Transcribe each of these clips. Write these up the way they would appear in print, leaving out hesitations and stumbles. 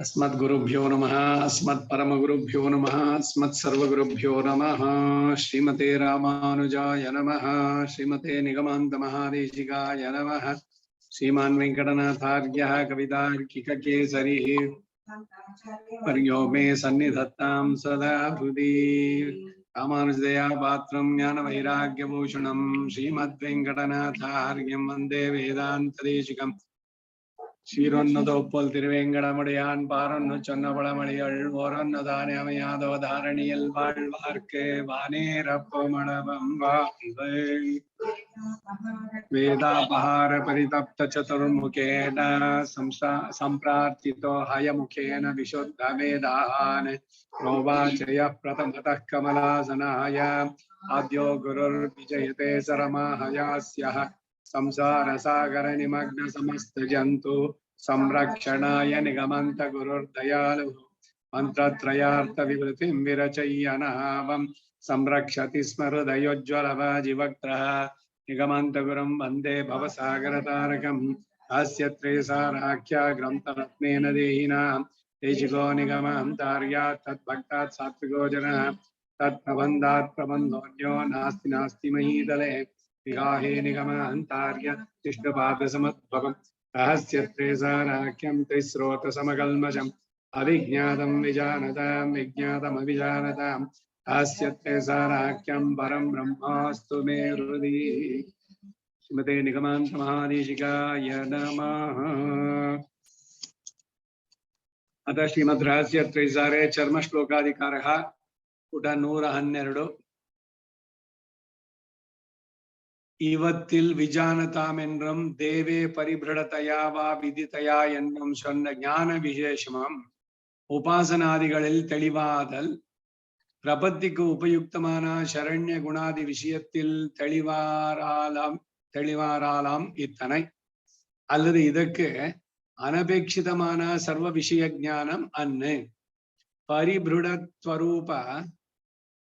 अस्मद्गुरुभ्यो नमः अस्मत्परमगुरुभ्यो नमः अस्मत्सर्वगुरुभ्यो नमः। श्रीमते रामानुजाय नमः। श्रीमते निगमान्त महादेशिकाय नमः। श्रीमान् वेङ्कटनाथार्यः कवितार्किककेसरिः वर्यो मे सन्निधत्तां सदा हृदि। रामानुजदया पात्रं ज्ञानवैराग्यभूषणं श्रीमद्वेङ्कटनाथार्यं वन्दे वेदान्तदेशिकम्। சீரொன்னதோப்பல் திருவேங்கடமுடையான் பாரொன்னு சொன்ன பழமொழிகள் ஓரொன்னதானே அமையாதவதாரணியில் வாழ்வார்க்கு வானேரப்பமளவம் வாழ்வு வேதாபஹார பரிதப்த சதுர்முகேன சம்பிரார்த்திதோ ஹயமுகேன விசுத்த வேதான் ரோவாச்சய பிரதமதः கமலாசனாய ஆத்யோ குருர் விஜயதே சரமாஹயாஸ்யः संसार सागर निमग्न समस्त जंतु संरक्षणाय निगमंत गुरुर्दयालु मंत्रत्रयार्थ विवृतिं विरचय्य नावं संरक्षति स्म हृदयोज्ज्वलवाजिवक्त्रः निगमंत गुरुं वन्दे भवसागरतारकम् अस्य त्रयसाराख्या ग्रन्थरत्नेन देहिनां देशिको निगमान्तार्यात् तद्भक्तात् सात्विको जनः तत्प्रबन्धात् प्रबन्धोऽन्यो नास्ति नास्ति महीतले विगाहे निगमान्तार्य विष्णुपादसमद्भवम् रहस्य त्रयसाराख्यं त्रिस्रोतसमकल्मषम् अविज्ञातं विजानतां विज्ञातमभिजानतां रहस्य त्रयसाराख्यं परं ब्रह्मास्तु मे हृदि। श्रीमते निगमान्त महादेशिकाय नमः। अतः श्रीमद् रहस्य त्रयसारे चर्म श्लोकाधिकारः पुट 112 இவத்தில் விஜானதாம் என்றும் தேவே பரிபிருடதையா வா விதிதையா என்றும் சொன்ன ஞான விசேஷமாம் உபாசனாதிகளில் தெளிவாதல் பிரபத்திக்கு உபயுக்தமான சரண்ய குணாதி விஷயத்தில் தெளிவாராலாம் இத்தனை அல்லது இதற்கு அனபேட்சிதமான சர்வ விஷய ஞானம் அன்னு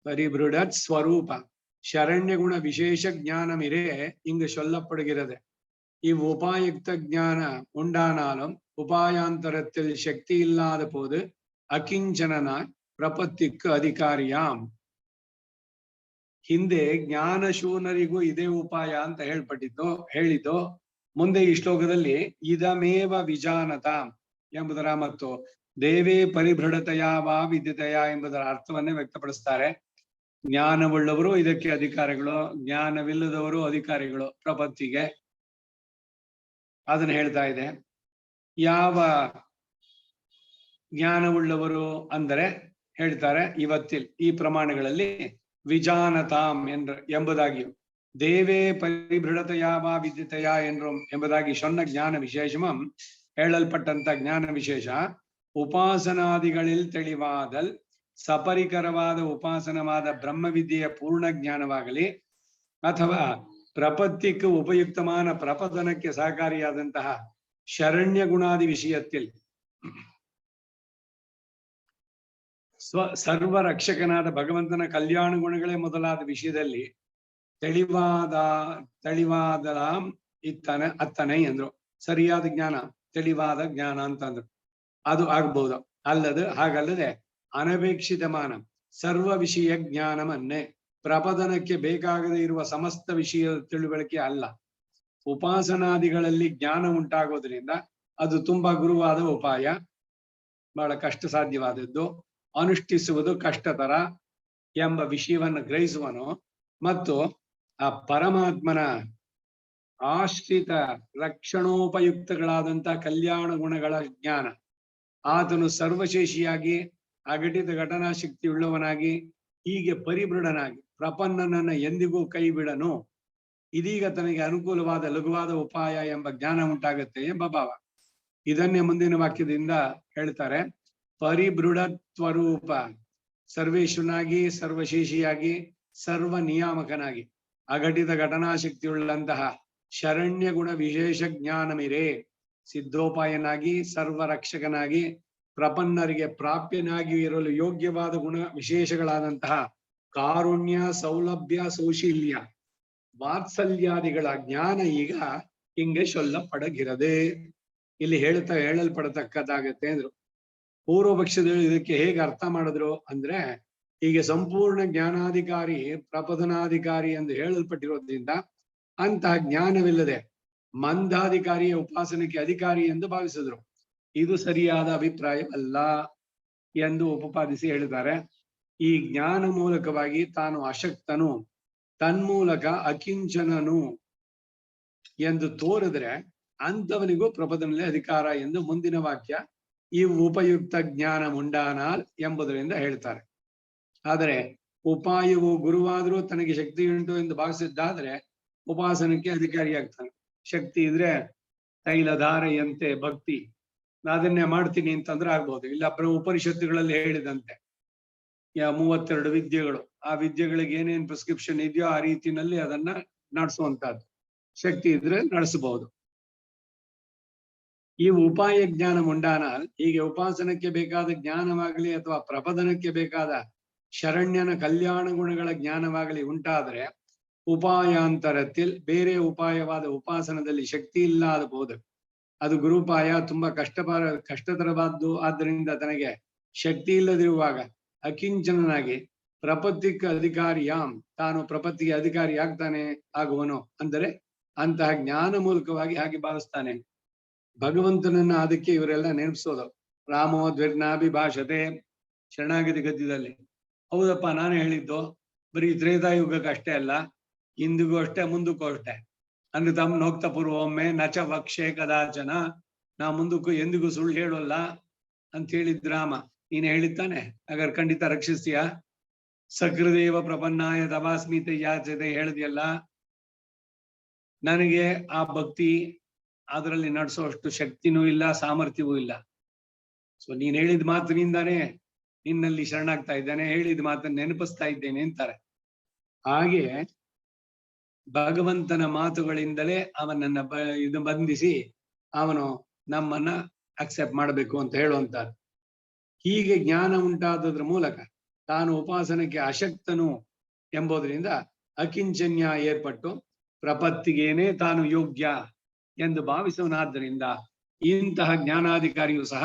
பரிபிருடத் ஸ்வரூப ಶರಣ್ಯ ಗುಣ ವಿಶೇಷ ಜ್ಞಾನಮಿರೇ இங்கு சொல்லப்படுகிறது. இவ்வுபாயுக்த ஞான உண்டானாலும் உபாயாந்தரத்தில் சக்தி இல்லாத போது ಅಕಿಂಚನನಾய் ಪ್ರಪತ್ತಿக்கு ಅಧಿಕಾರಿಯಾಂ. ಹಿಂದೆ ಜ್ಞಾನ ಶೂನ್ಯರಿಗೂ ಇದೇ ಉಪಾಯ ಅಂತ ಹೇಳಿದ್ದು ಮುಂದೆ ಈ ಶ್ಲೋಕದಲ್ಲಿ ಇದಮೇವ ವಿಜಾನತಾಂ ಎಂಬುದರ ಮತ್ತು ದೇವೇ ಪರಿಭೃಢತೆಯ ವಾ ವಿದ್ಯತೆಯ ಎಂಬುದರ ಅರ್ಥವನ್ನೇ ವ್ಯಕ್ತಪಡಿಸ್ತಾರೆ. ಜ್ಞಾನವುಳ್ಳವರು ಇದಕ್ಕೆ ಅಧಿಕಾರಿಗಳು, ಜ್ಞಾನವಿಲ್ಲದವರು ಅಧಿಕಾರಿಗಳು ಪ್ರಪತ್ತಿಗೆ. ಅದನ್ನ ಹೇಳ್ತಾ ಇದೆ. ಯಾವ ಜ್ಞಾನವುಳ್ಳವರು ಅಂದರೆ ಹೇಳ್ತಾರೆ ಇವತ್ತಿಲ್ ಈ ಪ್ರಮಾಣಗಳಲ್ಲಿ ವಿಜಾನತಾಂ ಎಂಬುದಾಗಿಯೂ ದೇವೇ ಪರಿಭೃಢತೆಯ ವಾ ವಿದ್ಯತೆಯ ಎಂಬುದಾಗಿ சொன்ன ಜ್ಞಾನ ವಿಶೇಷಮಂ ಹೇಳಲ್ಪಟ್ಟಂತ ಜ್ಞಾನ ವಿಶೇಷ ಉಪಾಸನಾದಿಗಳಿಲ್ ತಿಳಿವಾದಲ್ ಸಪರಿಕರವಾದ ಉಪಾಸನವಾದ ಬ್ರಹ್ಮವಿದ್ಯೆಯ ಪೂರ್ಣ ಜ್ಞಾನವಾಗಲಿ ಅಥವಾ ಪ್ರಪತ್ತಿக்கு ಉಪಯುಕ್ತಮಾನ ಪ್ರಪದನಕ್ಕೆ ಸಹಕಾರಿಯಾದಂತಹ ಶರಣ್ಯ ಗುಣಾದಿ ವಿಷಯத்தில் ಸರ್ವರಕ್ಷಕನಾದ ಭಗವಂತನ ಕಲ್ಯಾಣ ಗುಣಗಳೇ ಮೊದಲಾದ ವಿಷಯದಲ್ಲಿ ತಿಳಿವಾದಲಾಂ ಅತ್ತನೆ ಅಂದ್ರು. ಸರಿಯಾದ ಜ್ಞಾನ, ತಿಳಿವಾದ ಜ್ಞಾನ ಅಂತಂದ್ರು. ಅದು ಆಗ್ಬಹುದು. ಹಾಗಲ್ಲದೆ ಅನಪೇಕ್ಷಿತಮಾನ ಸರ್ವ ವಿಷಯ ಜ್ಞಾನವನ್ನೇ ಪ್ರಪದನಕ್ಕೆ ಬೇಕಾಗದೇ ಇರುವ ಸಮಸ್ತ ವಿಷಯದ ತಿಳುವಳಿಕೆ ಅಲ್ಲ. ಉಪಾಸನಾದಿಗಳಲ್ಲಿ ಜ್ಞಾನ ಉಂಟಾಗೋದ್ರಿಂದ ಅದು ತುಂಬಾ ಗುರುವಾದ ಉಪಾಯ, ಬಹಳ ಕಷ್ಟ ಸಾಧ್ಯವಾದದ್ದು, ಅನುಷ್ಠಿಸುವುದು ಕಷ್ಟತರ ಎಂಬ ವಿಷಯವನ್ನು ಗ್ರಹಿಸುವನು ಮತ್ತು ಆ ಪರಮಾತ್ಮನ ಆಶ್ರಿತ ರಕ್ಷಣೋಪಯುಕ್ತಗಳಾದಂತಹ ಕಲ್ಯಾಣ ಗುಣಗಳ ಜ್ಞಾನ, ಆತನು ಸರ್ವಶೇಷಿಯಾಗಿ ಅಘಟಿತ ಘಟನಾ ಶಕ್ತಿ ಉಳ್ಳವನಾಗಿ ಹೀಗೆ ಪರಿಬೃಢನಾಗಿ ಪ್ರಪನ್ನನನ್ನ ಎಂದಿಗೂ ಕೈ ಬಿಡನು, ಇದೀಗ ತನಗೆ ಅನುಕೂಲವಾದ ಲಘುವಾದ ಉಪಾಯ ಎಂಬ ಜ್ಞಾನ ಉಂಟಾಗುತ್ತೆ ಎಂಬ ಭಾವ. ಇದನ್ನೇ ಮುಂದಿನ ವಾಕ್ಯದಿಂದ ಹೇಳ್ತಾರೆ. ಪರಿಬೃಢತ್ವರೂಪ ಸರ್ವೇಶ್ವರನಾಗಿ, ಸರ್ವಶೇಷಿಯಾಗಿ, ಸರ್ವ ನಿಯಾಮಕನಾಗಿ, ಅಘಟಿತ ಘಟನಾಶಕ್ತಿಯುಳ್ಳಂತಹ ಶರಣ್ಯ ಗುಣ ವಿಶೇಷ ಜ್ಞಾನಮಿರೇ, ಸಿದ್ಧೋಪಾಯನಾಗಿ, ಸರ್ವರಕ್ಷಕನಾಗಿ, ಪ್ರಪನ್ನರಿಗೆ ಪ್ರಾಪ್ಯನಾಗಿ ಇರಲು ಯೋಗ್ಯವಾದ ಗುಣ ವಿಶೇಷಗಳಾದಂತಹ ಕಾರುಣ್ಯ, ಸೌಲಭ್ಯ, ಸೌಶೀಲ್ಯ, ವಾತ್ಸಲ್ಯಾದಿಗಳ ಜ್ಞಾನ ಈಗ ಹಿಂಗೆ சொல்லப்படுகிறது. ಇಲ್ಲಿ ಹೇಳಲ್ಪಡತಕ್ಕದ್ದಾಗತ್ತೆ ಅಂದ್ರು. ಪೂರ್ವ ಪಕ್ಷದಲ್ಲಿ ಇದಕ್ಕೆ ಹೇಗೆ ಅರ್ಥ ಮಾಡಿದ್ರು ಅಂದ್ರೆ, ಹೀಗೆ ಸಂಪೂರ್ಣ ಜ್ಞಾನಾಧಿಕಾರಿ ಪ್ರಪದನಾಧಿಕಾರಿ ಎಂದು ಹೇಳಲ್ಪಟ್ಟಿರೋದ್ರಿಂದ ಅಂತಹ ಜ್ಞಾನವಿಲ್ಲದೆ ಮಂದಾಧಿಕಾರಿಯ ಉಪಾಸನೆಗೆ ಅಧಿಕಾರಿ ಎಂದು ಭಾವಿಸಿದ್ರು. ಇದು ಸರಿಯಾದ ಅಭಿಪ್ರಾಯವಲ್ಲ ಎಂದು ಉಪಪಾದಿಸಿ ಹೇಳಿದ್ದಾರೆ. ಈ ಜ್ಞಾನ ಮೂಲಕವಾಗಿ ತಾನು ಅಶಕ್ತನು, ತನ್ಮೂಲಕ ಅಕಿಂಚನನು ಎಂದು ತೋರಿದ್ರೆ ಅಂಥವನಿಗೂ ಪ್ರಪದನಲ್ಲಿ ಅಧಿಕಾರ ಎಂದು ಮುಂದಿನ ವಾಕ್ಯ ಈ ಉಪಯುಕ್ತ ಜ್ಞಾನ ಮುಂಡಾನಾಲ್ ಎಂಬುದರಿಂದ ಹೇಳ್ತಾರೆ. ಆದರೆ ಉಪಾಯವು ಗುರುವಾದರೂ ತನಗೆ ಶಕ್ತಿ ಉಂಟು ಎಂದು ಭಾವಿಸಿದ್ದಾದ್ರೆ ಉಪಾಸನಕ್ಕೆ ಅಧಿಕಾರಿಯಾಗ್ತಾನೆ. ಶಕ್ತಿ ಇದ್ರೆ ತೈಲಧಾರೆಯಂತೆ ಭಕ್ತಿ, ಅದನ್ನೇ ಮಾಡ್ತೀನಿ ಅಂತಂದ್ರೆ ಆಗ್ಬೋದು. ಇಲ್ಲ ಉಪನಿಷತ್ತುಗಳಲ್ಲಿ ಹೇಳಿದಂತೆ 32 ವಿದ್ಯೆಗಳು, ಆ ವಿದ್ಯೆಗಳಿಗೆ ಏನೇನ್ ಪ್ರಿಸ್ಕ್ರಿಪ್ಷನ್ ಇದೆಯೋ ಆ ರೀತಿನಲ್ಲಿ ಅದನ್ನ ನಡೆಸುವಂತಹದ್ದು. ಶಕ್ತಿ ಇದ್ರೆ ನಡೆಸಬಹುದು. ಈ ಉಪಾಯ ಜ್ಞಾನ ಮುಂಡಾನಾಲ್, ಹೀಗೆ ಉಪಾಸನಕ್ಕೆ ಬೇಕಾದ ಜ್ಞಾನವಾಗಲಿ ಅಥವಾ ಪ್ರಪದನಕ್ಕೆ ಬೇಕಾದ ಶರಣ್ಯನ ಕಲ್ಯಾಣ ಗುಣಗಳ ಜ್ಞಾನವಾಗಲಿ ಉಂಟಾದ್ರೆ ಉಪಾಯಾಂತರത്തിൽ ಬೇರೆ ಉಪಾಯವಾದ ಉಪಾಸನದಲ್ಲಿ ಶಕ್ತಿ ಇಲ್ಲಬಹುದು. ಅದು ಗುರುಪಾಯ ತುಂಬಾ ಕಷ್ಟತರವಾದ್ದು. ಆದ್ದರಿಂದ ತನಗೆ ಶಕ್ತಿ ಇಲ್ಲದಿರುವಾಗ ಅಕಿಂಚನನಾಗಿ ಪ್ರಪತ್ತಿಗೆ ಅಧಿಕಾರಿಯಾಂ, ತಾನು ಪ್ರಪತ್ತಿಗೆ ಅಧಿಕಾರಿ ಆಗ್ತಾನೆ ಆಗುವನು. ಅಂದರೆ ಅಂತಹ ಜ್ಞಾನ ಮೂಲಕವಾಗಿ ಹಾಗೆ ಭಾವಿಸ್ತಾನೆ. ಭಗವಂತನನ್ನ ಅದಕ್ಕೆ ಇವರೆಲ್ಲ ನೆನಪಿಸೋದು. ರಾಮೋ ದ್ವಿರ್ನಾಭಿಭಾಷತೆ ಶರಣಾಗತಿ ಗದ್ಯದಲ್ಲಿ. ಹೌದಪ್ಪ, ನಾನು ಹೇಳಿದ್ದು ಬರೀ ತ್ರೇತಾಯುಗಕ್ಕೆ ಅಷ್ಟೇ ಅಲ್ಲ, ಇಂದಿಗೂ ಅಷ್ಟೇ, ಮುಂದಕ್ಕೂ ಅಷ್ಟೇ. ಅಂದ್ರೆ ತಮ್ಮ ನೋಕ್ತ ಪೂರ್ವೊಮ್ಮೆ ನಚ ವಕ್ಷೆ ಕದಾಚನ, ನಾ ಮುಂದಕ್ಕೂ ಎಂದಿಗೂ ಸುಳ್ಳು ಹೇಳೋಲ್ಲ ಅಂತ ಹೇಳಿದ್ ರಾಮ. ನೀನ್ ಹೇಳಿದ್ದಾನೆ, ಹಾಗಾದ್ರೆ ಖಂಡಿತ ರಕ್ಷಿಸ್ತೀಯ. ಸಕೃದೇವ ಪ್ರಪನ್ನಾಯ ತವಾಸ್ಮಿತೆ ಯಾಚತೆ ಹೇಳಿದ್ಯಲ್ಲ. ನನಗೆ ಆ ಭಕ್ತಿ ಅದರಲ್ಲಿ ನಡೆಸೋಷ್ಟು ಶಕ್ತಿನೂ ಇಲ್ಲ, ಸಾಮರ್ಥ್ಯವೂ ಇಲ್ಲ. ಸೊ ನೀನ್ ಹೇಳಿದ ಮಾತಿನಿಂದಾನೇ ನಿನ್ನಲ್ಲಿ ಶರಣಾಗ್ತಾ ಇದ್ದಾನೆ, ಹೇಳಿದ ಮಾತನ್ನ ನೆನಪಿಸ್ತಾ ಇದ್ದೇನೆ ಅಂತಾರೆ. ಹಾಗೆ ಭಗವಂತನ ಮಾತುಗಳಿಂದಲೇ ಅವನನ್ನ ಇದು ಬಂಧಿಸಿ ಅವನು ನಮ್ಮನ್ನ ಅಕ್ಸೆಪ್ಟ್ ಮಾಡಬೇಕು ಅಂತ ಹೇಳುವಂತಹದ್ದು. ಹೀಗೆ ಜ್ಞಾನ ಉಂಟಾದದ್ರ ಮೂಲಕ ತಾನು ಉಪಾಸನಕ್ಕೆ ಅಶಕ್ತನು ಎಂಬುದರಿಂದ ಅಕಿಂಚನ್ಯ ಏರ್ಪಟ್ಟು ಪ್ರಪತ್ತಿಗೇನೆ ತಾನು ಯೋಗ್ಯ ಎಂದು ಭಾವಿಸುವನಾದ್ದರಿಂದ ಇಂತಹ ಜ್ಞಾನಾಧಿಕಾರಿಯು ಸಹ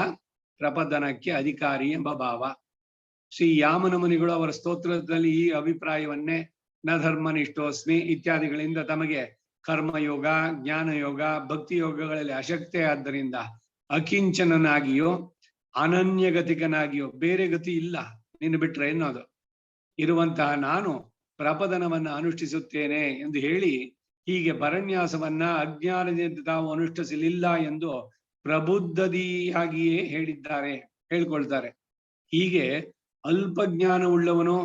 ಪ್ರಪದನಕ್ಕೆ ಅಧಿಕಾರಿ ಎಂಬ ಭಾವ. ಶ್ರೀ ಯಾಮನ ಮುನಿಗಳು ಅವರ ಸ್ತೋತ್ರದಲ್ಲಿ ಈ ಅಭಿಪ್ರಾಯವನ್ನೇ ನ ಧರ್ಮನಿಷ್ಠೋಸ್ಮಿ ಇತ್ಯಾದಿಗಳಿಂದ ತಮಗೆ ಕರ್ಮಯೋಗ, ಜ್ಞಾನಯೋಗ, ಭಕ್ತಿ ಯೋಗಗಳಲ್ಲಿ ಅಶಕ್ತೆ ಆದ್ದರಿಂದ ಅಕಿಂಚನನಾಗಿಯೋ ಅನನ್ಯಗತಿಕನಾಗಿಯೋ, ಬೇರೆ ಗತಿ ಇಲ್ಲ ನಿನ್ನ ಬಿಟ್ರೆ ಎನ್ನೋದು ಇರುವಂತಹ ನಾನು ಪ್ರಪದನವನ್ನ ಅನುಷ್ಠಿಸುತ್ತೇನೆ ಎಂದು ಹೇಳಿ, ಹೀಗೆ ಪರನ್ಯಾಸವನ್ನ ಅಜ್ಞಾನದಿಂದ ತಾವು ಅನುಷ್ಠಿಸಲಿಲ್ಲ ಎಂದು ಪ್ರಬುದ್ಧದಿಯಾಗಿಯೇ ಹೇಳ್ಕೊಳ್ತಾರೆ. ಹೀಗೆ ಅಲ್ಪ ಜ್ಞಾನ ಉಳ್ಳವನು,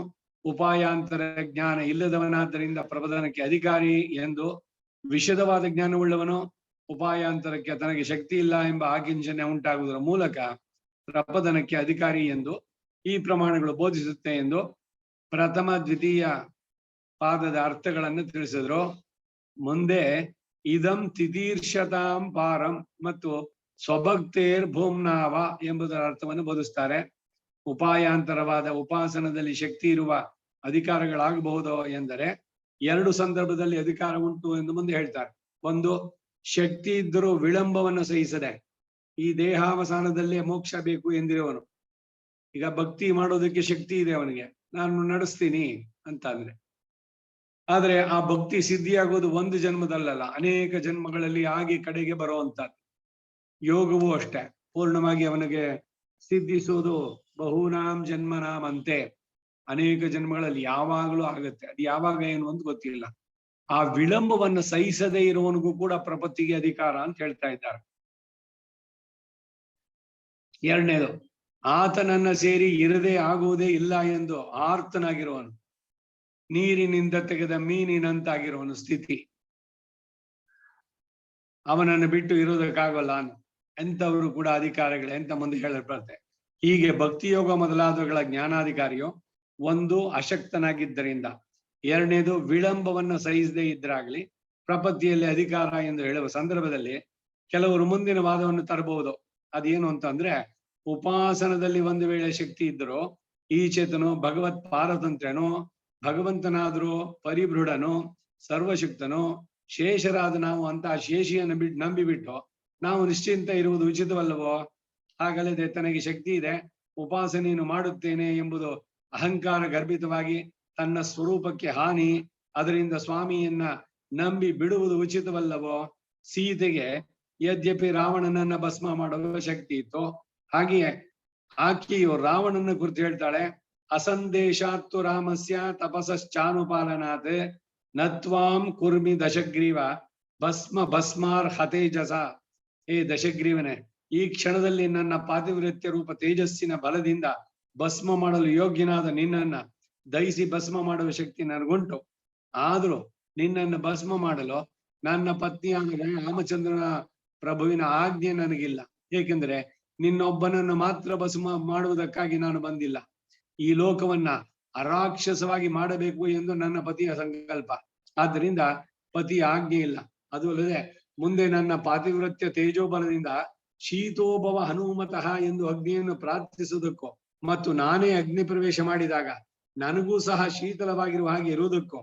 ಉಪಾಯಾಂತರ ಜ್ಞಾನ ಇಲ್ಲದವನಾದ್ದರಿಂದ ಪ್ರಬದನಕ್ಕೆ ಅಧಿಕಾರಿ ಎಂದು, ವಿಶದವಾದ ಜ್ಞಾನವುಳ್ಳವನು ಉಪಾಯಾಂತರಕ್ಕೆ ತನಗೆ ಶಕ್ತಿ ಇಲ್ಲ ಎಂಬ ಆಕಿಂಚನೆ ಉಂಟಾಗುವುದರ ಮೂಲಕ ಪ್ರಪದನಕ್ಕೆ ಅಧಿಕಾರಿ ಎಂದು ಈ ಪ್ರಮಾಣಗಳು ಬೋಧಿಸುತ್ತೆ ಎಂದು ಪ್ರಥಮ ದ್ವಿತೀಯ ಪಾದದ ಅರ್ಥಗಳನ್ನು ತಿಳಿಸಿದ್ರು. ಮುಂದೆ ಇದಂ ತಿತೀರ್ಷತಾಂ ಪಾರಂ ಮತ್ತು ಸ್ವಭಕ್ತೇರ್ ಭೂಮ್ನಾವ ಎಂಬುದರ ಅರ್ಥವನ್ನು ಬೋಧಿಸ್ತಾರೆ. ಉಪಾಯಾಂತರವಾದ ಉಪಾಸನದಲ್ಲಿ ಶಕ್ತಿ ಇರುವ ಅಧಿಕಾರಗಳಾಗಬಹುದು ಎಂದರೆ 2 ಸಂದರ್ಭದಲ್ಲಿ ಅಧಿಕಾರ ಉಂಟು ಎಂದು ಮುಂದೆ ಹೇಳ್ತಾರೆ. ಒಂದು, ಶಕ್ತಿ ಇದ್ದರೂ ವಿಳಂಬವನ್ನು ಸಹಿಸದೆ ಈ ದೇಹಾವಸಾನದಲ್ಲೇ ಮೋಕ್ಷ ಬೇಕು ಎಂದಿರುವವನು. ಈಗ ಭಕ್ತಿ ಮಾಡೋದಕ್ಕೆ ಶಕ್ತಿ ಇದೆ ಅವನಿಗೆ, ನಾನು ನಡೆಸ್ತೀನಿ ಅಂತ ಅಂದ್ರೆ, ಆದ್ರೆ ಆ ಭಕ್ತಿ ಸಿದ್ಧಿಯಾಗೋದು ಒಂದು ಜನ್ಮದಲ್ಲಲ್ಲ, ಅನೇಕ ಜನ್ಮಗಳಲ್ಲಿ ಆಗಿ ಕಡೆಗೆ ಬರುವಂತದ್ದು. ಯೋಗವೂ ಅಷ್ಟೇ, ಪೂರ್ಣವಾಗಿ ಅವನಿಗೆ ಸಿದ್ಧಿಸುವುದು ಬಹುನಾಂ ಜನ್ಮನಾಮ್ ಅಂತೆ, ಅನೇಕ ಜನ್ಮಗಳಲ್ಲಿ ಯಾವಾಗಲೂ ಆಗತ್ತೆ. ಅದು ಯಾವಾಗ ಏನು ಅಂತ ಗೊತ್ತಿಲ್ಲ. ಆ ವಿಳಂಬವನ್ನು ಸಹಿಸದೇ ಇರುವವನಿಗೂ ಕೂಡ ಪ್ರಪತ್ತಿಗೆ ಅಧಿಕಾರ ಅಂತ ಹೇಳ್ತಾ ಇದ್ದಾರೆ. ಎರಡನೇದು, ಆತನನ್ನ ಸೇರಿ ಇರದೇ ಆಗುವುದೇ ಇಲ್ಲ ಎಂದು ಆರ್ತನಾಗಿರುವನು, ನೀರಿನಿಂದ ತೆಗೆದ ಮೀನಿನಂತಾಗಿರುವನು ಸ್ಥಿತಿ, ಅವನನ್ನು ಬಿಟ್ಟು ಇರೋದಕ್ಕಾಗಲ್ಲ ಎಂಥವರು ಕೂಡ ಅಧಿಕಾರಿಗಳೇ ಅಂತ ಮುಂದೆ ಹೇಳಲ್ಪಡುತ್ತೆ. ಹೀಗೆ ಭಕ್ತಿಯೋಗ ಮೊದಲಾದವುಗಳ ಜ್ಞಾನಾಧಿಕಾರಿಯು ಒಂದು ಅಶಕ್ತನಾಗಿದ್ದರಿಂದ, ಎರಡನೇದು ವಿಳಂಬವನ್ನು ಸಹಿಸದೇ ಇದ್ರಾಗ್ಲಿ ಪ್ರಪತ್ತಿಯಲ್ಲಿ ಅಧಿಕಾರ ಎಂದು ಹೇಳುವ ಸಂದರ್ಭದಲ್ಲಿ ಕೆಲವರು ಮುಂದಿನ ವಾದವನ್ನು ತರಬಹುದು. ಅದೇನು ಅಂತಂದ್ರೆ, ಉಪಾಸನದಲ್ಲಿ ಒಂದು ವೇಳೆ ಶಕ್ತಿ ಇದ್ದರೂ ಈಚೆತನೋ ಭಗವತ್ ಪಾರತಂತ್ರ್ಯನೋ ಭಗವಂತನಾದ್ರೂ ಪರಿಬೃಢನೋ ಸರ್ವಶಕ್ತನೋ ಶೇಷರಾದ ನಾವು ಅಂತ ಶೇಷಿಯನ್ನು ನಂಬಿಬಿಟ್ಟು ನಾವು ನಿಶ್ಚಿಂತ ಇರುವುದು ಉಚಿತವಲ್ಲವೋ? ಹಾಗಲ್ಲದೆ ತನಗೆ ಶಕ್ತಿ ಇದೆ, ಉಪಾಸನೆಯನ್ನು ಮಾಡುತ್ತೇನೆ ಎಂಬುದು ಅಹಂಕಾರ ಗರ್ಭಿತವಾಗಿ ತನ್ನ ಸ್ವರೂಪಕ್ಕೆ ಹಾನಿ, ಅದರಿಂದ ಸ್ವಾಮಿಯನ್ನ ನಂಬಿ ಬಿಡುವುದು ಉಚಿತವಲ್ಲವೋ? ಸೀತೆಗೆ ಯದ್ಯಪಿ ರಾವಣನನ್ನ ಭಸ್ಮ ಮಾಡುವ ಶಕ್ತಿ ಇತ್ತು, ಹಾಗೆಯೇ ಆಕೆಯು ರಾವಣನ ಕುರಿತು ಹೇಳ್ತಾಳೆ, ಅಸಂದೇಶಾತ್ತು ರಾಮಸ್ಯ ತಪಸ್ಚಾನುಪಾಲನಾತ್ ನತ್ವಾಂ ಕುರ್ಮಿ ದಶಗ್ರೀವ ಭಸ್ಮಾರ್ ಹತೇಜಸ. ಏ ದಶಗ್ರೀವನೇ, ಈ ಕ್ಷಣದಲ್ಲಿ ನನ್ನ ಪಾತಿವ್ರತ್ಯ ರೂಪ ತೇಜಸ್ಸಿನ ಬಲದಿಂದ ಭಸ್ಮ ಮಾಡಲು ಯೋಗ್ಯನಾದ ನಿನ್ನನ್ನ ದಹಿಸಿ ಭಸ್ಮ ಮಾಡುವ ಶಕ್ತಿ ನನಗುಂಟು. ಆದ್ರೂ ನಿನ್ನನ್ನು ಭಸ್ಮ ಮಾಡಲು ನನ್ನ ಪತ್ನಿಯಾದ ರಾಮಚಂದ್ರನ ಪ್ರಭುವಿನ ಆಜ್ಞೆ ನನಗಿಲ್ಲ. ಏಕೆಂದ್ರೆ ನಿನ್ನೊಬ್ಬನನ್ನು ಮಾತ್ರ ಭಸ್ಮ ಮಾಡುವುದಕ್ಕಾಗಿ ನಾನು ಬಂದಿಲ್ಲ. ಈ ಲೋಕವನ್ನ ಅರಾಕ್ಷಸವಾಗಿ ಮಾಡಬೇಕು ಎಂದು ನನ್ನ ಪತಿಯ ಸಂಕಲ್ಪ. ಆದ್ದರಿಂದ ಪತಿಯ ಆಜ್ಞೆ ಇಲ್ಲ. ಅದು ಅಲ್ಲದೆ ಮುಂದೆ ನನ್ನ ಪಾತಿವ್ರತ್ಯ ತೇಜೋಬಲದಿಂದ ಶೀತೋಭವ ಹನುಮತಃ ಎಂದು ಅಗ್ನಿಯನ್ನು ಪ್ರಾರ್ಥಿಸುವುದಕ್ಕೂ ಮತ್ತು ನಾನೇ ಅಗ್ನಿ ಪ್ರವೇಶ ಮಾಡಿದಾಗ ನನಗೂ ಸಹ ಶೀತಲವಾಗಿರುವ ಹಾಗೆ ಇರುವುದಕ್ಕೂ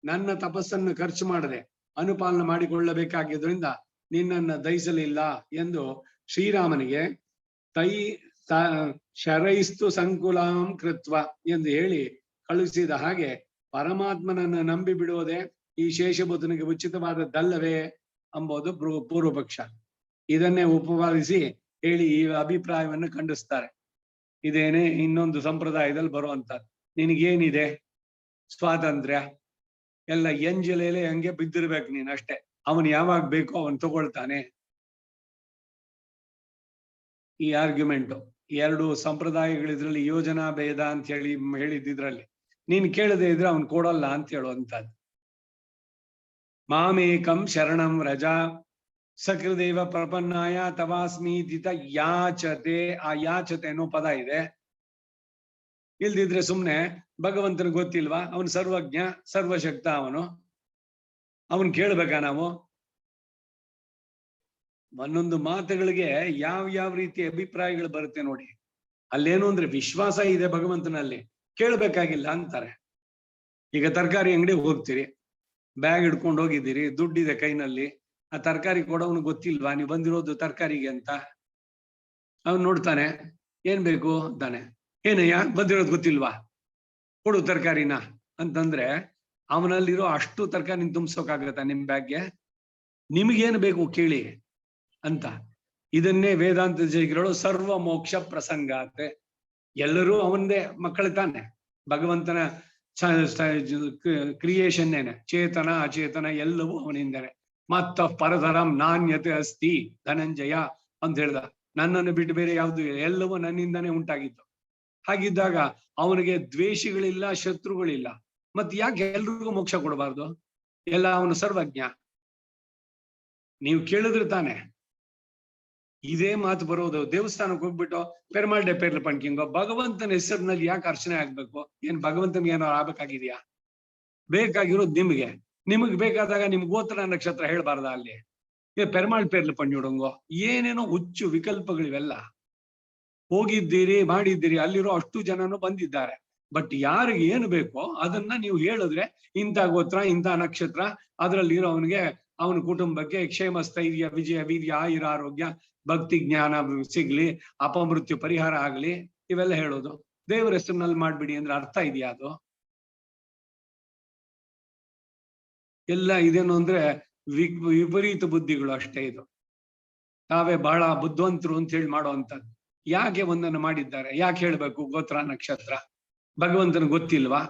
ನನ್ನ ತಪಸ್ಸನ್ನು ಖರ್ಚು ಮಾಡದೆ ಅನುಪಾಲನೆ ಮಾಡಿಕೊಳ್ಳಬೇಕಾಗಿದ್ದರಿಂದ ನಿನ್ನನ್ನ ದಹಿಸಲಿಲ್ಲ ಎಂದು ಶ್ರೀರಾಮನಿಗೆ ಶರೈಸ್ತು ಸಂಕುಲಾಂ ಕೃತ್ವ ಎಂದು ಹೇಳಿ ಕಳುಹಿಸಿದ ಹಾಗೆ ಪರಮಾತ್ಮನನ್ನು ನಂಬಿ ಬಿಡುವುದೇ ಈ ಶೇಷಭೂತನಿಗೆ ಉಚಿತವಾದದ್ದಲ್ಲವೇ ಎಂಬುದು ಪೂರ್ವ ಪಕ್ಷ. ಇದನ್ನೇ ಉಪವಾದಿಸಿ ಹೇಳಿ ಈ ಅಭಿಪ್ರಾಯವನ್ನು ಖಂಡಿಸ್ತಾರೆ. ಇದೇನೆ ಇನ್ನೊಂದು ಸಂಪ್ರದಾಯದಲ್ಲಿ ಬರುವಂತದ್ದು. ನಿನಗೇನಿದೆ ಸ್ವಾತಂತ್ರ್ಯ? ಎಲ್ಲ ಎಂಜಲೇಲೆ ಹಂಗೆ ಬಿದ್ದಿರ್ಬೇಕು ನೀನ್ ಅಷ್ಟೇ. ಅವನ್ ಯಾವಾಗ ಬೇಕೋ ಅವನ್ ತಗೊಳ್ತಾನೆ. ಈ ಆರ್ಗ್ಯುಮೆಂಟು ಎರಡು ಸಂಪ್ರದಾಯಗಳಿದ್ರಲ್ಲಿ ಯೋಜನಾ ಭೇದ ಅಂತ ಹೇಳಿದ್ರಲ್ಲಿ ನೀನ್ ಕೇಳದೆ ಇದ್ರೆ ಅವನ್ ಕೊಡಲ್ಲ ಅಂತ ಹೇಳುವಂತದ್ದು. ಮಾಮೇಕಂ ಶರಣಂ ರಜಾ ಸಕೃದೇವ ಪ್ರಪನ್ನಾಯ ತವಾಸ್ಮೀತಿತ ಯಾಚತೆ. ಆ ಯಾಚತೆ ಅನ್ನೋ ಪದ ಇದೆ. ಇಲ್ದಿದ್ರೆ ಸುಮ್ನೆ ಭಗವಂತನ ಗೊತ್ತಿಲ್ವಾ? ಅವನು ಸರ್ವಜ್ಞ ಸರ್ವಶಕ್ತ, ಅವನ್ ಕೇಳ್ಬೇಕಾ ನಾವು? ಒಂದೊಂದು ಮಾತುಗಳಿಗೆ ಯಾವ ರೀತಿ ಅಭಿಪ್ರಾಯಗಳು ಬರುತ್ತೆ ನೋಡಿ. ಅಲ್ಲೇನು ಅಂದ್ರೆ ವಿಶ್ವಾಸ ಇದೆ ಭಗವಂತನಲ್ಲಿ, ಕೇಳ್ಬೇಕಾಗಿಲ್ಲ ಅಂತಾರೆ. ಈಗ ತರಕಾರಿ ಅಂಗಡಿ ಹೋಗ್ತೀರಿ, ಬ್ಯಾಗ್ ಹಿಡ್ಕೊಂಡು ಹೋಗಿದ್ದೀರಿ, ದುಡ್ಡಿದೆ ಕೈನಲ್ಲಿ, ಆ ತರಕಾರಿ ಕೊಡೋವನು ಗೊತ್ತಿಲ್ವಾ ನೀವು ಬಂದಿರೋದು ತರಕಾರಿಗೆ ಅಂತ? ಅವನು ನೋಡ್ತಾನೆ, ಏನ್ ಬೇಕು ಅಂತಾನೆ. ಏನಯ್ಯ ಬಂದಿರೋದು ಗೊತ್ತಿಲ್ವಾ, ಕೊಡು ತರಕಾರಿನ ಅಂತಂದ್ರೆ ಅವನಲ್ಲಿರೋ ಅಷ್ಟು ತರಕಾರಿ ತುಂಬಿಸೋಕಾಗತ್ತ ನಿಮ್ ಬ್ಯಾಗ್ಗೆ? ನಿಮ್ಗೇನು ಬೇಕು ಕೇಳಿ ಅಂತ. ಇದನ್ನೇ ವೇದಾಂತ ಜೈಗಿಗಳು ಸರ್ವ ಮೋಕ್ಷ ಪ್ರಸಂಗಾತೆ. ಎಲ್ಲರೂ ಅವನದೇ ಮಕ್ಕಳು ತಾನೆ, ಭಗವಂತನ ಕ್ರಿಯೇಷನ್ನೇನೆ, ಚೇತನ ಅಚೇತನ ಎಲ್ಲವೂ ಅವನಿಂದನೆ. ಮತ್ತ ಪರಧರಂ ನಾಣ್ಯತೆ ಅಸ್ತಿ ಧನಂಜಯ ಅಂತ ಹೇಳ್ದ. ನನ್ನನ್ನು ಬಿಟ್ಟು ಬೇರೆ ಯಾವ್ದು, ಎಲ್ಲವೂ ನನ್ನಿಂದನೇ ಉಂಟಾಗಿತ್ತು. ಹಾಗಿದ್ದಾಗ ಅವನಿಗೆ ದ್ವೇಷಿಗಳಿಲ್ಲ, ಶತ್ರುಗಳಿಲ್ಲ. ಮತ್ ಯಾಕೆ ಎಲ್ರಿಗೂ ಮೋಕ್ಷ ಕೊಡಬಾರ್ದು? ಎಲ್ಲ ಅವನು ಸರ್ವಜ್ಞ. ನೀವು ಕೇಳಿದ್ರೆ ತಾನೆ ಇದೇ ಮಾತು ಬರೋದು. ದೇವಸ್ಥಾನಕ್ಕೆ ಹೋಗ್ಬಿಟ್ಟು ಪೆರ್ಮಾಲ್ಡೆ ಪೇರ್ಲ ಪಣ್ಕಿಂಗೋ ಭಗವಂತನ ಹೆಸರಿನಲ್ಲಿ ಯಾಕೆ ಅರ್ಚನೆ ಆಗ್ಬೇಕು? ಏನ್ ಭಗವಂತನಿಗೆ ಏನಾರು ಆಗ್ಬೇಕಾಗಿದ್ಯಾ? ಬೇಕಾಗಿರೋದು ನಿಮಗ್ ಬೇಕಾದಾಗ ನಿಮ್ ಗೋತ್ರ ನಕ್ಷತ್ರ ಹೇಳ್ಬಾರ್ದ? ಅಲ್ಲಿ ಪೆರ್ಮಾಳ್ ಪೇರ್ಲ ಪಣ್ಣಿಡಂಗೋ ಏನೇನೋ ಹುಚ್ಚು ವಿಕಲ್ಪಗಳಿವೆಲ್ಲ. ಹೋಗಿದ್ದೀರಿ, ಮಾಡಿದ್ದೀರಿ, ಅಲ್ಲಿರೋ ಅಷ್ಟು ಜನನು ಬಂದಿದ್ದಾರೆ. ಬಟ್ ಯಾರಿಗೆ ಏನು ಬೇಕೋ ಅದನ್ನ ನೀವು ಹೇಳಿದ್ರೆ, ಇಂಥ ಗೋತ್ರ ಇಂಥ ನಕ್ಷತ್ರ ಅದರಲ್ಲಿ ಇರೋವನಿಗೆ ಅವನ ಕುಟುಂಬಕ್ಕೆ ಕ್ಷೇಮ ಸ್ಥೈರ್ಯ ವಿಜಯ ವೀರ್ಯ ಆಯುರ ಆರೋಗ್ಯ ಭಕ್ತಿ ಜ್ಞಾನ ಸಿಗ್ಲಿ, ಅಪಮೃತ್ಯು ಪರಿಹಾರ ಆಗ್ಲಿ, ಇವೆಲ್ಲ ಹೇಳೋದು. ದೇವರ ಹೆಸರಿನಲ್ಲಿ ಮಾಡ್ಬಿಡಿ ಅಂದ್ರೆ ಅರ್ಥ ಇದೆಯಾ? ಅದು ಎಲ್ಲ ಇದೇನು ಅಂದ್ರೆ ವಿಪರೀತ ಬುದ್ಧಿಗಳು ಅಷ್ಟೇ. ಇದು ತಾವೇ ಬಹಳ ಬುದ್ಧಿವಂತರು ಅಂತ ಹೇಳಿ ಮಾಡುವಂಥದ್ದು. ಯಾಕೆ ಒಂದನ್ನು ಮಾಡಿದ್ದಾರೆ? ಯಾಕೆ ಹೇಳ್ಬೇಕು ಗೋತ್ರ ನಕ್ಷತ್ರ? ಭಗವಂತನ ಗೊತ್ತಿಲ್ವಾ?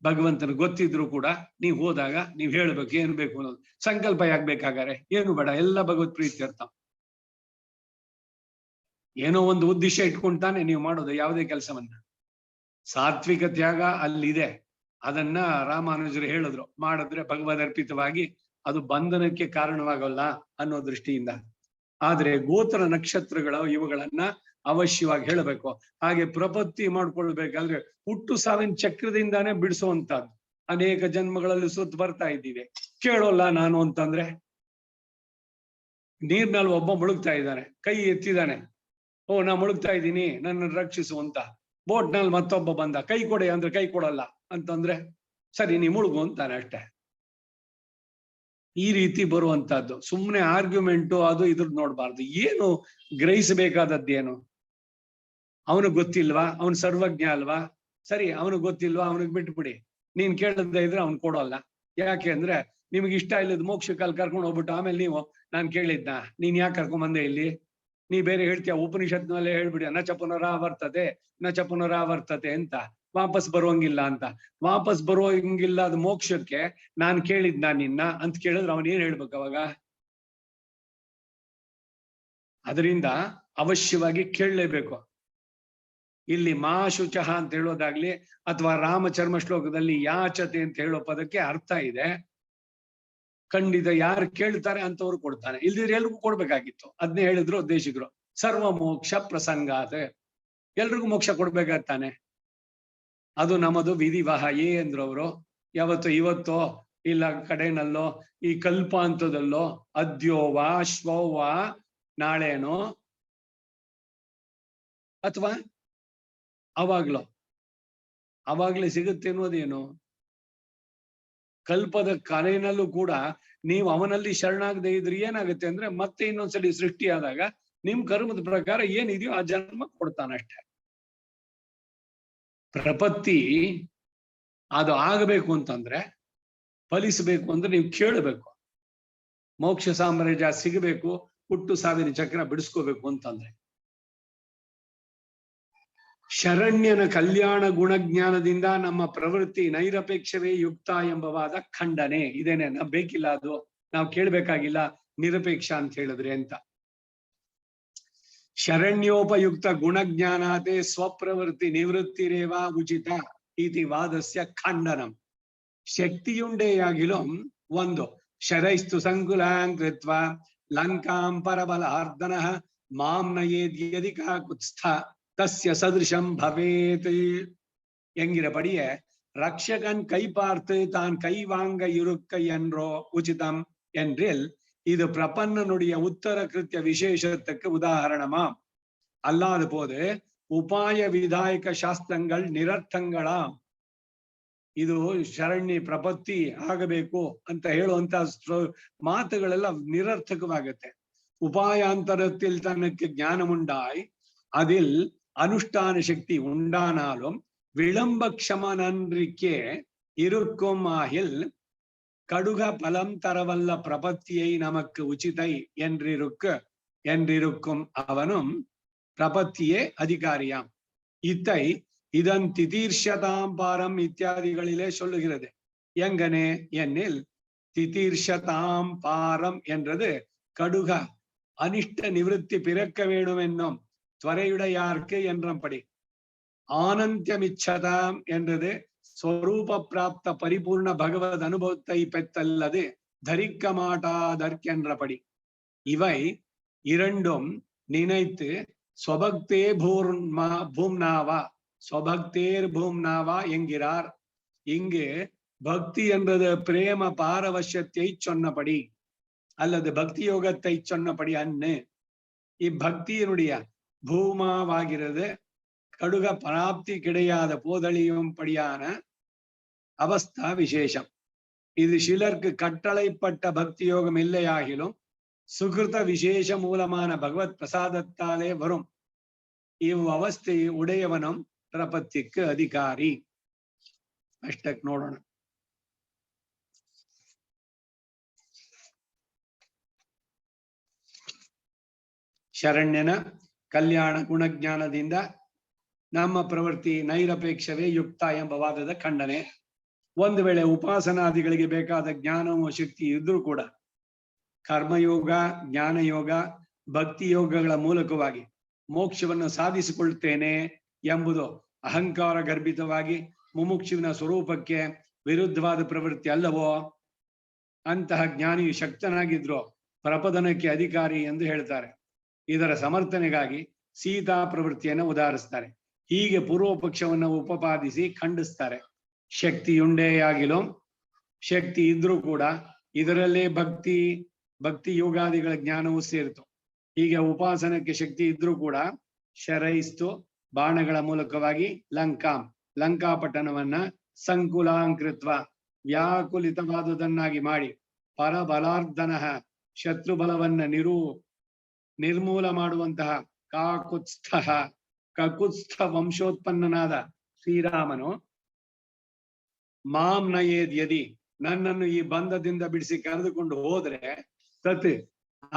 ಭಗವಂತನ ಗೊತ್ತಿದ್ರು ಕೂಡ ನೀವು ಹೋದಾಗ ನೀವು ಹೇಳ್ಬೇಕು ಏನ್ ಬೇಕು ಅನ್ನೋದು. ಸಂಕಲ್ಪ ಯಾಕೆ ಬೇಕಾಗಾರೆ? ಏನು ಬೇಡ, ಎಲ್ಲ ಭಗವತ್ ಪ್ರೀತಿ ಅರ್ಥ. ಏನೋ ಒಂದು ಉದ್ದೇಶ ಇಟ್ಕೊಂಡ್ತಾನೆ ನೀವು ಮಾಡೋದು ಯಾವುದೇ ಕೆಲಸವನ್ನ. ಸಾತ್ವಿಕ ತ್ಯಾಗ ಅಲ್ಲಿದೆ. ಅದನ್ನ ರಾಮಾನುಜರು ಹೇಳಿದ್ರು, ಮಾಡಿದ್ರೆ ಭಗವದರ್ಪಿತವಾಗಿ ಅದು ಬಂಧನಕ್ಕೆ ಕಾರಣವಾಗಲ್ಲ ಅನ್ನೋ ದೃಷ್ಟಿಯಿಂದ. ಆದ್ರೆ ಗೋತ್ರ ನಕ್ಷತ್ರಗಳ ಇವುಗಳನ್ನ ಅವಶ್ಯವಾಗಿ ಹೇಳಬೇಕು. ಹಾಗೆ ಪ್ರಪತ್ತಿ ಮಾಡ್ಕೊಳ್ಬೇಕಾದ್ರೆ ಹುಟ್ಟು ಸಾವಿನ ಚಕ್ರದಿಂದಾನೇ ಬಿಡಿಸುವಂತಹದ್ದು. ಅನೇಕ ಜನ್ಮಗಳಲ್ಲಿ ಸುತ್ತ ಬರ್ತಾ ಇದ್ದೀವಿ. ಕೇಳೋಲ್ಲ ನಾನು ಅಂತಂದ್ರೆ, ನೀರ್ನಲ್ಲಿ ಒಬ್ಬ ಮುಳುಗ್ತಾ ಇದ್ದಾನೆ, ಕೈ ಎತ್ತಿದ್ದಾನೆ, ಓ ನಾ ಮುಳುಗ್ತಾ ಇದ್ದೀನಿ ನನ್ನನ್ನು ರಕ್ಷಿಸು ಅಂತ. ಬೋಟ್ನಲ್ಲಿ ಮತ್ತೊಬ್ಬ ಬಂದ, ಕೈ ಕೊಡೆ ಅಂದ್ರೆ ಕೈ ಕೊಡಲ್ಲ ಅಂತಂದ್ರೆ ಸರಿ ನೀ ಮುಳುಗು ಅಂತಾನೆ ಅಷ್ಟೇ. ಈ ರೀತಿ ಬರುವಂತಹದ್ದು. ಸುಮ್ಮನೆ ಆರ್ಗ್ಯುಮೆಂಟು ಅದು ಇದ್ರದ್ದು ನೋಡ್ಬಾರ್ದು. ಏನು ಗ್ರಹಿಸಬೇಕಾದದ್ದೇನು? ಅವನಿಗೆ ಗೊತ್ತಿಲ್ವಾ? ಅವನು ಸರ್ವಜ್ಞ ಅಲ್ವಾ? ಸರಿ, ಅವನಿಗೆ ಗೊತ್ತಿಲ್ವಾ? ಅವನಿಗೆ ಬಿಟ್ಬಿಡಿ. ನೀನ್ ಕೇಳದೇ ಇದ್ರೆ ಅವ್ನು ಕೊಡೋಲ್ಲ. ಯಾಕೆ ಅಂದ್ರೆ ನಿಮ್ಗೆ ಇಷ್ಟ ಇಲ್ಲದ ಮೋಕ್ಷಕ್ಕಲ್ಲಿ ಕರ್ಕೊಂಡು ಹೋಗ್ಬಿಟ್ಟು ಆಮೇಲೆ ನೀವು ನಾನ್ ಕೇಳಿದ್ನ ನೀನ್ ಯಾಕೆ ಕರ್ಕೊಂಡ್ ಬಂದೆ ಇಲ್ಲಿ? ನೀ ಬೇರೆ ಹೇಳ್ತೀಯ, ಉಪನಿಷತ್ನಲ್ಲೇ ಹೇಳ್ಬಿಡಿ ನ ಚ ಪುನರಾವರ್ತತೆ ನ ಚ ಪುನರಾವರ್ತತೆ ಅಂತ, ವಾಪಸ್ ಬರುವಂಗಿಲ್ಲ ಅಂತ. ವಾಪಸ್ ಬರುವಂಗಿಲ್ಲ ಅದು ಮೋಕ್ಷಕ್ಕೆ ನಾನ್ ಕೇಳಿದ್ನ ನಿನ್ನ ಅಂತ ಕೇಳಿದ್ರೆ ಅವನ್ ಏನ್ ಹೇಳ್ಬೇಕು ಅವಾಗ? ಅದರಿಂದ ಅವಶ್ಯವಾಗಿ ಕೇಳಲೇಬೇಕು. ಇಲ್ಲಿ ಮಾ ಶುಚಃ ಅಂತ ಹೇಳೋದಾಗ್ಲಿ ಅಥವಾ ರಾಮಚರ್ಮ ಶ್ಲೋಕದಲ್ಲಿ ಯಾಚತೆ ಅಂತ ಹೇಳೋ ಪದಕ್ಕೆ ಅರ್ಥ ಇದೆ. ಖಂಡಿತ ಯಾರು ಕೇಳ್ತಾರೆ ಅಂತವ್ರು ಕೊಡ್ತಾನೆ, ಇಲ್ದಿದ್ರೆ ಎಲ್ರಿಗೂ ಕೊಡ್ಬೇಕಾಗಿತ್ತು. ಅದನ್ನೇ ಹೇಳಿದ್ರು ದೇಶಿಕರು, ಸರ್ವ ಮೋಕ್ಷ ಪ್ರಸಂಗಾತ್, ಎಲ್ರಿಗೂ ಮೋಕ್ಷ ಕೊಡ್ಬೇಕಾಗ್ತಾನೆ. ಅದು ನಮ್ಮದು ವಿಧಿವಹ ಅಂದ್ರು ಅವರು. ಯಾವತ್ತು ಇವತ್ತೋ ಇಲ್ಲ ಕಡೆನಲ್ಲೋ ಈ ಕಲ್ಪಾಂತದಲ್ಲೋ ಅದ್ಯೋವಾ ಶ್ವವಾ ನಾಳೆನೋ ಅಥವಾ ಅವಾಗ್ಲೇ ಸಿಗುತ್ತೆ ಅನ್ನೋದೇನು? ಕಲ್ಪದ ಕಲೆನಲ್ಲೂ ಕೂಡ ನೀವು ಅವನಲ್ಲಿ ಶರಣಾಗದೆ ಇದ್ರೆ ಏನಾಗುತ್ತೆ ಅಂದ್ರೆ ಮತ್ತೆ ಇನ್ನೊಂದ್ಸಲಿ ಸೃಷ್ಟಿ ಆದಾಗ ನಿಮ್ ಕರ್ಮದ ಪ್ರಕಾರ ಏನಿದೆಯೋ ಆ ಜನ್ಮ ಕೊಡ್ತಾನಷ್ಟೆ. ಪ್ರಪತ್ತಿ ಅದು ಆಗಬೇಕು ಅಂತಂದ್ರೆ, ಫಲಿಸಬೇಕು ಅಂದ್ರೆ ನೀವು ಕೇಳಬೇಕು. ಮೋಕ್ಷ ಸಾಮ್ರಾಜ್ಯ ಸಿಗಬೇಕು, ಹುಟ್ಟು ಸಾವಿನ ಚಕ್ರ ಬಿಡಿಸ್ಕೋಬೇಕು ಅಂತಂದ್ರೆ ಶರಣ್ಯನ ಕಲ್ಯಾಣ ಗುಣಜ್ಞಾನದಿಂದ ನಮ್ಮ ಪ್ರವೃತ್ತಿ ನೈರಪೇಕ್ಷವೇ ಯುಕ್ತ ಎಂಬವಾದ ಖಂಡನೆ ಇದೇನೆ. ನಾವ್ ಬೇಕಿಲ್ಲ, ಅದು ನಾವು ಕೇಳ್ಬೇಕಾಗಿಲ್ಲ ನಿರಪೇಕ್ಷ ಅಂತ ಹೇಳಿದ್ರೆ ಅಂತ. ಶರಣ್ಯೋಪಯುಕ್ತ ಗುಣಜ್ಞಾನಾತೆ ಸ್ವಪ್ರವೃತ್ತಿ ನಿವೃತ್ತಿರೇವ ಉಚಿತ ಇತಿ ವಾದಸ್ಯ ಖಂಡನಂ. ಶಕ್ತಿಯುಂಡೆಯಾಗಿಲು ಒಂದು ಶರೈಸ್ತು ಸಂಕುಲಾಂ ಕೃತ್ವ ಲಂಕಾಂ ಪರಬಲಾರ್ದನ ಮಾಂ ನಯೇದ್ಯಧಿಕ ಕುತ್ಸ್ಥ தஸ்ய சதிருஷம் பவேத். என்கிறபடிய ரக்ஷகன் கை பார்த்து தான் கை வாங்க இருக்க என்றோ உச்சிதம் என்றில் இது பிரபன்னனுடைய உத்தர கிருத்திய விசேஷத்துக்கு உதாரணமாம். அல்லாத போது உபாய விதாயக சாஸ்திரங்கள் ನಿರರ್ಥಂಗಳಾம். ಇದು ಶರಣ್ಯ ಪ್ರಪತ್ತಿ ಆಗಬೇಕು ಅಂತ ಹೇಳುವಂತ ಮಾತುಗಳೆಲ್ಲ ನಿರರ್ಥಕವಾಗುತ್ತೆ. உபாயாந்தரத்தில் தனக்கு ஞானமுண்டாய் அதில் அனுஷ்டான சக்தி உண்டானாலும் விளம்பக்ஷம நன்றிக்கே இருக்கும் ஆகில் கடுக பலம் தரவல்ல பிரபத்தியை நமக்கு உச்சிதை என்றிருக்கும் அவனும் பிரபத்தியே அதிகாரியாம். இத்தை இதன் திதீர்ஷதாம் பாரம் இத்தியாதிகளிலே சொல்லுகிறது. எங்கனே என்னில் திதீர்ஷதாம் பாரம் என்றது கடுக அனிஷ்ட நிவೃತ್ತಿ பிறக்க வேண்டும் என்னும் துவரையுடையார்க்கு என்றபடி. ஆனந்தியமிச்சதாம் என்றது ஸ்வரூப பிராப்த பரிபூர்ண பகவத் அனுபவத்தை பெற்றல்லது தரிக்க மாட்டாதற்கென்றபடி. இவை இரண்டும் நினைத்து ஸ்வபக்தே பூம்னாவா ஸ்வபக்தேர் பூம்னாவா என்கிறார். இங்கு பக்தி என்றது பிரேம பாரவசியத்தை சொன்னபடி அல்லது பக்தி யோகத்தை சொன்னபடி அன்னு. இப்பக்தியினுடைய பூமாவாகிறது கடுக பிராப்தி கிடையாத போதழியும்படியான அவஸ்தா விசேஷம். இது சிலருக்கு கட்டளைப்பட்ட பக்தி யோகம் இல்லையாகிலும் சுகிருத விசேஷ மூலமான பகவத் பிரசாதத்தாலே வரும் இவ் அவஸ்தையை உடையவனும் பிரபத்திக்கு அதிகாರಿ. ಅಷ್ಟಕ್ಕೆ ನೋಡೋಣ. ಶರಣ್ಯನ ಕಲ್ಯಾಣ ಗುಣಜ್ಞಾನದಿಂದ ನಮ್ಮ ಪ್ರವೃತ್ತಿ ನೈರಪೇಕ್ಷವೇ ಯುಕ್ತ ಎಂಬ ವಾದದ ಖಂಡನೆ. ಒಂದು ವೇಳೆ ಉಪಾಸನಾದಿಗಳಿಗೆ ಬೇಕಾದ ಜ್ಞಾನವೂ ಶಕ್ತಿ ಇದ್ರೂ ಕೂಡ ಕರ್ಮಯೋಗ, ಜ್ಞಾನಯೋಗ, ಭಕ್ತಿ ಯೋಗಗಳ ಮೂಲಕವಾಗಿ ಮೋಕ್ಷವನ್ನು ಸಾಧಿಸಿಕೊಳ್ತೇನೆ ಎಂಬುದು ಅಹಂಕಾರ ಗರ್ಭಿತವಾಗಿ ಮುಮುಕ್ಷುವಿನ ಸ್ವರೂಪಕ್ಕೆ ವಿರುದ್ಧವಾದ ಪ್ರವೃತ್ತಿ ಅಲ್ಲವೋ? ಅಂತಹ ಜ್ಞಾನಿಯು ಶಕ್ತನಾಗಿದ್ರು ಪ್ರಪದನಕ್ಕೆ ಅಧಿಕಾರಿ ಎಂದು ಹೇಳ್ತಾರೆ. ಇದರ ಸಮರ್ಥನೆಗಾಗಿ ಸೀತಾ ಪ್ರವೃತ್ತಿಯನ್ನು ಉದಾಹರಿಸ್ತಾರೆ. ಹೀಗೆ ಪೂರ್ವ ಪಕ್ಷವನ್ನು ಉಪಪಾದಿಸಿ ಖಂಡಿಸ್ತಾರೆ. ಶಕ್ತಿಯುಂಡೆಯಾಗಿಲು ಶಕ್ತಿ ಇದ್ರೂ ಕೂಡ ಇದರಲ್ಲೇ ಭಕ್ತಿ ಯೋಗಾದಿಗಳ ಜ್ಞಾನವೂ ಸೇರಿತು. ಹೀಗೆ ಉಪಾಸನಕ್ಕೆ ಶಕ್ತಿ ಇದ್ರೂ ಕೂಡ ಶರೈಸ್ತು ಬಾಣಗಳ ಮೂಲಕವಾಗಿ ಲಂಕಾಪಟ್ಟಣವನ್ನ ಸಂಕುಲಾಂಕೃತ್ವ ವ್ಯಾಕುಲಿತವಾದುದನ್ನಾಗಿ ಮಾಡಿ ಪರಬಲಾರ್ಧನಃ ಶತ್ರುಬಲವನ್ನ ನಿರ್ಮೂಲ ಮಾಡುವಂತಹ ಕಕುತ್ಸ್ಥ ವಂಶೋತ್ಪನ್ನನಾದ ಶ್ರೀರಾಮನು ಮಾಂ ನಯೇದ್ಯದಿ ನನ್ನನ್ನು ಈ ಬಂಧದಿಂದ ಬಿಡಿಸಿ ಕರೆದುಕೊಂಡು ಹೋದ್ರೆ ತತ್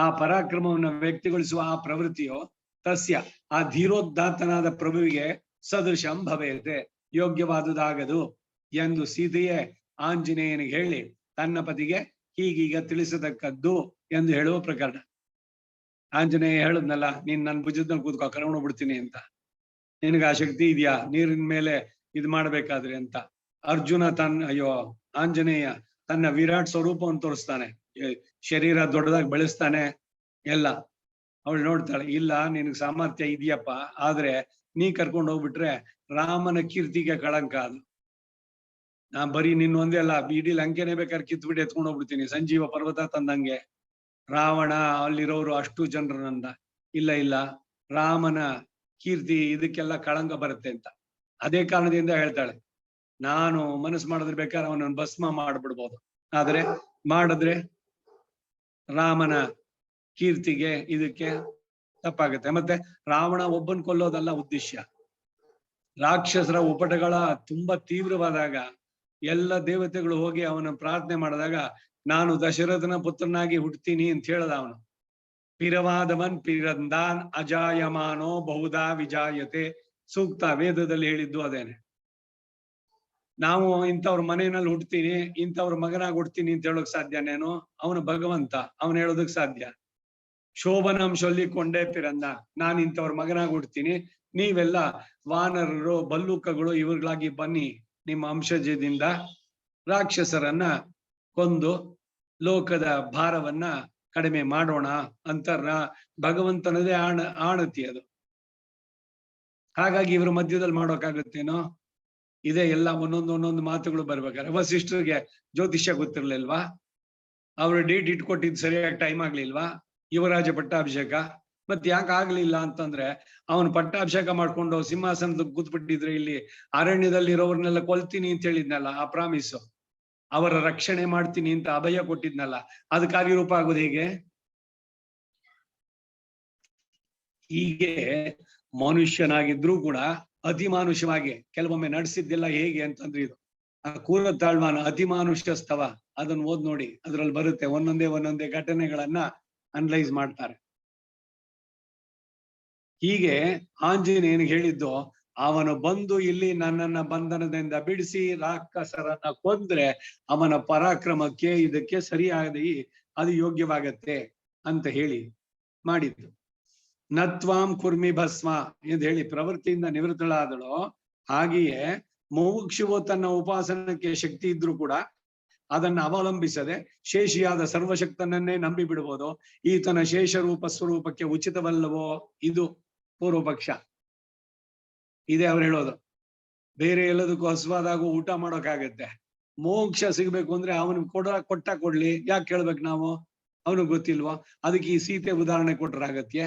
ಆ ಪರಾಕ್ರಮವನ್ನು ವ್ಯಕ್ತಿಗೊಳಿಸುವ ಆ ಪ್ರವೃತ್ತಿಯೋ ತಸ್ಯ ಆ ಧೀರೋದ್ದಾತನಾದ ಪ್ರಭುವಿಗೆ ಸದೃಶಂ ಭವೇತೆ ಯೋಗ್ಯವಾದುದಾಗದು ಎಂದು ಸೀತೆಯೇ ಆಂಜನೇಯನಿಗೆ ಹೇಳಿ ತನ್ನ ಪತಿಗೆ ಹೀಗೀಗ ತಿಳಿಸತಕ್ಕದ್ದು ಎಂದು ಹೇಳುವ ಪ್ರಕರಣ. ಆಂಜನೇಯ ಹೇಳುದ್ನಲ್ಲ, ನೀನ್ ನನ್ನ ಭುಜದಲ್ಲಿ ಕೂತ್ಕೊ ಕರ್ಕೊಂಡು ಬಿಡ್ತೀನಿ ಅಂತ, ನಿನಗೆ ಆ ಶಕ್ತಿ ಇದೆಯಾ ನೀರಿನ ಮೇಲೆ ಇದು ಮಾಡ್ಬೇಕಾದ್ರೆ ಅಂತ. ಅರ್ಜುನ ಆಂಜನೇಯ ತನ್ನ ವಿರಾಟ್ ಸ್ವರೂಪವನ್ನು ತೋರಿಸ್ತಾನೆ, ಶರೀರ ದೊಡ್ಡದಾಗಿ ಬೆಳೆಸ್ತಾನೆ ಎಲ್ಲ. ಅವಳು ನೋಡ್ತಾಳೆ, ಇಲ್ಲ ನಿನಗೆ ಸಾಮರ್ಥ್ಯ ಇದೆಯಪ್ಪ, ಆದ್ರೆ ನೀ ಕರ್ಕೊಂಡು ಹೋಗ್ಬಿಟ್ರೆ ರಾಮನ ಕೀರ್ತಿಗೆ ಕಳಂಕ ಅದು. ನಾ ಬರೀ ನಿನ್ನ ಒಂದೇ ಅಲ್ಲ, ಇಡೀ ಲಂಕೆನೆ ಬೇಕಾದ್ರೆ ಕಿತ್ಬಿಟ್ಟು ಎತ್ಕೊಂಡು ಹೋಗ್ಬಿಡ್ತೀನಿ, ಸಂಜೀವ ಪರ್ವತ ತಂದಂಗೆ. ರಾವಣ ಅಲ್ಲಿರೋರು ಅಷ್ಟು ಜನರನ್ನ ಇಲ್ಲ ರಾಮನ ಕೀರ್ತಿ ಇದಕ್ಕೆಲ್ಲ ಕಳಂಕ ಬರುತ್ತೆ ಅಂತ. ಅದೇ ಕಾರಣದಿಂದ ಹೇಳ್ತಾಳೆ, ನಾನು ಮನಸ್ಸು ಮಾಡಿದ್ರೆ ಬೇಕಾದ್ರೆ ಅವನನ್ನು ಭಸ್ಮ ಮಾಡ್ಬಿಡ್ಬೋದು, ಆದ್ರೆ ಮಾಡಿದ್ರೆ ರಾಮನ ಕೀರ್ತಿಗೆ ಇದಕ್ಕೆ ತಪ್ಪಾಗುತ್ತೆ. ಮತ್ತೆ ರಾವಣ ಒಬ್ಬನ್ ಕೊಲ್ಲೋದಲ್ಲ ಉದ್ದೇಶ. ರಾಕ್ಷಸರ ಉಪಟಗಳ ತುಂಬಾ ತೀವ್ರವಾದಾಗ ಎಲ್ಲ ದೇವತೆಗಳು ಹೋಗಿ ಅವನ ಪ್ರಾರ್ಥನೆ ಮಾಡಿದಾಗ ನಾನು ದಶರಥನ ಪುತ್ರನಾಗಿ ಹುಡ್ತೀನಿ ಅಂತ ಹೇಳ್ದ ಅವನು. ಪಿರವಾದವನ್ ಪಿರಂದಾನ್ ಅಜಾಯಮಾನೋ ಬಹುದಾ ವಿಜಾಯತೆ ಸೂಕ್ತ ವೇದದಲ್ಲಿ ಹೇಳಿದ್ದು ಅದೇನೆ. ನಾವು ಇಂಥವ್ರ ಮನೆಯಲ್ಲಿ ಹುಡ್ತೀನಿ, ಇಂಥವ್ರ ಮಗನಾಗಿ ಹುಡ್ತೀನಿ ಅಂತ ಹೇಳೋಕ್ ಸಾಧ್ಯನೇನು? ಅವನು ಭಗವಂತ, ಅವನು ಹೇಳೋದಕ್ ಸಾಧ್ಯ. ಶೋಭನಂ ಚೊಲ್ಲಿಕೊಂಡೇ ಪಿರಂದ, ನಾನು ಇಂಥವ್ರ ಮಗನಾಗಿ ಹುಡ್ತೀನಿ, ನೀವೆಲ್ಲ ವಾನರರು ಬಲ್ಲೂಕಗಳು ಇವ್ರಿಗಳಾಗಿ ಬನ್ನಿ, ನಿಮ್ಮ ಅಂಶಜದಿಂದ ರಾಕ್ಷಸರನ್ನ ಕೊಂದು ಲೋಕದ ಭಾರವನ್ನ ಕಡಿಮೆ ಮಾಡೋಣ ಅಂತ ಭಗವಂತನದೇ ಆಣತಿ ಅದು. ಹಾಗಾಗಿ ಇವ್ರ ಮಧ್ಯದಲ್ಲಿ ಮಾಡೋಕ್ಕಾಗತ್ತೇನೋ? ಇದೇ ಎಲ್ಲ ಒಂದೊಂದು ಮಾತುಗಳು ಬರ್ಬೇಕಾದ್ರೆ. ವಸಿಷ್ಠರಿಗೆ ಜ್ಯೋತಿಷ್ಯ ಗೊತ್ತಿರ್ಲಿಲ್ವಾ? ಅವ್ರು ಡೇಟ್ ಇಟ್ಕೊಟ್ಟಿದ್ ಸರಿಯಾಗಿ ಟೈಮ್ ಆಗ್ಲಿಲ್ವಾ? ಯುವರಾಜ ಪಟ್ಟಾಭಿಷೇಕ ಮತ್ ಯಾಕೆ ಆಗ್ಲಿಲ್ಲ ಅಂತಂದ್ರೆ, ಅವನು ಪಟ್ಟಾಭಿಷೇಕ ಮಾಡ್ಕೊಂಡು ಸಿಂಹಾಸನದ ಕೂತ್ಬಿಟ್ಟಿದ್ರೆ ಇಲ್ಲಿ ಅರಣ್ಯದಲ್ಲಿ ಇರೋರ್ನೆಲ್ಲ ಕೊಲ್ತೀನಿ ಅಂತ ಹೇಳಿದ್ನಲ್ಲ, ಆ ಪ್ರಾಮಿಸು, ಅವರ ರಕ್ಷಣೆ ಮಾಡ್ತೀನಿ ಅಂತ ಅಭಯ ಕೊಟ್ಟಿದ್ನಲ್ಲ, ಅದು ಕಾರ್ಯರೂಪ ಆಗೋದು ಹೇಗೆ? ಹೀಗೆ ಮನುಷ್ಯನಾಗಿದ್ರೂ ಕೂಡ ಅತಿಮಾನುಷವಾಗಿ ಕೆಲವೊಮ್ಮೆ ನಡೆಸಿದ್ದೆಲ್ಲ ಹೇಗೆ ಅಂತಂದ್ರೆ, ಇದು ಆ ಕೂರ ತಾಳ್ವಾನ ಅತಿಮಾನುಷ್ಯ ಸ್ತವ, ಅದನ್ನ ಓದ್ ನೋಡಿ, ಅದ್ರಲ್ಲಿ ಬರುತ್ತೆ. ಒಂದೊಂದೇ ಘಟನೆಗಳನ್ನ ಅನಲೈಸ್ ಮಾಡ್ತಾರೆ. ಹೀಗೆ ಆಂಜನೇಯನಿಗೆ ಹೇಳಿದ್ದು, ಅವನು ಬಂದು ಇಲ್ಲಿ ನನ್ನನ್ನ ಬಂಧನದಿಂದ ಬಿಡಿಸಿ ರಾಕ್ಷಸರನ್ನ ಕೊಂದ್ರೆ ಅವನ ಪರಾಕ್ರಮಕ್ಕೆ ಇದಕ್ಕೆ ಸರಿಯಾಗಿ ಅದು ಯೋಗ್ಯವಾಗತ್ತೆ ಅಂತ ಹೇಳಿ ಮಾಡಿದ್ದು. ನತ್ವಾಂ ಕುರ್ಮಿ ಭಸ್ಮ ಎಂದು ಹೇಳಿ ಪ್ರವೃತ್ತಿಯಿಂದ ನಿವೃತ್ತಳಾದಳು. ಹಾಗೆಯೇ ಮುಮುಕ್ಷುವು ತನ್ನ ಉಪಾಸನಕ್ಕೆ ಶಕ್ತಿ ಇದ್ರೂ ಕೂಡ ಅದನ್ನ ಅವಲಂಬಿಸದೆ ಶೇಷಿಯಾದ ಸರ್ವಶಕ್ತನನ್ನೇ ನಂಬಿ ಬಿಡ್ಬೋದು. ಈತನ ಶೇಷ ರೂಪ ಸ್ವರೂಪಕ್ಕೆ ಉಚಿತವಲ್ಲವೋ? ಇದು ಪೂರ್ವ ಪಕ್ಷ. ಇದೇ ಅವ್ರು ಹೇಳೋದು. ಬೇರೆ ಎಲ್ಲದಕ್ಕೂ ಹಸುವಾದಾಗ ಊಟ ಮಾಡೋಕ್ಕಾಗತ್ತೆ, ಮೋಕ್ಷ ಸಿಗ್ಬೇಕು ಅಂದ್ರೆ ಅವನಿಗೆ ಕೊಟ್ಟ ಕೊಡ್ಲಿ, ಯಾಕೆ ಕೇಳ್ಬೇಕು ನಾವು? ಅವನಿಗೆ ಗೊತ್ತಿಲ್ವೋ? ಅದಕ್ಕೆ ಈ ಸೀತೆ ಉದಾಹರಣೆ ಕೊಟ್ಟರಾಗತ್ತೆ.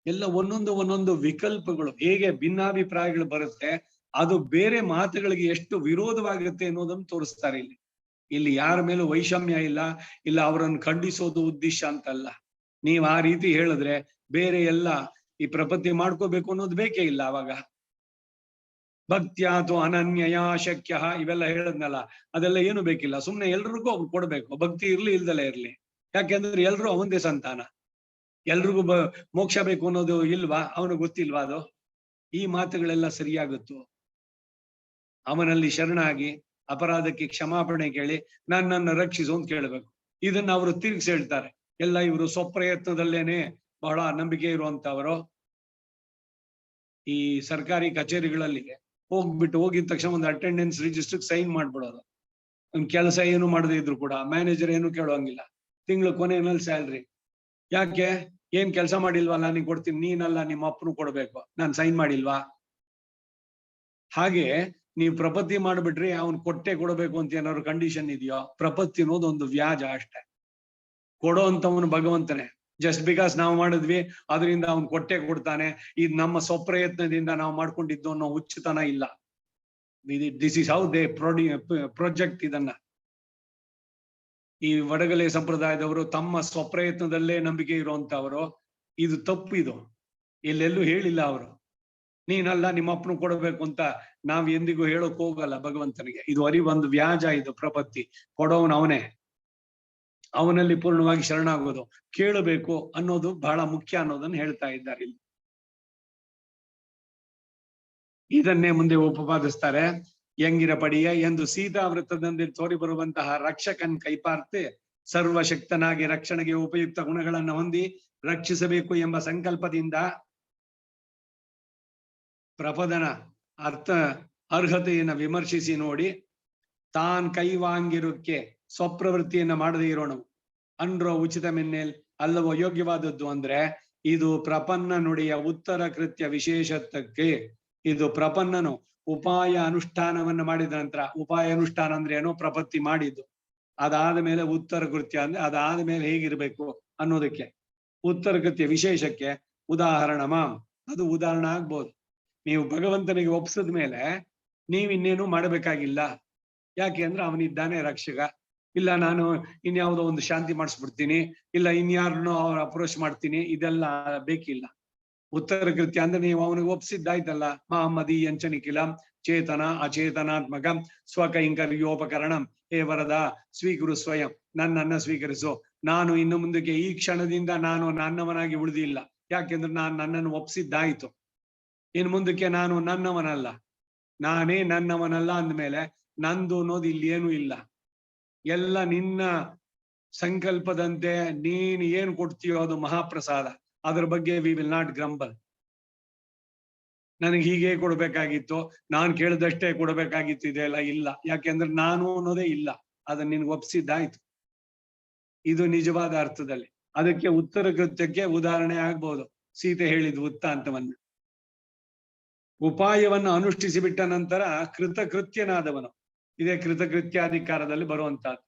ಎಲ್ಲ ಒಂದೊಂದು ವಿಕಲ್ಪಗಳು, ಹೇಗೆ ಭಿನ್ನಾಭಿಪ್ರಾಯಗಳು ಬರುತ್ತೆ, ಅದು ಬೇರೆ ಮಾತುಗಳಿಗೆ ಎಷ್ಟು ವಿರೋಧವಾಗುತ್ತೆ ಅನ್ನೋದನ್ನು ತೋರಿಸ್ತಾರೆ ಇಲ್ಲಿ ಯಾರ ಮೇಲೂ ವೈಷಮ್ಯ ಇಲ್ಲ ಅವರನ್ನು ಖಂಡಿಸೋದು ಉದ್ದೇಶ ಅಂತಲ್ಲ. ನೀವ್ ಆ ರೀತಿ ಹೇಳಿದ್ರೆ ಬೇರೆ ಎಲ್ಲ ಈ ಪ್ರಪತ್ತಿ ಮಾಡ್ಕೋಬೇಕು ಅನ್ನೋದು ಬೇಕೇ ಇಲ್ಲ. ಅವಾಗ ಭಕ್ತ್ಯಾತು ಅನನ್ಯಯ ಶಕ್ಯ ಇವೆಲ್ಲ ಹೇಳದ್ನಲ್ಲ, ಅದೆಲ್ಲ ಏನು ಬೇಕಿಲ್ಲ. ಸುಮ್ನೆ ಎಲ್ರಿಗೂ ಅವ್ರು ಕೊಡ್ಬೇಕು, ಭಕ್ತಿ ಇರ್ಲಿ ಇಲ್ದಲೇ ಇರ್ಲಿ. ಯಾಕೆಂದ್ರೆ ಎಲ್ರು ಅವಂದೇ ಸಂತಾನ, ಎಲ್ರಿಗೂ ಮೋಕ್ಷ ಬೇಕು ಅನ್ನೋದು ಇಲ್ವಾ? ಅವನು ಗೊತ್ತಿಲ್ವಾ ಅದು? ಈ ಮಾತುಗಳೆಲ್ಲ ಸರಿಯಾಗುತ್ತೋ? ಅವನಲ್ಲಿ ಶರಣಾಗಿ ಅಪರಾಧಕ್ಕೆ ಕ್ಷಮಾಪಣೆ ಕೇಳಿ ನನ್ನನ್ನು ರಕ್ಷಿಸು ಅಂತ ಕೇಳ್ಬೇಕು. ಇದನ್ನ ಅವರು ತಿರುಗಿಸಿ ಹೇಳ್ತಾರೆ. ಎಲ್ಲ ಇವರು ಸ್ವಪ್ರಯತ್ನದಲ್ಲೇನೆ ಬಹಳ ನಂಬಿಕೆ ಇರುವಂತವರು. ಈ ಸರ್ಕಾರಿ ಕಚೇರಿಗಳಲ್ಲಿ ಹೋಗಿದ ತಕ್ಷಣ ಒಂದು ಅಟೆಂಡೆನ್ಸ್ ರಿಜಿಸ್ಟರ್ ಸೈನ್ ಮಾಡ್ಬಿಡೋದು. ಒಂದ್ ಕೆಲಸ ಏನು ಮಾಡದೇ ಇದ್ರು ಕೂಡ ಮ್ಯಾನೇಜರ್ ಏನು ಕೇಳೋಂಗಿಲ್ಲ. ತಿಂಗಳು ಕೊನೆಯಲ್ಲಿ ಸ್ಯಾಲ್ರಿ, ಯಾಕೆ? ಏನ್ ಕೆಲಸ ಮಾಡಿಲ್ವಲ್ಲ, ನೀನ್ ಕೊಡ್ತೀನಿ. ನೀನಲ್ಲ, ನಿಮ್ಮ ಅಪ್ಪನು ಕೊಡ್ಬೇಕು, ನಾನ್ ಸೈನ್ ಮಾಡಿಲ್ವಾ? ಹಾಗೆ ನೀವು ಪ್ರಪತ್ತಿ ಮಾಡ್ಬಿಟ್ರಿ ಅವನ್ ಕೊಟ್ಟೆ ಕೊಡಬೇಕು ಅಂತ ಏನಾದ್ರು ಕಂಡೀಷನ್ ಇದೆಯೋ? ಪ್ರಪತ್ತಿ ಅನ್ನೋದು ಒಂದು ವ್ಯಾಜ ಅಷ್ಟೇ. ಕೊಡೋ ಅಂತವನು ಭಗವಂತನೇ. ಜಸ್ಟ್ ಬಿಕಾಸ್ ನಾವು ಮಾಡಿದ್ವಿ ಅದರಿಂದ ಅವನ್ ಕೊಟ್ಟೆ ಕೊಡ್ತಾನೆ, ಇದು ನಮ್ಮ ಸ್ವಪ್ರಯತ್ನದಿಂದ ನಾವು ಮಾಡ್ಕೊಂಡಿದ್ದು ಅನ್ನೋ ಹುಚ್ಚುತನ ಇಲ್ಲ. This is how they project ಇದನ್ನ. ಈ ವಡಗಲೆ ಸಂಪ್ರದಾಯದವರು ತಮ್ಮ ಸ್ವಪ್ರಯತ್ನದಲ್ಲೇ ನಂಬಿಕೆ ಇರುವಂತವರು. ಇದು ತಪ್ಪು. ಇದು ಎಲ್ಲೆಲ್ಲೂ ಹೇಳಿಲ್ಲ ಅವರು. ನೀನಲ್ಲ ನಿಮ್ಮ ಅಪ್ಪನು ಕೊಡಬೇಕು ಅಂತ ನಾವ್ ಎಂದಿಗೂ ಹೇಳೋಕ್ ಹೋಗಲ್ಲ ಭಗವಂತನಿಗೆ. ಇದು ಒಂದು ವ್ಯಾಜ, ಇದು ಪ್ರಪತ್ತಿ. ಕೊಡೋವನು ಅವನೇ, ಅವನಲ್ಲಿ ಪೂರ್ಣವಾಗಿ ಶರಣಾಗೋದು, ಕೇಳಬೇಕು ಅನ್ನೋದು ಬಹಳ ಮುಖ್ಯ ಅನ್ನೋದನ್ನ ಹೇಳ್ತಾ ಇದ್ದಾರೆ ಇಲ್ಲಿ. ಇದನ್ನೇ ಮುಂದೆ ಉಪಪಾದಿಸ್ತಾರೆ. ಯಂಗಿರ ಪಡಿಯ ಎಂದು ಸೀತಾವೃತ್ತದಲ್ಲಿ ತೋರಿ ಬರುವಂತಹ ರಕ್ಷಕನ್ ಕೈಪಾರ್ತೆ ಸರ್ವಶಕ್ತನಾಗಿ ರಕ್ಷಣೆಗೆ ಉಪಯುಕ್ತ ಗುಣಗಳನ್ನು ಹೊಂದಿ ರಕ್ಷಿಸಬೇಕು ಎಂಬ ಸಂಕಲ್ಪದಿಂದ ಪ್ರಪದನ ಅರ್ಹತೆಯನ್ನು ವಿಮರ್ಶಿಸಿ ನೋಡಿ, ತಾನ್ ಕೈವಾಂಗಿರೋಕ್ಕೆ ಸ್ವಪ್ರವೃತ್ತಿಯನ್ನ ಮಾಡದೇ ಇರೋಣ ಅನ್ರೋ ಉಚಿತ ಮೆನ್ನೇಲ್ ಅಲ್ಲವೋ ಯೋಗ್ಯವಾದದ್ದು. ಅಂದ್ರೆ ಇದು ಪ್ರಪನ್ನ ನುಡಿಯ ಉತ್ತರ ಕೃತ್ಯ ವಿಶೇಷತ್ವಕ್ಕೆ. ಇದು ಪ್ರಪನ್ನನು ಉಪಾಯ ಅನುಷ್ಠಾನವನ್ನ ಮಾಡಿದ ನಂತರ, ಉಪಾಯ ಅನುಷ್ಠಾನ ಅಂದ್ರೆ ಏನೋ ಪ್ರಪತ್ತಿ ಮಾಡಿದ್ದು, ಅದಾದ ಮೇಲೆ ಉತ್ತರ ಕೃತ್ಯ ಅಂದ್ರೆ ಅದಾದ ಮೇಲೆ ಹೇಗಿರ್ಬೇಕು ಅನ್ನೋದಕ್ಕೆ. ಉತ್ತರ ಕೃತ್ಯ ವಿಶೇಷಕ್ಕೆ ಉದಾಹರಣ ಅದು ಉದಾಹರಣೆ ಆಗ್ಬೋದು. ನೀವು ಭಗವಂತನಿಗೆ ಒಪ್ಸಿದ ಮೇಲೆ ನೀವಿನ್ನೇನು ಮಾಡಬೇಕಾಗಿಲ್ಲ. ಯಾಕೆ ಅಂದ್ರೆ ಅವನಿದ್ದಾನೆ ರಕ್ಷಕ. ಇಲ್ಲ ನಾನು ಇನ್ಯಾವುದೋ ಒಂದು ಶಾಂತಿ ಮಾಡಿಸ್ಬಿಡ್ತೀನಿ, ಇಲ್ಲ ಇನ್ಯಾರನ್ನೋ ಅವ್ರ ಅಪ್ರೋಚ್ ಮಾಡ್ತೀನಿ, ಇದೆಲ್ಲ ಬೇಕಿಲ್ಲ. ಉತ್ತರ ಕೃತ್ಯ ಅಂದ್ರೆ ನೀವು ಅವನಿಗೆ ಒಪ್ಸಿದ್ದಾಯ್ತಲ್ಲ. ಮಹಮ್ಮದಿ ಎಂಚನಿಖಿಲಂ ಚೇತನ ಅಚೇತನಾತ್ಮಕ ಸ್ವಕೈಂಕರ್ಯೋಪಕರಣಂ ಹೇ ವರದ ಸ್ವೀಕರು ಸ್ವಯಂ, ನನ್ನನ್ನ ಸ್ವೀಕರಿಸು. ನಾನು ಇನ್ನು ಮುಂದಕ್ಕೆ ಈ ಕ್ಷಣದಿಂದ ನಾನು ನನ್ನವನಾಗಿ ಉಳಿದಿಲ್ಲ. ಯಾಕೆಂದ್ರೆ ನಾನು ನನ್ನನ್ನು ಒಪ್ಸಿದ್ದಾಯ್ತು. ಇನ್ನು ಮುಂದಕ್ಕೆ ನಾನು ನನ್ನವನಲ್ಲ, ನಾನೇ ನನ್ನವನಲ್ಲ ಅಂದ್ಮೇಲೆ ನಂದು ಅನ್ನೋದು ಇಲ್ಲಿ ಏನೂ ಇಲ್ಲ. ಎಲ್ಲ ನಿನ್ನ ಸಂಕಲ್ಪದಂತೆ ನೀನ್ ಏನ್ ಕೊಡ್ತೀಯೋ ಅದು ಮಹಾಪ್ರಸಾದ. ಅದ್ರ ಬಗ್ಗೆ ವಿ ವಿಲ್ ನಾಟ್ ಗ್ರಂಬಲ್. ನನಗೆ ಹೀಗೆ ಕೊಡ್ಬೇಕಾಗಿತ್ತು, ನಾನ್ ಕೇಳಿದಷ್ಟೇ ಕೊಡ್ಬೇಕಾಗಿತ್ತು, ಇದೆಲ್ಲ ಇಲ್ಲ. ಯಾಕೆಂದ್ರೆ ನಾನು ಅನ್ನೋದೇ ಇಲ್ಲ, ಅದನ್ನ ನಿನ್ಗೆ ಒಪ್ಸಿದ್ದಾಯ್ತು. ಇದು ನಿಜವಾದ ಅರ್ಥದಲ್ಲಿ. ಅದಕ್ಕೆ ಉತ್ತರ ಕೃತ್ಯಕ್ಕೆ ಉದಾಹರಣೆ ಆಗ್ಬಹುದು ಸೀತೆ ಹೇಳಿದ ವೃತ್ತಾಂತವನ್ನ. ಉಪಾಯವನ್ನು ಅನುಷ್ಠಿಸಿ ಬಿಟ್ಟ ನಂತರ ಕೃತಕೃತ್ಯನಾದವನು, ಇದೇ ಕೃತಕೃತ್ಯಾಧಿಕಾರದಲ್ಲಿ ಬರುವಂತಹದ್ದು.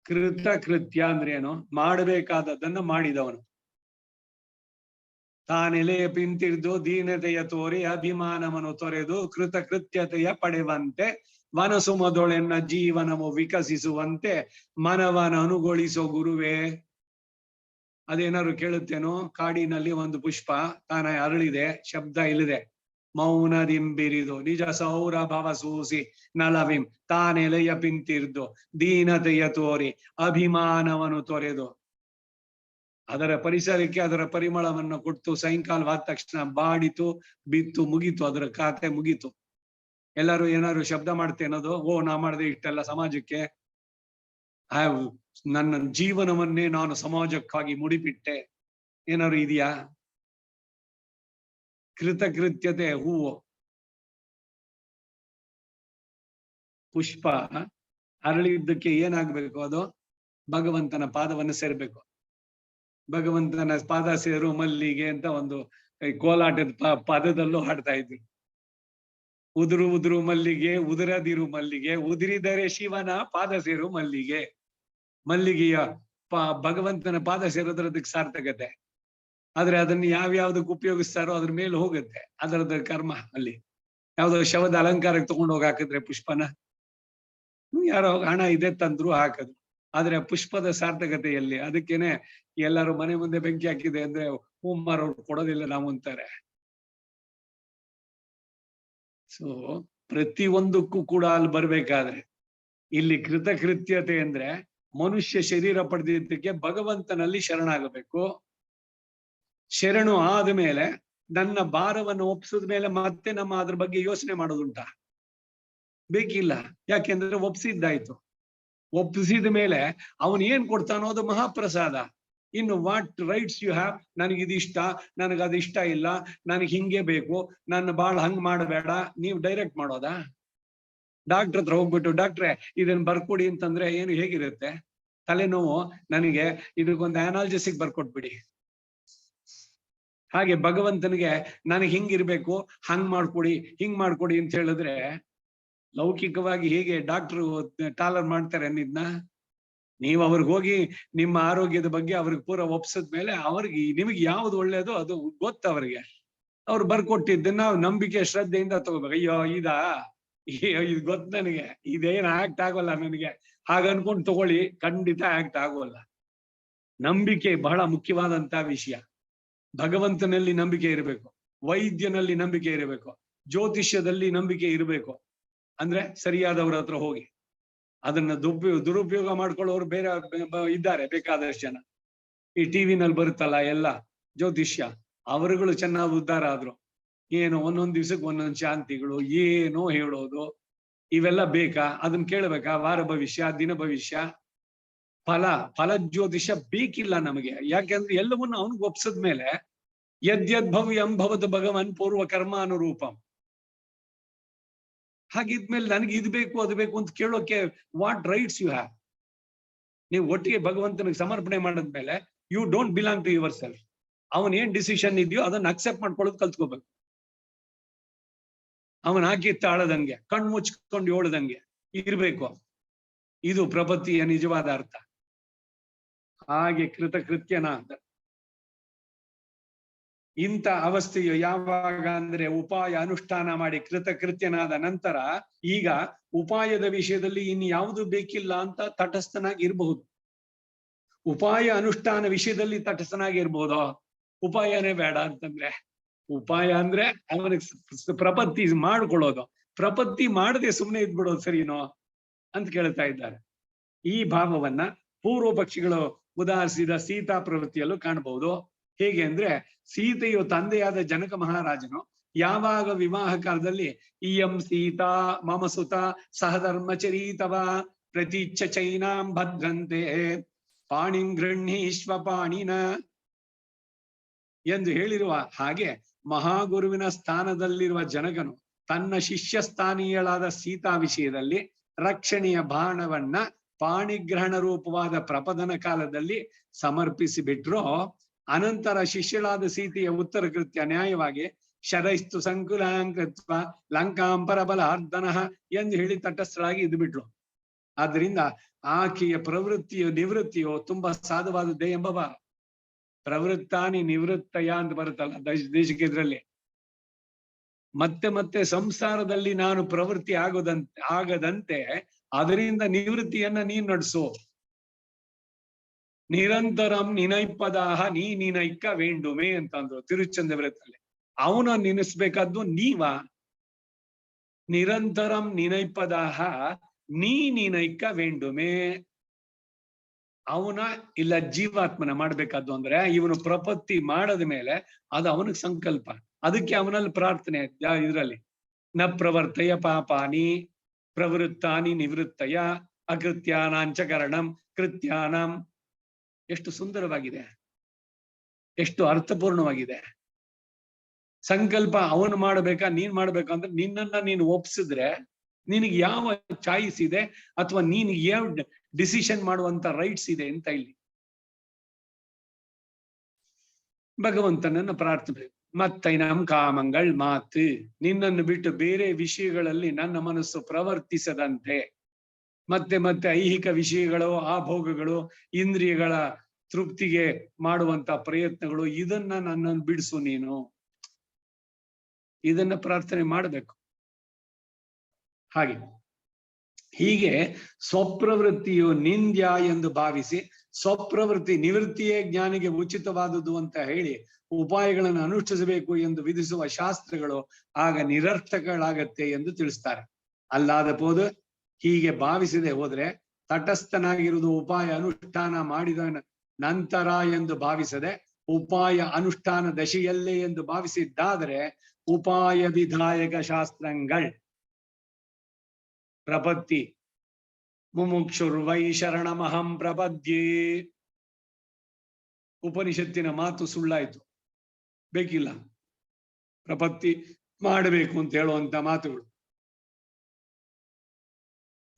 ಕೃತಕೃತ್ಯ ಅಂದ್ರೆ ಏನು? ಮಾಡಬೇಕಾದದ್ದನ್ನು ಮಾಡಿದವನು. ತಾನೆಲೆಯ ಪಿಂತಿರ್ದು ದೀನತೆಯ ತೋರಿ ಅಭಿಮಾನವನ್ನು ತೊರೆದು ಕೃತಕೃತ್ಯತೆಯ ಪಡೆವಂತೆ ವನಸುಮದೊಳೆನ್ನ ಜೀವನವು ವಿಕಸಿಸುವಂತೆ ಮನವನ ಅನುಗೊಳಿಸೋ ಗುರುವೇ. ಅದೇನಾದ್ರು ಕೇಳುತ್ತೇನೋ? ಕಾಡಿನಲ್ಲಿ ಒಂದು ಪುಷ್ಪ ತಾನ ಅರಳಿದೆ, ಶಬ್ದ ಇಲ್ಲದೆ, ಮೌನದಿಂಬಿರಿದು ನಿಜ ಸೌರಭವ ಸೂಸಿ ನಲವಿಂ ತಾನೆಲೆಯ ಪಿಂತಿರ್ದು ದೀನತೆಯ ತೋರಿ ಅಭಿಮಾನವನ್ನು ತೊರೆದು ಅದರ ಪರಿಸರಕ್ಕೆ ಅದರ ಪರಿಮಳವನ್ನು ಕೊಟ್ಟು ಸಾಯಂಕಾಲವಾದ ತಕ್ಷಣ ಬಾಡಿತು, ಬಿತ್ತು, ಮುಗೀತು, ಅದರ ಖಾತೆ ಮುಗೀತು. ಎಲ್ಲರೂ ಏನಾದ್ರು ಶಬ್ದ ಮಾಡ್ತೇನೋದು, ಓ ನಾ ಮಾಡಿದೆ ಇಷ್ಟೆಲ್ಲ ಸಮಾಜಕ್ಕೆ, ನನ್ನ ಜೀವನವನ್ನೇ ನಾನು ಸಮಾಜಕ್ಕಾಗಿ ಮುಡಿಪಿಟ್ಟೆ, ಏನಾದ್ರು ಇದೆಯಾ? ಕೃತಕೃತ್ಯತೆ ಹೂವು. ಪುಷ್ಪ ಅರಳಿದ್ದಕ್ಕೆ ಏನಾಗ್ಬೇಕು? ಅದು ಭಗವಂತನ ಪಾದವನ್ನು ಸೇರ್ಬೇಕು. ಭಗವಂತನ ಪಾದ ಸೇರು ಮಲ್ಲಿಗೆ ಅಂತ ಒಂದು ಕೋಲಾಟದ ಪದದಲ್ಲೂ ಹಾಡ್ತಾ ಇದ್ರು. ಉದುರು ಉದುರು ಮಲ್ಲಿಗೆ ಉದುರದಿರು ಮಲ್ಲಿಗೆ ಉದುರಿದರೆ ಶಿವನ ಪಾದ ಸೇರು ಮಲ್ಲಿಗೆ. ಮಲ್ಲಿಗೆಯ ಭಗವಂತನ ಪಾದ ಸೇರೋದ್ರದಕ್ಕೆ ಸಾರ್ಥಕತೆ. ಆದ್ರೆ ಅದನ್ನ ಯಾವ್ಯಾವ್ದಕ್ಕೆ ಉಪಯೋಗಿಸ್ತಾರೋ ಅದ್ರ ಮೇಲೆ ಹೋಗುತ್ತೆ ಅದರದ ಕರ್ಮ. ಅಲ್ಲಿ ಯಾವ್ದೋ ಶವದ ಅಲಂಕಾರಕ್ಕೆ ತಗೊಂಡು ಹೋಗಿ ಹಾಕಿದ್ರೆ ಪುಷ್ಪನ ಯಾರೋ ಹಣ ಇದೆ ತಂದ್ರು ಹಾಕದು. ಆದ್ರೆ ಪುಷ್ಪದ ಸಾರ್ಥಕತೆಯಲ್ಲಿ ಅದಕ್ಕೇನೆ ಎಲ್ಲರೂ ಮನೆ ಮುಂದೆ ಬೆಂಕಿ ಹಾಕಿದೆ ಅಂದ್ರೆ ಹೂ ಮಾರೋರು ಕೊಡೋದಿಲ್ಲ ನಾವು ಅಂತಾರೆ. ಸೊ ಪ್ರತಿಯೊಂದಕ್ಕೂ ಕೂಡ ಅಲ್ಲಿ ಬರ್ಬೇಕಾದ್ರೆ ಇಲ್ಲಿ ಕೃತಕೃತ್ಯತೆ ಅಂದ್ರೆ ಮನುಷ್ಯ ಶರೀರ ಪಡೆದಿದ್ದಕ್ಕೆ ಭಗವಂತನಲ್ಲಿ ಶರಣಾಗಬೇಕು. ಶರಣು ಆದ್ಮೇಲೆ ನನ್ನ ಭಾರವನ್ನು ಒಪ್ಸಿದ ಮೇಲೆ ಮತ್ತೆ ನಮ್ಮ ಅದ್ರ ಬಗ್ಗೆ ಯೋಚನೆ ಮಾಡೋದುಂಟ? ಬೇಕಿಲ್ಲ. ಯಾಕೆಂದ್ರೆ ಒಪ್ಸಿದ್ದಾಯ್ತು. ಒಪ್ಪಿಸಿದ ಮೇಲೆ ಅವನು ಏನ್ ಕೊಡ್ತಾನೋ ಅದು ಮಹಾಪ್ರಸಾದ. ಇನ್ನು ವಾಟ್ ರೈಟ್ಸ್ ಯು ಹ್ಯಾವ್? ನನಗಿದಿಷ್ಟ, ನನಗದಿಷ್ಟ ಇಲ್ಲ, ನನಗೆ ಹಿಂಗೆ ಬೇಕು, ನನ್ನ ಬಾಳ್ ಹಂಗ್ ಮಾಡಬೇಡ, ನೀವು ಡೈರೆಕ್ಟ್ ಮಾಡೋದಾ? ಡಾಕ್ಟರ್ ಹತ್ರ ಹೋಗ್ಬಿಟ್ಟು ಡಾಕ್ಟ್ರೆ ಇದನ್ನ ಬರ್ಕೊಡಿ ಅಂತಂದ್ರೆ ಏನು ಹೇಗಿರುತ್ತೆ? ತಲೆನೋವು, ನನಗೆ ಇದಕ್ಕೊಂದು ಅನಾಲ್ಜೆಸಿಕ್ ಬರ್ಕೊಟ್ಬಿಡಿ. ಹಾಗೆ ಭಗವಂತನಿಗೆ ನನಗೆ ಹಿಂಗಿರ್ಬೇಕು, ಹಂಗ್ ಮಾಡ್ಕೊಡಿ, ಹಿಂಗ್ ಮಾಡ್ಕೊಡಿ ಅಂತ ಹೇಳಿದ್ರೆ ಲೌಕಿಕವಾಗಿ ಹೇಗೆ ಡಾಕ್ಟ್ರು ಟಾಲರ್ ಮಾಡ್ತಾರೆ ಅನ್ನಿದ್ನ? ನೀವು ಅವ್ರಿಗೆ ಹೋಗಿ ನಿಮ್ಮ ಆರೋಗ್ಯದ ಬಗ್ಗೆ ಅವ್ರಿಗೆ ಪೂರ ಒಪ್ಸದ್ಮೇಲೆ ಅವ್ರಿಗೆ ನಿಮಗೆ ಯಾವ್ದು ಒಳ್ಳೇದೋ ಅದು ಗೊತ್ತು. ಅವ್ರಿಗೆ ಅವ್ರು ಬರ್ಕೊಟ್ಟಿದ್ದನ್ನ ನಂಬಿಕೆ ಶ್ರದ್ಧೆಯಿಂದ ತಗೋಬೇಕು. ಅಯ್ಯೋ ಇದು ಗೊತ್ತು ನನಗೆ, ಇದೇನ್ ಆಕ್ಟ್ ಆಗೋಲ್ಲ ನನಗೆ, ಹಾಗ ಅನ್ಕೊಂಡು ತಗೊಳ್ಳಿ, ಖಂಡಿತ ಆಕ್ಟ್ ಆಗೋಲ್ಲ. ನಂಬಿಕೆ ಬಹಳ ಮುಖ್ಯವಾದಂತಹ ವಿಷಯ. ಭಗವಂತನಲ್ಲಿ ನಂಬಿಕೆ ಇರಬೇಕು, ವೈದ್ಯನಲ್ಲಿ ನಂಬಿಕೆ ಇರಬೇಕು, ಜ್ಯೋತಿಷ್ಯದಲ್ಲಿ ನಂಬಿಕೆ ಇರಬೇಕು. ಅಂದ್ರೆ ಸರಿಯಾದವ್ರ ಹತ್ರ ಹೋಗಿ. ಅದನ್ನ ದುರುಪಯೋಗ ಮಾಡ್ಕೊಳ್ಳೋರು ಬೇರೆ ಇದ್ದಾರೆ ಬೇಕಾದಷ್ಟು ಜನ. ಈ ಟಿವಿನಲ್ಲಿ ಬರುತ್ತಲ್ಲ ಎಲ್ಲ ಜ್ಯೋತಿಷ್ಯ, ಅವರುಗಳು ಚೆನ್ನಾಗಿ ಉದ್ಧಾರ ಆದ್ರು. ಏನು ಒಂದೊಂದ್ ದಿವ್ಸಕ್ಕೆ ಒಂದೊಂದ್ ಶಾಂತಿಗಳು ಏನೋ ಹೇಳೋದು, ಇವೆಲ್ಲ ಬೇಕಾ? ಅದನ್ನ ಕೇಳ್ಬೇಕಾ? ವಾರ ಭವಿಷ್ಯ, ದಿನ ಭವಿಷ್ಯ, ಫಲ ಜ್ಯೋತಿಷ್ಯ ಬೇಕಿಲ್ಲ ನಮಗೆ. ಯಾಕೆಂದ್ರೆ ಎಲ್ಲವನ್ನ ಅವನಿಗೆ ಒಪ್ಸದ್ಮೇಲೆ ಯದ್ಯದ್ಭವ್ಯಂ ಭವತ್ ಭಗವನ್ ಪೂರ್ವ ಕರ್ಮ ಅನುರೂಪಂ. ಹಾಗಿದ್ಮೇಲೆ ನನಗೆ ಇದು ಬೇಕು ಅದು ಬೇಕು ಅಂತ ಕೇಳೋಕೆ ವಾಟ್ ರೈಟ್ಸ್ ಯು ಹ್ಯಾವ್? ನೀವು ಒಟ್ಟಿಗೆ ಭಗವಂತನಿಗೆ ಸಮರ್ಪಣೆ ಮಾಡಿದ್ಮೇಲೆ you don't belong to yourself. ಅವನ್ ಏನ್ ಡಿಸಿಷನ್ ಇದೆಯೋ ಅದನ್ನ ಅಕ್ಸೆಪ್ಟ್ ಮಾಡ್ಕೊಳ್ಳೋದು ಕಲ್ತ್ಕೋಬೇಕು. ಅವನ್ ಹಾಕಿ ತಾಳದಂಗೆ, ಕಣ್ಣು ಮುಚ್ಕೊಂಡು ಹೇಳದಂಗೆ ಇರ್ಬೇಕು. ಇದು ಪ್ರಪತ್ತಿಯ ನಿಜವಾದ ಅರ್ಥ. ಹಾಗೆ ಕೃತಕೃತ್ಯನಾದ ಇಂಥ ಅವಸ್ಥೆಯು ಯಾವಾಗ ಅಂದ್ರೆ ಉಪಾಯ ಅನುಷ್ಠಾನ ಮಾಡಿ ಕೃತಕೃತ್ಯನಾದ ನಂತರ ಈಗ ಉಪಾಯದ ವಿಷಯದಲ್ಲಿ ಇನ್ನು ಯಾವುದು ಬೇಕಿಲ್ಲ ಅಂತ ತಟಸ್ಥನಾಗಿ ಇರಬಹುದು. ಉಪಾಯ ಅನುಷ್ಠಾನ ವಿಷಯದಲ್ಲಿ ತಟಸ್ಥನಾಗಿ ಇರ್ಬೋದು. ಉಪಾಯನೇ ಬೇಡ ಅಂತಂದ್ರೆ, ಉಪಾಯ ಅಂದ್ರೆ ಅವನಿಗೆ ಪ್ರಪತ್ತಿ ಮಾಡ್ಕೊಳ್ಳೋದು, ಪ್ರಪತ್ತಿ ಮಾಡದೆ ಸುಮ್ಮನೆ ಇದ್ಬಿಡೋದು ಸರಿನೋ ಅಂತ ಕೇಳ್ತಾ ಇದ್ದಾರೆ. ಈ ಭಾವವನ್ನ ಪೂರ್ವ ಪಕ್ಷಿಗಳು ಉದಾಹರಿಸಿದ ಸೀತಾ ಪ್ರವೃತ್ತಿಯಲ್ಲೂ ಕಾಣಬಹುದು. ಹೇಗೆ ಅಂದ್ರೆ, ಸೀತೆಯು ತಂದೆಯಾದ ಜನಕ ಮಹಾರಾಜನು ಯಾವಾಗ ವಿವಾಹ ಕಾಲದಲ್ಲಿ ಇಯಂ ಸೀತಾ ಮಮ ಸುತ ಸಹಧರ್ಮಚರೀತವ ಪ್ರತೀಚ್ಛ ಚೈನಾಂ ಭದ್ರಂತೆ ಪಾಣಿಂ ಗೃಹೀಶ್ವ ಪಾಣಿನ ಎಂದು ಹೇಳಿರುವ ಹಾಗೆ, ಮಹಾಗುರುವಿನ ಸ್ಥಾನದಲ್ಲಿರುವ ಜನಕನು ತನ್ನ ಶಿಷ್ಯ ಸ್ಥಾನೀಯಳಾದ ಸೀತಾ ವಿಷಯದಲ್ಲಿ ರಕ್ಷಣೆಯ ಬಾಣವನ್ನ ಪಾಣಿಗ್ರಹಣ ರೂಪವಾದ ಪ್ರಪದನ ಕಾಲದಲ್ಲಿ ಸಮರ್ಪಿಸಿ ಬಿಟ್ರು. ಅನಂತರ ಶಿಷ್ಯಳಾದ ಸೀತೆಯ ಉತ್ತರ ಕೃತ್ಯ ನ್ಯಾಯವಾಗಿ ಶರೈಸ್ತು ಸಂಕುಲಾಂಕೃತ್ವ ಲಂಕಾಂ ಪರಬಲಾರ್ಧನಃ ಎಂದು ಹೇಳಿ ತಟಸ್ಥರಾಗಿ ಇದ್ದು ಬಿಟ್ಲು. ಆದ್ರಿಂದ ಆಕೆಯ ಪ್ರವೃತ್ತಿಯೋ ನಿವೃತ್ತಿಯೋ ತುಂಬಾ ಸಾಧುವಾದದ್ದೇ ಎಂಬ ಭಾವ. ಪ್ರವೃತ್ತಾನಿ ನಿವೃತ್ತಯ ಅಂತ ಬರುತ್ತಲ್ಲ ದೇಶಕ್ಕೆ, ಇದ್ರಲ್ಲಿ ಮತ್ತೆ ಮತ್ತೆ ಸಂಸಾರದಲ್ಲಿ ನಾನು ಪ್ರವೃತ್ತಿ ಆಗದಂತೆ ಅದರಿಂದ ನಿವೃತ್ತಿಯನ್ನ ನೀನ್ ನಡೆಸು. ನಿರಂತರಂ ನಿನೈಪದಾಹ ನೀ ನಿನೈಕ ವೇಂಡುಮೆ ಅಂತಂದ್ರು ತಿರುಚಂದ್ರವ್ರತಲ್ಲಿ. ಅವನ ನೆನೆಸ್ಬೇಕಾದ್ದು ನೀವ. ನಿರಂತರಂ ನಿನೈಪದಾಹ ನೀ ನಿನೈಕ ವೇಂಡುಮೆ. ಅವನ ಇಲ್ಲ ಜೀವಾತ್ಮನ ಮಾಡ್ಬೇಕಾದ್ದು ಅಂದ್ರೆ ಇವನು ಪ್ರಪತ್ತಿ ಮಾಡದ ಮೇಲೆ ಅದು ಅವನಿಗೆ ಸಂಕಲ್ಪ. ಅದಕ್ಕೆ ಅವನಲ್ಲಿ ಪ್ರಾರ್ಥನೆ ಇದ್ರಲ್ಲಿ ನ ಪ್ರವರ್ತಯ ಪಾಪಾನಿ ಪ್ರವೃತ್ತಾನಿ ನಿವೃತ್ತಯ ಅಕೃತ್ಯಾನಾಂಚಕರಣಂ ಕೃತ್ಯಾನಂ. ಎಷ್ಟು ಸುಂದರವಾಗಿದೆ, ಎಷ್ಟು ಅರ್ಥಪೂರ್ಣವಾಗಿದೆ. ಸಂಕಲ್ಪ ಅವನು ಮಾಡ್ಬೇಕಾ ನೀನ್ ಮಾಡ್ಬೇಕಂದ್ರೆ ನಿನ್ನನ್ನ ನೀನು ಒಪ್ಸಿದ್ರೆ ನಿನಗೆ ಯಾವ ಚಾಯ್ಸ್ ಇದೆ ಅಥವಾ ನೀನ್ ಯಾವ ಡಿಸಿಷನ್ ಮಾಡುವಂತ ರೈಟ್ಸ್ ಇದೆ ಅಂತ ಇಲ್ಲಿ ಭಗವಂತನನ್ನ ಪ್ರಾರ್ಥನೆ. ಮತ್ತೈನಂ ಕಾಮಂಗಳ್ ಮಾತು, ನಿನ್ನನ್ನು ಬಿಟ್ಟು ಬೇರೆ ವಿಷಯಗಳಲ್ಲಿ ನನ್ನ ಮನಸ್ಸು ಪ್ರವರ್ತಿಸದಂತೆ. ಮತ್ತೆ ಮತ್ತೆ ಐಹಿಕ ವಿಷಯಗಳು, ಆಭೋಗಗಳು, ಇಂದ್ರಿಯಗಳ ತೃಪ್ತಿಗೆ ಮಾಡುವಂತ ಪ್ರಯತ್ನಗಳು, ಇದನ್ನ ನನ್ನನ್ನು ಬಿಡಿಸು ನೀನು. ಇದನ್ನ ಪ್ರಾರ್ಥನೆ ಮಾಡಬೇಕು. ಹೀಗೆ ಸ್ವಪ್ರವೃತ್ತಿಯು ನಿಂದ್ಯ ಎಂದು ಭಾವಿಸಿ ಸ್ವಪ್ರವೃತ್ತಿ ನಿವೃತ್ತಿಯೇ ಜ್ಞಾನಿಗೆ ಉಚಿತವಾದುದು ಅಂತ ಹೇಳಿ ಉಪಾಯಗಳನ್ನು ಅನುಷ್ಠಿಸಬೇಕು ಎಂದು ವಿಧಿಸುವ ಶಾಸ್ತ್ರಗಳು ಆಗ ನಿರರ್ಥಕಗಳಾಗತ್ತೆ ಎಂದು ತಿಳಿಸ್ತಾರೆ. ಅಲ್ಲಾದ ಹೋದ ಹೀಗೆ ಭಾವಿಸದೆ ಹೋದ್ರೆ ತಟಸ್ಥನಾಗಿರುವುದು ಉಪಾಯ ಅನುಷ್ಠಾನ ಮಾಡಿದ ನಂತರ ಎಂದು ಭಾವಿಸದೆ ಉಪಾಯ ಅನುಷ್ಠಾನ ದಶೆಯಲ್ಲೇ ಎಂದು ಭಾವಿಸಿದ್ದಾದರೆ ಉಪಾಯ ವಿಧಾಯಕ ಶಾಸ್ತ್ರಗಳು ಪ್ರಪತ್ತಿ ಮುಮುಕ್ಷುರ್ವೈ ಶರಣಮಹಂ ಪ್ರಪದ್ಯೆ. ಉಪನಿಷತ್ತಿನ ಮಾತು ಸುಳ್ಳಾಯ್ತು, ಬೇಕಿಲ್ಲ ಪ್ರಪತ್ತಿ ಮಾಡಬೇಕು ಅಂತ ಹೇಳುವಂತ ಮಾತುಗಳು.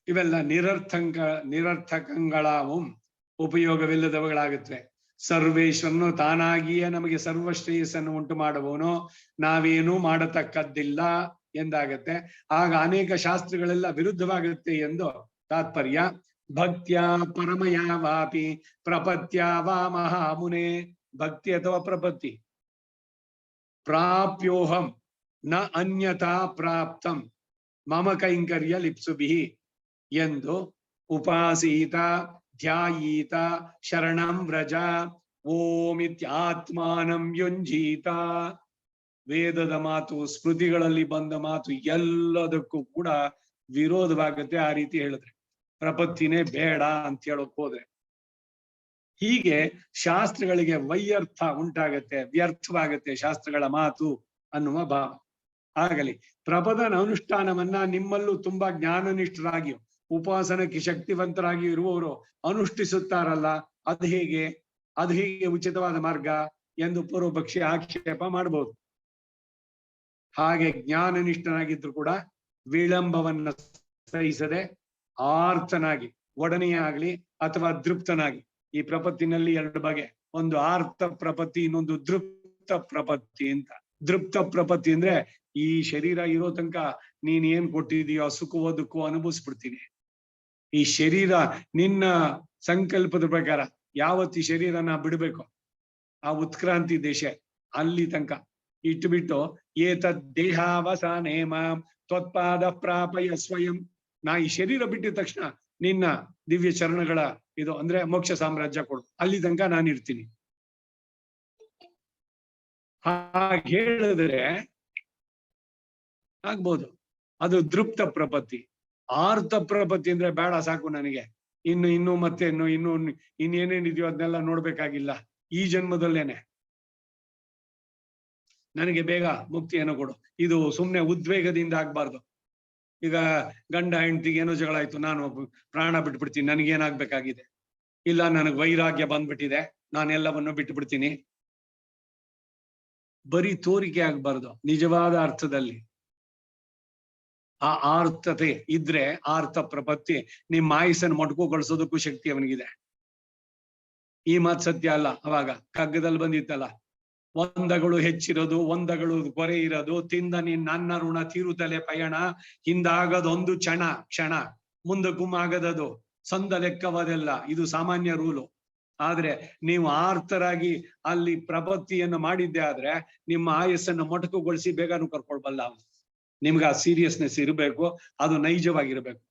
ಇವೆಲ್ಲ ನಿರರ್ಥಕಗಳಾವು, ಉಪಯೋಗವಿಲ್ಲದವುಗಳಾಗುತ್ತವೆ. ಸರ್ವೇಶ್ವರನು ತಾನಾಗಿಯೇ ನಮಗೆ ಸರ್ವ ಶ್ರೇಯಸ್ಸನ್ನು ಉಂಟು ಮಾಡುವವನು, ನಾವೇನೂ ಮಾಡತಕ್ಕದ್ದಿಲ್ಲ ಎಂದಾಗತ್ತೆ. ಆಗ ಅನೇಕ ಶಾಸ್ತ್ರಗಳೆಲ್ಲ ವಿರುದ್ಧವಾಗುತ್ತೆ ಎಂದು ತಾತ್ಪರ್ಯ. ಭಕ್ತ್ಯ ಪರಮಯ ವಾಪಿ ಪ್ರಪತ್ಯ ವಾ ಮಹಾಮುನೆ. ಭಕ್ತಿ ಅಥವಾ ಪ್ರಪತ್ತಿ ಪ್ರಾಪ್ಯೋಹಂ ನ ಅನ್ಯಥಾ ಪ್ರಾಪ್ತಂ ಮಮ ಕೈಂಕರ್ಯ ಲಿಪ್ಸುಭಿ ಎಂದು ಉಪಾಸೀತ ಧ್ಯಾಯೀತ ಶರಣಂ ವ್ರಜ ಓಮಿತ್ಯಾತ್ಮಾನಂ ಯುಂಜೀತ. ವೇದದ ಮಾತು, ಸ್ಮೃತಿಗಳಲ್ಲಿ ಬಂದ ಮಾತು ಎಲ್ಲದಕ್ಕೂ ಕೂಡ ವಿರೋಧವಾಗುತ್ತೆ ಆ ರೀತಿ ಹೇಳಿದ್ರೆ. ಪ್ರಪತ್ತಿನೇ ಬೇಡ ಅಂತ ಹೇಳೋಕ್ ಹೋದ್ರೆ ಹೀಗೆ ಶಾಸ್ತ್ರಗಳಿಗೆ ವೈಯರ್ಥ ಉಂಟಾಗತ್ತೆ, ವ್ಯರ್ಥವಾಗತ್ತೆ ಶಾಸ್ತ್ರಗಳ ಮಾತು ಅನ್ನುವ ಭಾವ. ಆಗಲಿ ಪ್ರಪದನ ಅನುಷ್ಠಾನವನ್ನ ನಿಮ್ಮಲ್ಲೂ ತುಂಬಾ ಜ್ಞಾನನಿಷ್ಠರಾಗಿ ಉಪಾಸನಕ್ಕೆ ಶಕ್ತಿವಂತರಾಗಿ ಇರುವವರು ಅನುಷ್ಠಿಸುತ್ತಾರಲ್ಲ, ಅದು ಹೇಗೆ ಉಚಿತವಾದ ಮಾರ್ಗ ಎಂದು ಪೂರ್ವಪಕ್ಷಿ ಆಕ್ಷೇಪ ಮಾಡಬಹುದು. ಹಾಗೆ ಜ್ಞಾನನಿಷ್ಠನಾಗಿದ್ರು ಕೂಡ ವಿಳಂಬವನ್ನ ಸಹಿಸದೆ ಆರ್ತನಾಗಿ, ಒಡನೆಯೇ ಆಗ್ಲಿ ಅಥವಾ ದೃಪ್ತನಾಗಿ. ಈ ಪ್ರಪತ್ತಿನಲ್ಲಿ ಎರಡು ಬಗೆ, ಒಂದು ಆರ್ತ ಪ್ರಪತ್ತಿ, ಇನ್ನೊಂದು ದೃಪ್ತ ಪ್ರಪತ್ತಿ ಅಂತ. ದೃಪ್ತ ಪ್ರಪತ್ತಿ ಅಂದ್ರೆ ಈ ಶರೀರ ಇರೋ ತನಕ ನೀನ್ ಏನ್ ಕೊಟ್ಟಿದೀಯೋ ಸುಖವೋ ದುಃಖವೋ ಅನುಭವಿಸ್ಬಿಡ್ತೀನಿ. ಈ ಶರೀರ ನಿನ್ನ ಸಂಕಲ್ಪದ ಪ್ರಕಾರ ಯಾವತ್ತಿ ಶರೀರನ ಬಿಡ್ಬೇಕು, ಆ ಉತ್ಕ್ರಾಂತಿ ದೇಶ ಅಲ್ಲಿ ತನಕ ಇಟ್ಬಿಟ್ಟು ಏತದ್ ದೇಹಾವಸಾನೇಮ ತ್ವತ್ಪಾದ ಪ್ರಾಪಯ ಸ್ವಯಂ. ನಾ ಈ ಶರೀರ ಬಿಟ್ಟಿದ ತಕ್ಷಣ ನಿನ್ನ ದಿವ್ಯ ಚರಣಗಳ ಇದು ಅಂದ್ರೆ ಮೋಕ್ಷ ಸಾಮ್ರಾಜ್ಯ ಕೊಡು, ಅಲ್ಲಿ ತನಕ ನಾನು ಇರ್ತೀನಿ. ಹಾಗೆ ಹೇಳಿದ್ರೆ ಆಗ್ಬೋದು, ಅದು ದೃಪ್ತ ಪ್ರಪತ್ತಿ. ಆರ್ತ ಪ್ರಪತ್ತಿ ಅಂದ್ರೆ ಬೇಡ ಸಾಕು ನನಗೆ, ಇನ್ನು ಮತ್ತೆ ಇನ್ನೇನೇನಿದೆಯೋ ಅದನ್ನೆಲ್ಲ ನೋಡ್ಬೇಕಾಗಿಲ್ಲ, ಈ ಜನ್ಮದಲ್ಲೇನೆ ನನಗೆ ಬೇಗ ಮುಕ್ತಿಯನ್ನು ಕೊಡು. ಇದು ಸುಮ್ನೆ ಉದ್ವೇಗದಿಂದ ಆಗ್ಬಾರ್ದು. ಈಗ ಗಂಡ ಹೆಂಡತಿಗೆ ಏನೋ ಜಗಳ ಆಯ್ತು, ನಾನು ಪ್ರಾಣ ಬಿಟ್ಬಿಡ್ತೀನಿ, ನನಗೇನಾಗ್ಬೇಕಾಗಿದೆ, ಇಲ್ಲ ನನಗೆ ವೈರಾಗ್ಯ ಬಂದ್ಬಿಟ್ಟಿದೆ, ನಾನೆಲ್ಲವನ್ನು ಬಿಟ್ಟು ಬರೀ ತೋರಿಕೆ ಆಗ್ಬಾರ್ದು. ನಿಜವಾದ ಅರ್ಥದಲ್ಲಿ ಆ ಆರ್ತತೆ ಇದ್ರೆ, ಆರ್ತ ಪ್ರಪತ್ತಿ, ನಿಮ್ಮ ಆಯುಸ್ಸನ್ನು ಮೊಟಕುಗೊಳಿಸೋದಕ್ಕೂ ಶಕ್ತಿ ಅವನಿಗಿದೆ. ಈ ಮಾತು ಸತ್ಯ ಅಲ್ಲ. ಅವಾಗ ಕಗ್ಗದಲ್ಲಿ ಬಂದಿತ್ತಲ್ಲ, ಒಂದಗಳು ಹೆಚ್ಚಿರೋದು ಒಂದಗಳು ಕೊರೆ ಇರೋದು, ತಿಂದ ನನ್ನ ಋಣ ತೀರುತ್ತಲೇ ಪಯಣ, ಹಿಂದಾಗದೊಂದು ಕ್ಷಣ ಮುಂದಕ್ಕೂ ಆಗದದು ಸಂದ ಲೆಕ್ಕವದೆಲ್ಲ. ಇದು ಸಾಮಾನ್ಯ ರೂಲು. ಆದ್ರೆ ನೀವು ಆರ್ತರಾಗಿ ಅಲ್ಲಿ ಪ್ರಪತ್ತಿಯನ್ನು ಮಾಡಿದ್ದೆ ಆದ್ರೆ ನಿಮ್ಮ ಆಯಸ್ಸನ್ನು ಮೊಟಕುಗೊಳಿಸಿ ಬೇಗನೂ ಕರ್ಕೊಳ್ಬಲ್ಲ. ನಿಮ್ಗೆ ಆ ಸೀರಿಯಸ್ನೆಸ್ ಇರಬೇಕು, ಅದು ನೈಜವಾಗಿರ್ಬೇಕು.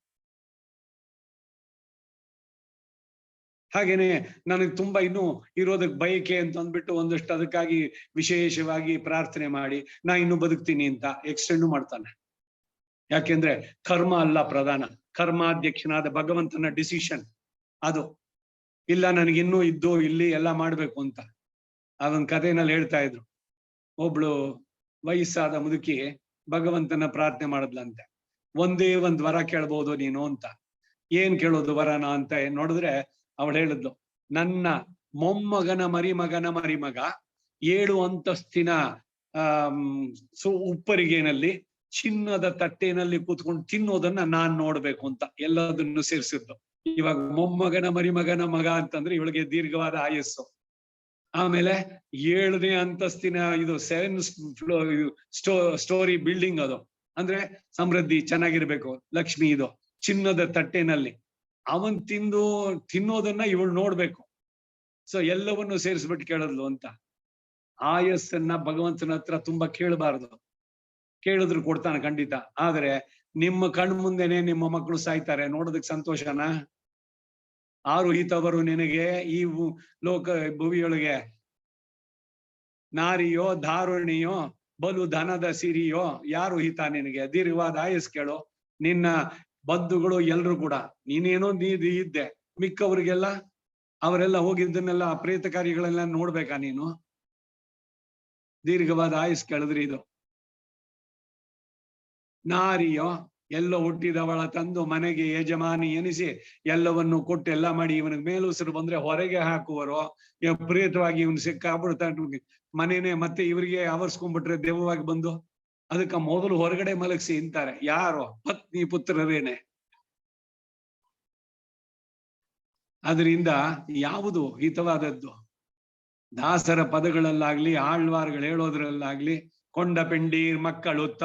ಹಾಗೇನೆ ನನಗೆ ತುಂಬಾ ಇನ್ನೂ ಇರೋದಕ್ಕೆ ಬಯಕೆ ಅಂತ ಅಂದ್ಬಿಟ್ಟು ಒಂದಷ್ಟು ಅದಕ್ಕಾಗಿ ವಿಶೇಷವಾಗಿ ಪ್ರಾರ್ಥನೆ ಮಾಡಿ ನಾ ಇನ್ನು ಬದುಕ್ತೀನಿ ಅಂತ ಎಕ್ಸ್ಟೆಂಡ್ ಮಾಡ್ತಾನೆ. ಯಾಕೆಂದ್ರೆ ಕರ್ಮ ಅಲ್ಲ ಪ್ರಧಾನ, ಕರ್ಮಾಧ್ಯಕ್ಷನಾದ ಭಗವಂತನ ಡಿಸಿಷನ್ ಅದು. ಇಲ್ಲ ನನಗಿನ್ನೂ ಇದ್ದು ಇಲ್ಲಿ ಎಲ್ಲ ಮಾಡ್ಬೇಕು ಅಂತ. ಅದೊಂದು ಕಥೆನಲ್ಲಿ ಹೇಳ್ತಾ ಇದ್ರು, ಒಬ್ಳು ವಯಸ್ಸಾದ ಮುದುಕಿ ಭಗವಂತನ ಪ್ರಾರ್ಥನೆ ಮಾಡಿದ್ಲಂತೆ, ಒಂದೇ ಒಂದ್ ವರ ಕೇಳ್ಬೋದು ನೀನು ಅಂತ. ಏನ್ ಕೇಳೋದು ವರನ ಅಂತ ನೋಡಿದ್ರೆ ಅವಳು ಹೇಳಿದ್ಲು, ನನ್ನ ಮೊಮ್ಮಗನ ಮರಿಮಗ 7 ಅಂತಸ್ತಿನ ಉಪ್ಪರಿಗೆನಲ್ಲಿ ಚಿನ್ನದ ತಟ್ಟೆನಲ್ಲಿ ಕೂತ್ಕೊಂಡು ತಿನ್ನೋದನ್ನ ನಾನ್ ನೋಡ್ಬೇಕು ಅಂತ ಎಲ್ಲದನ್ನು ಸೇರಿಸಿದ್ದು. ಇವಾಗ ಮೊಮ್ಮಗನ ಮರಿಮಗನ ಮಗ ಅಂತಂದ್ರೆ ಇವಳಿಗೆ ದೀರ್ಘವಾದ ಆಯಸ್ಸು. ಆಮೇಲೆ 7ನೇ ಅಂತಸ್ತಿನ ಇದು 7 ಸ್ಟೋರಿ ಬಿಲ್ಡಿಂಗ್, ಅದು ಅಂದ್ರೆ ಸಮೃದ್ಧಿ ಚೆನ್ನಾಗಿರ್ಬೇಕು, ಲಕ್ಷ್ಮಿ ಇದು ಚಿನ್ನದ ತಟ್ಟೆನಲ್ಲಿ ಅವನ್ ತಿನ್ನೋದನ್ನ ಇವಳು ನೋಡ್ಬೇಕು. ಸೊ ಎಲ್ಲವನ್ನು ಸೇರಿಸ್ಬಿಟ್ಟು ಕೇಳಿದ್ಲು ಅಂತ. ಆಯಸ್ಸನ್ನ ಭಗವಂತನ ಹತ್ರ ತುಂಬಾ ಕೇಳಬಾರ್ದು, ಕೇಳಿದ್ರು ಕೊಡ್ತಾನೆ ಖಂಡಿತ. ಆದ್ರೆ ನಿಮ್ಮ ಕಣ್ ಮುಂದೆನೆ ನಿಮ್ಮ ಮಕ್ಕಳು ಸಾಯ್ತಾರೆ, ನೋಡೋದಕ್ ಸಂತೋಷನಾ? ಆರು ಹಿತವರು ನಿನಗೆ ಈ ಲೋಕ ಭುವಿಯೊಳಗೆ, ನಾರಿಯೋ ಧಾರುಣಿಯೋ ಬಲು ಧನದ ಸಿರಿಯೋ, ಯಾರು ಹಿತ ನಿನಗೆ? ದೀರ್ಘವಾದ ಆಯಸ್ ಕೇಳು. ನಿನ್ನ ಬಂಧುಗಳು ಎಲ್ರು ಕೂಡ, ನೀನೇನೋ ಇದ್ದೆ, ಮಿಕ್ಕವ್ರಿಗೆಲ್ಲ ಅವರೆಲ್ಲ ಹೋಗಿದ್ದನ್ನೆಲ್ಲ ಪ್ರೇತ ಕಾರ್ಯಗಳೆಲ್ಲ ನೋಡ್ಬೇಕಾ ನೀನು? ದೀರ್ಘವಾದ ಆಯಸ್ ಕೇಳಿದ್ರಿ ಇದು. ನಾರಿಯೋ ಎಲ್ಲೋ ಹುಟ್ಟಿದವಳ ತಂದು ಮನೆಗೆ ಯಜಮಾನಿ ಎನಿಸಿ ಎಲ್ಲವನ್ನು ಕೊಟ್ಟು ಎಲ್ಲ ಮಾಡಿ ಇವನಿಗೆ ಮೇಲುಸಿರು ಬಂದ್ರೆ ಹೊರಗೆ ಹಾಕುವರೋ, ಪ್ರೇತವಾಗಿ ಇವನ್ ಸಿಕ್ಕಾಬಿಡ್ತಾ ಮನೇನೆ ಮತ್ತೆ ಇವರಿಗೆ ಆವರ್ಸ್ಕೊಂಡ್ಬಿಟ್ರೆ ದೇವವಾಗಿ ಬಂದು ಅದಕ್ಕ ಮೊದಲು ಹೊರಗಡೆ ಮಲಗಿಸಿ ಇಂತಾರೆ. ಯಾರೋ ಪತ್ನಿ ಪುತ್ರರೇನೆ. ಅದರಿಂದ ಯಾವುದು ಹಿತವಾದದ್ದು? ದಾಸರ ಪದಗಳಲ್ಲಾಗ್ಲಿ ಆಳ್ವಾರ್ಗಳು ಹೇಳೋದ್ರಲ್ಲಾಗ್ಲಿ, ಕೊಂಡ ಪೆಂಡೀರ್ ಮಕ್ಕಳುತ್ತ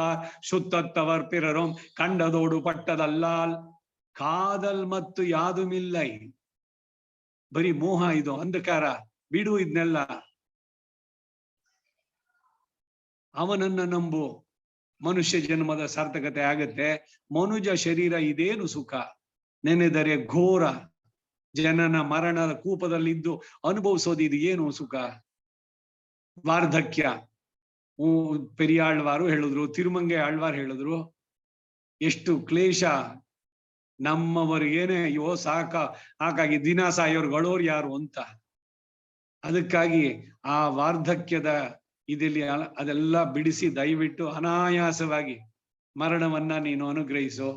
ಸುತ್ತತ್ತವರ್ ಪಿರರೋಂ ಕಂಡದೋಡು ಪಟ್ಟದಲ್ಲಾಲ್ ಕಾದಲ್ ಮತ್ತು ಯಾದುಮಿಲ್ಲೈ. ಬರೀ ಮೋಹ, ಇದು ಅಂಧಕಾರ, ಬಿಡು ಇದನ್ನೆಲ್ಲ. ಅವನನ್ನ ನಂಬು, ಮನುಷ್ಯ ಜನ್ಮದ ಸಾರ್ಥಕತೆ ಆಗತ್ತೆ. ಮನುಜ ಶರೀರ ಇದೇನು ಸುಖ, ನೆನೆದರೆ ಘೋರ, ಜನನ ಮರಣದ ಕೂಪದಲ್ಲಿದ್ದು ಅನುಭವಿಸೋದು ಇದು ಏನು ಸುಖ. ವಾರ್ಧಕ್ಯ, ಪೆರಿಯಾಳ್ವಾರು ಹೇಳಿದ್ರು, ತಿರುಮಂಗೆ ಆಳ್ವಾರ್ ಹೇಳಿದ್ರು, ಎಷ್ಟು ಕ್ಲೇಶ ನಮ್ಮವರಿಗೇನೆ, ಅಯ್ಯೋ ಸಾಕಾಗಿ ದಿನ ಸಾಯೋರ್ಗಳೋರು ಯಾರು ಅಂತ. ಅದಕ್ಕಾಗಿ ಆ ವಾರ್ಧಕ್ಯದ ಇದಲ್ಲಿ ಅದೆಲ್ಲ ಬಿಡಿಸಿ ದಯವಿಟ್ಟು ಅನಾಯಾಸವಾಗಿ ಮರಣವನ್ನ ನೀನು ಅನುಗ್ರಹಿಸು.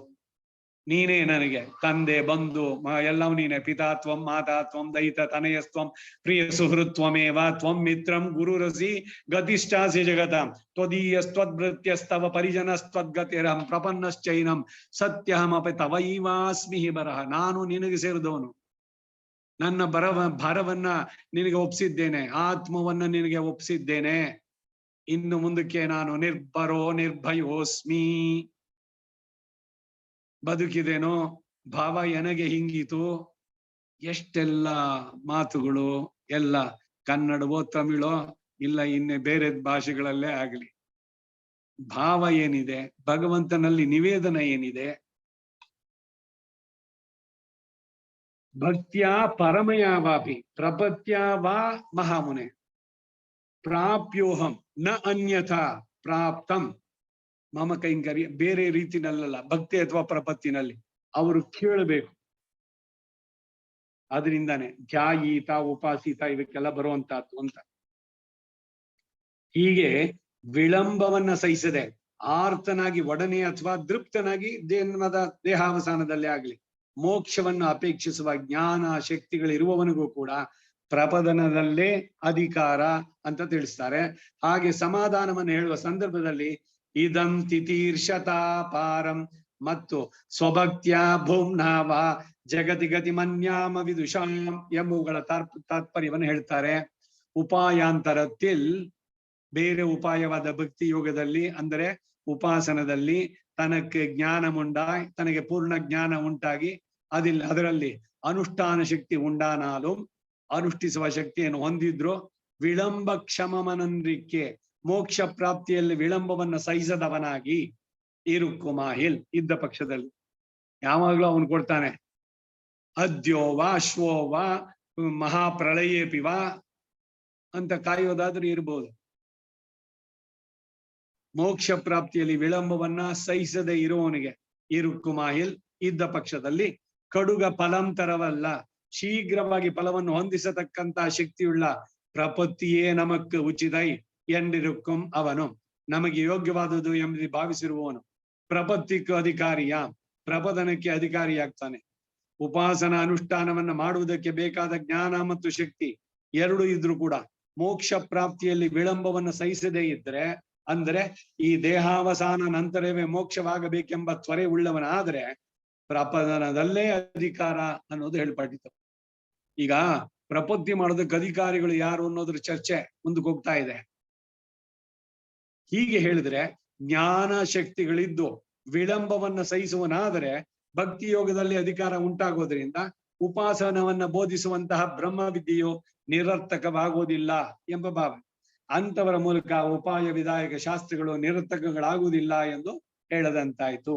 ನೀನೇ ನನಗೆ ತಂದೆ ಬಂಧು ಎಲ್ಲವೂ ನೀನೆ. ಪಿತಾತ್ವಂ ಮಾತಾತ್ವಂ ದಯಿತ ತನಯಸ್ತ್ವಂ ಪ್ರಿಯ ಸುಹೃತ್ವಮೇವ ತ್ವಂ ಮಿತ್ರಂ ಗುರುರಸಿ ಗತಿಷ್ಠಾಸಿ ಜಗತಾಂ ತ್ವದೀಯಸ್ತ್ವದ್ಭೃತ್ಯಸ್ತವ ಪರಿಜನಸ್ತ್ವದ್ಗತಿರಹಂ ಪ್ರಪನ್ನಶ್ಚೈನಂ ಸತ್ಯಹಮಪಿ ತವೈವಾಸ್ಮಿ ಬರಹ. ನಾನು ನಿನಗೆ ಸೇರಿದವನು, ನನ್ನ ಭಾರವನ್ನ ನಿನಗೆ ಒಪ್ಪಿಸಿದ್ದೇನೆ, ಆತ್ಮವನ್ನ ನಿನಗೆ ಒಪ್ಪಿಸಿದ್ದೇನೆ. ಇನ್ನು ಮುಂದಕ್ಕೆ ನಾನು ನಿರ್ಭರೋ ನಿರ್ಭಯೋಸ್ಮಿ. ಬದುಕಿದೇನೋ ಭಾವ ಎನಗೆ ಹಿಂಗಿತು. ಎಷ್ಟೆಲ್ಲ ಮಾತುಗಳು, ಎಲ್ಲ ಕನ್ನಡವೋ ತಮಿಳೋ ಇಲ್ಲ ಇನ್ನೇ ಬೇರೆ ಭಾಷೆಗಳಲ್ಲೇ ಆಗ್ಲಿ, ಭಾವ ಏನಿದೆ, ಭಗವಂತನಲ್ಲಿ ನಿವೇದನ ಏನಿದೆ. ಭಕ್ತ್ಯಾ ಪರಮಯಾವಾಪಿ ಪ್ರಪತ್ಯಾ ವಾ ಮಹಾಮುನೆ ಪ್ರಾಪ್ಯೋಹಂ ನ ಅನ್ಯಥಾ ಪ್ರಾಪ್ತಂ ಮಮ ಕೈಂಕರ್ಯ. ಬೇರೆ ರೀತಿನಲ್ಲ, ಭಕ್ತಿ ಅಥವಾ ಪ್ರಪತ್ತಿನಲ್ಲಿ ಅವರು ಕೇಳಬೇಕು. ಅದರಿಂದಾನೆ ಧ್ಯಾಯೀತ ಉಪಾಸೀತ ಇವಕ್ಕೆಲ್ಲ ಬರುವಂತಹದ್ದು ಅಂತ. ಹೀಗೆ ವಿಳಂಬವನ್ನ ಸಹಿಸದೆ ಆರ್ತನಾಗಿ ಒಡನೆ ಅಥವಾ ದೃಪ್ತನಾಗಿ ಜನ್ಮದ ದೇಹಾವಸಾನದಲ್ಲೇ ಆಗ್ಲಿ ಮೋಕ್ಷವನ್ನು ಅಪೇಕ್ಷಿಸುವ ಜ್ಞಾನ ಶಕ್ತಿಗಳಿರುವವನಿಗೂ ಕೂಡ ಪ್ರಪದನದಲ್ಲೇ ಅಧಿಕಾರ ಅಂತ ತಿಳಿಸ್ತಾರೆ. ಹಾಗೆ ಸಮಾಧಾನವನ್ನು ಹೇಳುವ ಸಂದರ್ಭದಲ್ಲಿ ಇದಂ ತಿತೀರ್ಷತಾ ಪಾರಂ ಮತ್ತು ಸ್ವಭಕ್ತ್ಯ ಭೂಮ್ನಾವ ಜಗತಿ ಗತಿ ಮನ್ಯಾಮ ವಿದುಷಾಂ ಎಂಬುವುಗಳ ತಾತ್ಪರ್ಯವನ್ನು ಹೇಳ್ತಾರೆ. ಉಪಾಯಾಂತರത്തിൽ ಬೇರೆ ಉಪಾಯವಾದ ಭಕ್ತಿ ಯೋಗದಲ್ಲಿ ಅಂದರೆ ಉಪಾಸನದಲ್ಲಿ ತನಕ್ಕೆ ತನಗೆ ಪೂರ್ಣ ಜ್ಞಾನ ಉಂಟಾಗಿ ಅದರಲ್ಲಿ ಅನುಷ್ಠಾನ ಶಕ್ತಿ ಉಂಡಾನಾಲು ಅನುಷ್ಠಿಸುವ ಶಕ್ತಿಯನ್ನು ಹೊಂದಿದ್ರು ವಿಳಂಬ ಕ್ಷಮಮನಂದ್ರಿಕೆ ಮೋಕ್ಷ ಪ್ರಾಪ್ತಿಯಲ್ಲಿ ವಿಳಂಬವನ್ನ ಸಹಿಸದವನಾಗಿ ಇರುಕುಮಾಹಿಲ್ ಇದ್ದ ಪಕ್ಷದಲ್ಲಿ ಯಾವಾಗ್ಲೂ ಅವನು ಕೊಡ್ತಾನೆ. ಅದ್ಯೋ ವಾ ಶ್ವೋ ವಾ ಮಹಾಪ್ರಳಯೇಪಿವಾ ಅಂತ ಕಾಯೋದಾದ್ರೂ ಇರ್ಬೋದು. ಮೋಕ್ಷ ಪ್ರಾಪ್ತಿಯಲ್ಲಿ ವಿಳಂಬವನ್ನ ಸಹಿಸದೆ ಇರುವವನಿಗೆ ಇರುಕುಮಾಹಿಲ್ ಇದ್ದ ಪಕ್ಷದಲ್ಲಿ ಕಡುಗ ಫಲಾಂತರವಲ್ಲ, ಶೀಘ್ರವಾಗಿ ಫಲವನ್ನು ಹೊಂದಿಸತಕ್ಕಂತ ಶಕ್ತಿಯುಳ್ಳ ಪ್ರಪತ್ತಿಯೇ ನಮಕ್ ಉಚಿತೈ ಎಂದಿರುಕ್ಕುಂ ಅವನು ನಮಗೆ ಯೋಗ್ಯವಾದುದು ಎಂಬುದು ಭಾವಿಸಿರುವವನು ಪ್ರಪತ್ತಿக்கு ಅಧಿಕಾರಿಯ ಪ್ರಪದನಕ್ಕೆ ಅಧಿಕಾರಿಯಾಗ್ತಾನೆ. ಉಪಾಸನ ಅನುಷ್ಠಾನವನ್ನ ಮಾಡುವುದಕ್ಕೆ ಬೇಕಾದ ಜ್ಞಾನ ಮತ್ತು ಶಕ್ತಿ ಎರಡು ಇದ್ರೂ ಕೂಡ ಮೋಕ್ಷ ಪ್ರಾಪ್ತಿಯಲ್ಲಿ ವಿಳಂಬವನ್ನು ಸಹಿಸದೇ ಇದ್ರೆ, ಅಂದ್ರೆ ಈ ದೇಹಾವಸಾನ ನಂತರವೇ ಮೋಕ್ಷವಾಗಬೇಕೆಂಬ ತ್ವರೆ ಉಳ್ಳವನಾದ್ರೆ ಪ್ರಪದನದಲ್ಲೇ ಅಧಿಕಾರ ಅನ್ನೋದು ಹೇಳ್ಪಟ್ಟಿತ್ತು. ಈಗ ಪ್ರಪತ್ತಿ ಮಾಡೋದಕ್ಕೆ ಅಧಿಕಾರಿಗಳು ಯಾರು ಅನ್ನೋದ್ರ ಚರ್ಚೆ ಮುಂದಕ್ಕೆ ಹೋಗ್ತಾ ಇದೆ. ಹೀಗೆ ಹೇಳಿದ್ರೆ ಜ್ಞಾನ ಶಕ್ತಿಗಳಿದ್ದು ವಿಳಂಬವನ್ನ ಸಹಿಸುವನಾದರೆ ಭಕ್ತಿ ಯೋಗದಲ್ಲಿ ಅಧಿಕಾರ ಉಂಟಾಗೋದ್ರಿಂದ ಉಪಾಸನವನ್ನ ಬೋಧಿಸುವಂತಹ ಬ್ರಹ್ಮವಿದ್ಯೆಯು ನಿರರ್ಥಕವಾಗುವುದಿಲ್ಲ ಎಂಬ ಭಾವ. ಅಂತವರ ಮೂಲಕ ಉಪಾಯ ವಿಧಾಯಕ ಶಾಸ್ತ್ರಗಳು ನಿರರ್ಥಕಗಳಾಗುವುದಿಲ್ಲ ಎಂದು ಹೇಳದಂತಾಯ್ತು.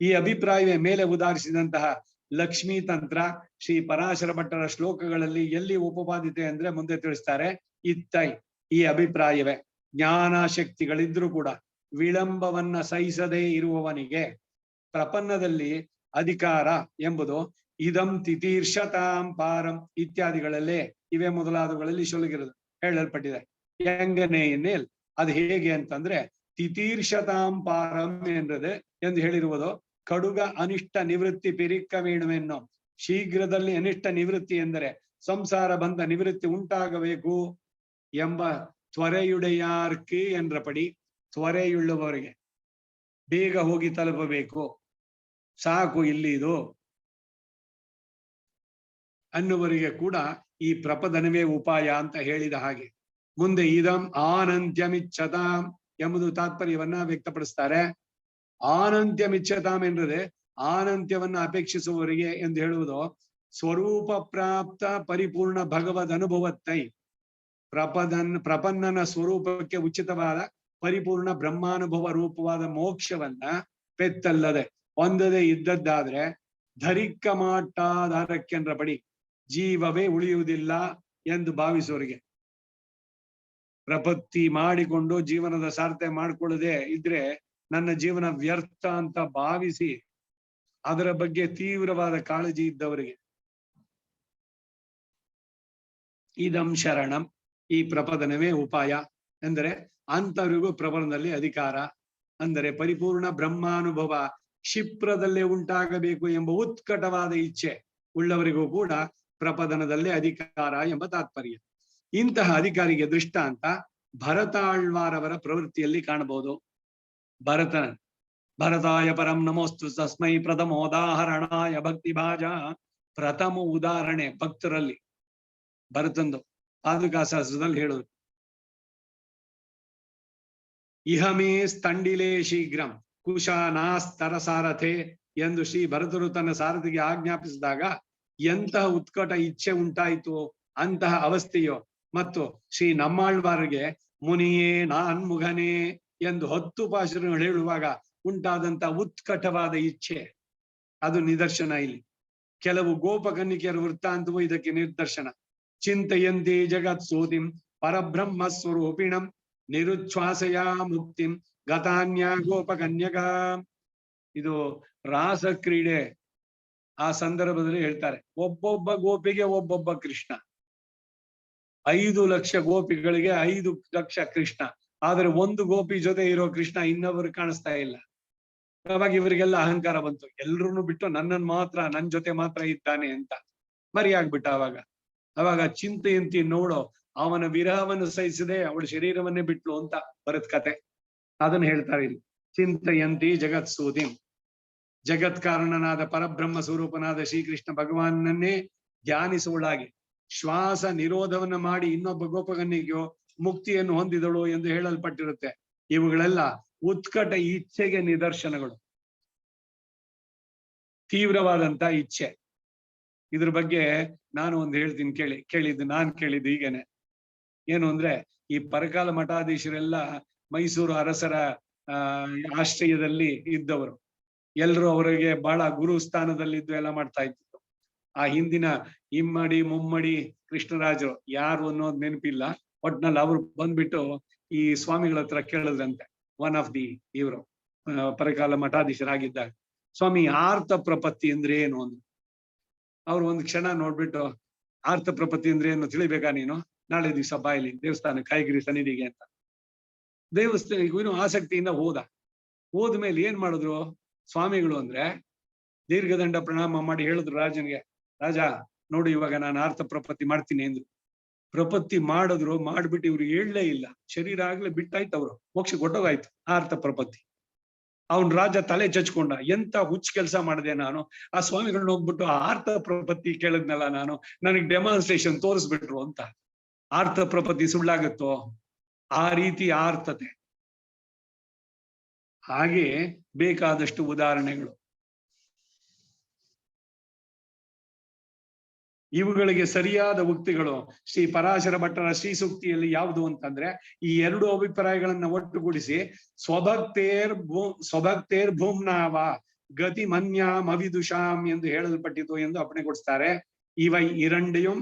ಈ ಅಭಿಪ್ರಾಯವೇ ಮೇಲೆ ಉದಾಹರಿಸಿದಂತಹ ಲಕ್ಷ್ಮೀ ತಂತ್ರ ಶ್ರೀ ಪರಾಶರ ಭಟ್ಟರ ಶ್ಲೋಕಗಳಲ್ಲಿ ಎಲ್ಲಿ ಉಪಪಾದಿತೆ ಅಂದ್ರೆ ಮುಂದೆ ತಿಳಿಸ್ತಾರೆ. ಇತ್ತೈ ಈ ಅಭಿಪ್ರಾಯವೇ ಜ್ಞಾನ ಶಕ್ತಿಗಳಿದ್ರೂ ಕೂಡ ವಿಳಂಬವನ್ನ ಸಹಿಸದೇ ಇರುವವನಿಗೆ ಪ್ರಪನ್ನದಲ್ಲಿ ಅಧಿಕಾರ ಎಂಬುದು ಇದಂ ತಿತೀರ್ಷತಾಂ ಪಾರಂ ಇತ್ಯಾದಿಗಳಲ್ಲೇ ಇವೇ ಮೊದಲಾದವುಗಳಲ್ಲಿ ಹೇಳಲ್ಪಟ್ಟಿದೆ. ಹೆಂಗನೆಯನ್ನೇಲ್ ಅದು ಹೇಗೆ ಅಂತಂದ್ರೆ ತಿತೀರ್ಷತಾಂ ಪಾರಂ ಎಂದರೆ ಎಂದು ಹೇಳಿರುವುದು ಕಡುಗ ಅನಿಷ್ಟ ನಿವೃತ್ತಿ ಪಿರಿಕ್ಕ ವೇಣುವೆನ್ನು ಶೀಘ್ರದಲ್ಲಿ ಅನಿಷ್ಟ ನಿವೃತ್ತಿ ಎಂದರೆ ಸಂಸಾರ ಬಂಧ ನಿವೃತ್ತಿ ಉಂಟಾಗಬೇಕು ಎಂಬ ತ್ವರೆಯುಡೆಯಾರ್ಕಿ ಎಂದ್ರ ಪಡಿ ತ್ವರೆಯುಳ್ಳವರಿಗೆ ಬೇಗ ಹೋಗಿ ತಲುಪಬೇಕು, ಸಾಕು ಇಲ್ಲಿ ಇದು ಅನ್ನುವರಿಗೆ ಕೂಡ ಈ ಪ್ರಪದನವೇ ಉಪಾಯ ಅಂತ ಹೇಳಿದ ಹಾಗೆ ಮುಂದೆ ಇದಂ ಆನಂತ್ಯಮಿಚ್ಛತಾಂ ಎಂಬುದು ತಾತ್ಪರ್ಯವನ್ನ ವ್ಯಕ್ತಪಡಿಸ್ತಾರೆ. ಆನಂತ್ಯಮಿಚ್ಛತಾಂ ಎಂದರೆ ಆನಂತ್ಯವನ್ನ ಅಪೇಕ್ಷಿಸುವವರಿಗೆ ಎಂದು ಹೇಳುವುದು ಸ್ವರೂಪ ಪ್ರಾಪ್ತ ಪರಿಪೂರ್ಣ ಭಗವದ್ ಅನುಭವತ್ತೈ ಪ್ರಪನ್ನನ ಸ್ವರೂಪಕ್ಕೆ ಉಚಿತವಾದ ಪರಿಪೂರ್ಣ ಬ್ರಹ್ಮಾನುಭವ ರೂಪವಾದ ಮೋಕ್ಷವನ್ನ ಪೆತ್ತಲ್ಲದೆ ಹೊಂದದೆ ಇದ್ದದ್ದಾದ್ರೆ ಧರಿಕ್ಕ ಮಾಟಾಧಾರಕ್ಕೆಂದ್ರ ಬಡಿ ಜೀವವೇ ಉಳಿಯುವುದಿಲ್ಲ ಎಂದು ಭಾವಿಸೋರಿಗೆ, ಪ್ರಪತ್ತಿ ಮಾಡಿಕೊಂಡು ಜೀವನದ ಸಾರ್ಥೆ ಮಾಡ್ಕೊಳ್ಳದೆ ಇದ್ರೆ ನನ್ನ ಜೀವನ ವ್ಯರ್ಥ ಅಂತ ಭಾವಿಸಿ ಅದರ ಬಗ್ಗೆ ತೀವ್ರವಾದ ಕಾಳಜಿ ಇದ್ದವರಿಗೆ ಇದಂ ಶರಣಂ, ಈ ಪ್ರಪದನವೇ ಉಪಾಯ ಎಂದರೆ ಅಂತವರಿಗೂ ಪ್ರಪದನದಲ್ಲಿ ಅಧಿಕಾರ. ಅಂದರೆ ಪರಿಪೂರ್ಣ ಬ್ರಹ್ಮಾನುಭವ ಕ್ಷಿಪ್ರದಲ್ಲೇ ಉಂಟಾಗಬೇಕು ಎಂಬ ಉತ್ಕಟವಾದ ಇಚ್ಛೆ ಉಳ್ಳವರಿಗೂ ಕೂಡ ಪ್ರಪದನದಲ್ಲೇ ಅಧಿಕಾರ ಎಂಬ ತಾತ್ಪರ್ಯ. ಇಂತಹ ಅಧಿಕಾರಿಗೆ ದೃಷ್ಟಾಂತ ಭರತಾಳ್ವಾರವರ ಪ್ರವೃತ್ತಿಯಲ್ಲಿ ಕಾಣಬಹುದು. ಭರತಾಯ ಪರಂ ನಮೋಸ್ತು ತಸ್ಮೈ ಪ್ರಥಮೋದಾಹರಣಾಯ ಭಕ್ತಿ ಭಾಜ. ಪ್ರಥಮ ಉದಾಹರಣೆ ಭಕ್ತರಲ್ಲಿ ಭರತಂದು ಪಾದುಕಾಶಾಸ್ತ್ರದಲ್ಲಿ ಹೇಳುದು. ಇಹಮೇ ಸ್ತಂಡಿಲೇ ಶೀಘ್ರಂ ಕುಶಾನಾಸ್ತರ ಸಾರಥೆ ಎಂದು ಶ್ರೀ ಭರತರು ತನ್ನ ಸಾರಥಿಗೆ ಆಜ್ಞಾಪಿಸಿದಾಗ ಎಂತಹ ಉತ್ಕಟ ಇಚ್ಛೆ ಉಂಟಾಯಿತು ಅಂತಹ ಅವಸ್ಥೆಯೋ, ಮತ್ತು ಶ್ರೀ ನಮ್ಮಾಳ್ವಾರಿಗೆ ಮುನಿಯೇ ನಾನ್ ಮುಘನೇ ಎಂದು 10 ಪಾಶುರಗಳು ಹೇಳುವಾಗ ಉಂಟಾದಂತ ಉತ್ಕಟವಾದ ಇಚ್ಛೆ, ಅದು ನಿದರ್ಶನ. ಇಲ್ಲಿ ಕೆಲವು ಗೋಪಕನ್ನಿಕೆಯರ ವೃತ್ತಾಂತವೂ ಇದಕ್ಕೆ ನಿದರ್ಶನ. ಚಿಂತೆಯಂತೆ ಜಗತ್ ಸೂತಿಂ ಪರಬ್ರಹ್ಮ ಸ್ವರೂಪಿಣಂ ನಿರುಚ್ಛ್ವಾಸಯ ಮುಕ್ತಿಂ ಗತಾನ್ಯ ಗೋಪಕನ್ಯಕ. ಇದು ರಾಸ ಕ್ರೀಡೆ ಆ ಸಂದರ್ಭದಲ್ಲಿ ಹೇಳ್ತಾರೆ. ಒಬ್ಬೊಬ್ಬ ಗೋಪಿಗೆ ಒಬ್ಬೊಬ್ಬ ಕೃಷ್ಣ, 5 ಲಕ್ಷ ಗೋಪಿಗಳಿಗೆ 5 ಲಕ್ಷ ಕೃಷ್ಣ. ಆದ್ರೆ ಒಂದು ಗೋಪಿ ಜೊತೆ ಇರೋ ಕೃಷ್ಣ ಇನ್ನೊಬ್ಬರು ಕಾಣಿಸ್ತಾ ಇಲ್ಲ. ಅವಾಗ ಇವರಿಗೆಲ್ಲ ಅಹಂಕಾರ ಬಂತು, ಎಲ್ರೂನು ಬಿಟ್ಟು ನನ್ನನ್ ಮಾತ್ರ, ನನ್ ಜೊತೆ ಮಾತ್ರ ಇದ್ದಾನೆ ಅಂತ ಮರಿಯಾಗ್ಬಿಟ್ಟ. ಅವಾಗ ಚಿಂತೆಯಂತಿ ನೋಡೋ ಅವನ ವಿರಹವನ್ನು ಸಹಿಸದೆ ಅವಳ ಶರೀರವನ್ನೇ ಬಿಟ್ಲು ಅಂತ ಬರತ್ ಕತೆ. ಅದನ್ನ ಹೇಳ್ತಾರೆ ಇಲ್ಲಿ. ಚಿಂತೆಯಂತಿ ಜಗತ್ ಸೂದಿಂ, ಜಗತ್ ಕಾರಣನಾದ ಪರಬ್ರಹ್ಮ ಸ್ವರೂಪನಾದ ಶ್ರೀಕೃಷ್ಣ ಭಗವಾನನ್ನೇ ಧ್ಯಾನಿಸುವಳಾಗಿ ಶ್ವಾಸ ನಿರೋಧವನ್ನ ಮಾಡಿ ಇನ್ನೊಬ್ಬ ಗೋಪಕನ್ನಿಗೆಯೋ ಮುಕ್ತಿಯನ್ನು ಹೊಂದಿದಳು ಎಂದು ಹೇಳಲ್ಪಟ್ಟಿರುತ್ತೆ. ಇವುಗಳೆಲ್ಲ ಉತ್ಕಟ ಇಚ್ಛೆಗೆ ನಿದರ್ಶನಗಳು, ತೀವ್ರವಾದಂತ ಇಚ್ಛೆ. ಇದ್ರ ಬಗ್ಗೆ ನಾನು ಒಂದು ಹೇಳ್ತೀನಿ, ಕೇಳಿದ್ದು ಹೀಗೇನೆ. ಏನು ಅಂದ್ರೆ, ಈ ಪರಕಾಲ ಮಠಾಧೀಶರೆಲ್ಲ ಮೈಸೂರು ಅರಸರ ಆಶ್ರಯದಲ್ಲಿ ಇದ್ದವರು, ಎಲ್ರು ಅವರಿಗೆ ಬಹಳ ಗುರು ಸ್ಥಾನದಲ್ಲಿದ್ದು ಎಲ್ಲ ಮಾಡ್ತಾ ಇದ್ರು. ಆ ಹಿಂದಿನ ಇಮ್ಮಡಿ ಮುಮ್ಮಡಿ ಕೃಷ್ಣರಾಜರು ಯಾರು ಅನ್ನೋದು ನೆನಪಿಲ್ಲ, ಒಟ್ನಲ್ಲಿ ಅವ್ರು ಬಂದ್ಬಿಟ್ಟು ಈ ಸ್ವಾಮಿಗಳ ಹತ್ರ ಕೇಳಿದ್ರಂತೆ. ಒನ್ ಆಫ್ ದಿ ಇವರು ಪರಕಾಲ ಮಠಾಧೀಶರಾಗಿದ್ದಾಗ, ಸ್ವಾಮಿ ಆರ್ತ ಪ್ರಪತ್ತಿ ಅಂದ್ರೆ ಏನು ಅಂದ್ರು. ಅವ್ರು ಒಂದು ಕ್ಷಣ ನೋಡ್ಬಿಟ್ಟು, ಆರ್ತ ಪ್ರಪತ್ತಿ ಅಂದ್ರೆ ಏನು ತಿಳಿಬೇಕಾ ನೀನು? ನಾಳೆ ದಿವಸ ಬಾಯಿಲಿ ದೇವಸ್ಥಾನ ಕಾಯಗಿರಿ ಸನ್ನಿಧಿಗೆ ಅಂತ. ದೇವಸ್ಥಾನ ಆಸಕ್ತಿಯಿಂದ ಹೋದ್ಮೇಲೆ ಏನ್ ಮಾಡಿದ್ರು ಸ್ವಾಮಿಗಳು ಅಂದ್ರೆ, ದೀರ್ಘದಂಡ ಪ್ರಣಾಮ ಮಾಡಿ ಹೇಳಿದ್ರು ರಾಜನಿಗೆ, ರಾಜ ನೋಡು ಇವಾಗ ನಾನು ಆರ್ತ ಪ್ರಪತ್ತಿ ಮಾಡ್ತೀನಿ ಅಂದ್ರು. ಪ್ರಪತ್ತಿ ಮಾಡ್ಬಿಟ್ಟು ಇವ್ರು ಹೇಳಲೇ ಇಲ್ಲ, ಶರೀರ ಆಗ್ಲೇ ಬಿಟ್ಟಾಯ್ತು, ಅವ್ರು ಮೋಕ್ಷ ಕೊಟ್ಟೋಗಾಯ್ತು ಆರ್ತ ಪ್ರಪತ್ತಿ. ಅವನ್ ರಾಜ ತಲೆ ಚಚ್ಕೊಂಡ, ಎಂತ ಹುಚ್ಚ ಕೆಲಸ ಮಾಡಿದೆ ನಾನು, ಆ ಸ್ವಾಮಿಗಳನ್ನ ಹೋಗ್ಬಿಟ್ಟು ಆರ್ತ ಪ್ರಪತ್ತಿ ಕೇಳಿದ್ನಲ್ಲ ನಾನು, ನನಗ್ ಡೆಮಾನ್ಸ್ಟ್ರೇಷನ್ ತೋರಿಸ್ಬಿಟ್ರು ಅಂತ. ಆರ್ತ ಪ್ರಪತ್ತಿ ಸುಳ್ಳಾಗತ್ತೋ? ಆ ರೀತಿ ಆರ್ತತೆ. ಹಾಗೆ ಬೇಕಾದಷ್ಟು ಉದಾಹರಣೆಗಳು. ಇವುಗಳಿಗೆ ಸರಿಯಾದ ಉಕ್ತಿಗಳು ಶ್ರೀ ಪರಾಶರ ಭಟ್ಟರ ಶ್ರೀ ಸೂಕ್ತಿಯಲ್ಲಿ ಯಾವುದು ಅಂತಂದ್ರೆ, ಈ 2 ಅಭಿಪ್ರಾಯಗಳನ್ನ ಒಟ್ಟುಗೂಡಿಸಿ ಸ್ವಭಕ್ತೇರ್ ಭೂಮ್ನಾವ ಗತಿ ಮನ್ಯಾಂ ಅವಿದುಷಾಂ ಎಂದು ಹೇಳಲ್ಪಟ್ಟಿತು ಎಂದು ಅಪ್ಪಣೆ ಕೊಡಿಸ್ತಾರೆ. ಇವ ಇರಂಡೆಯಂ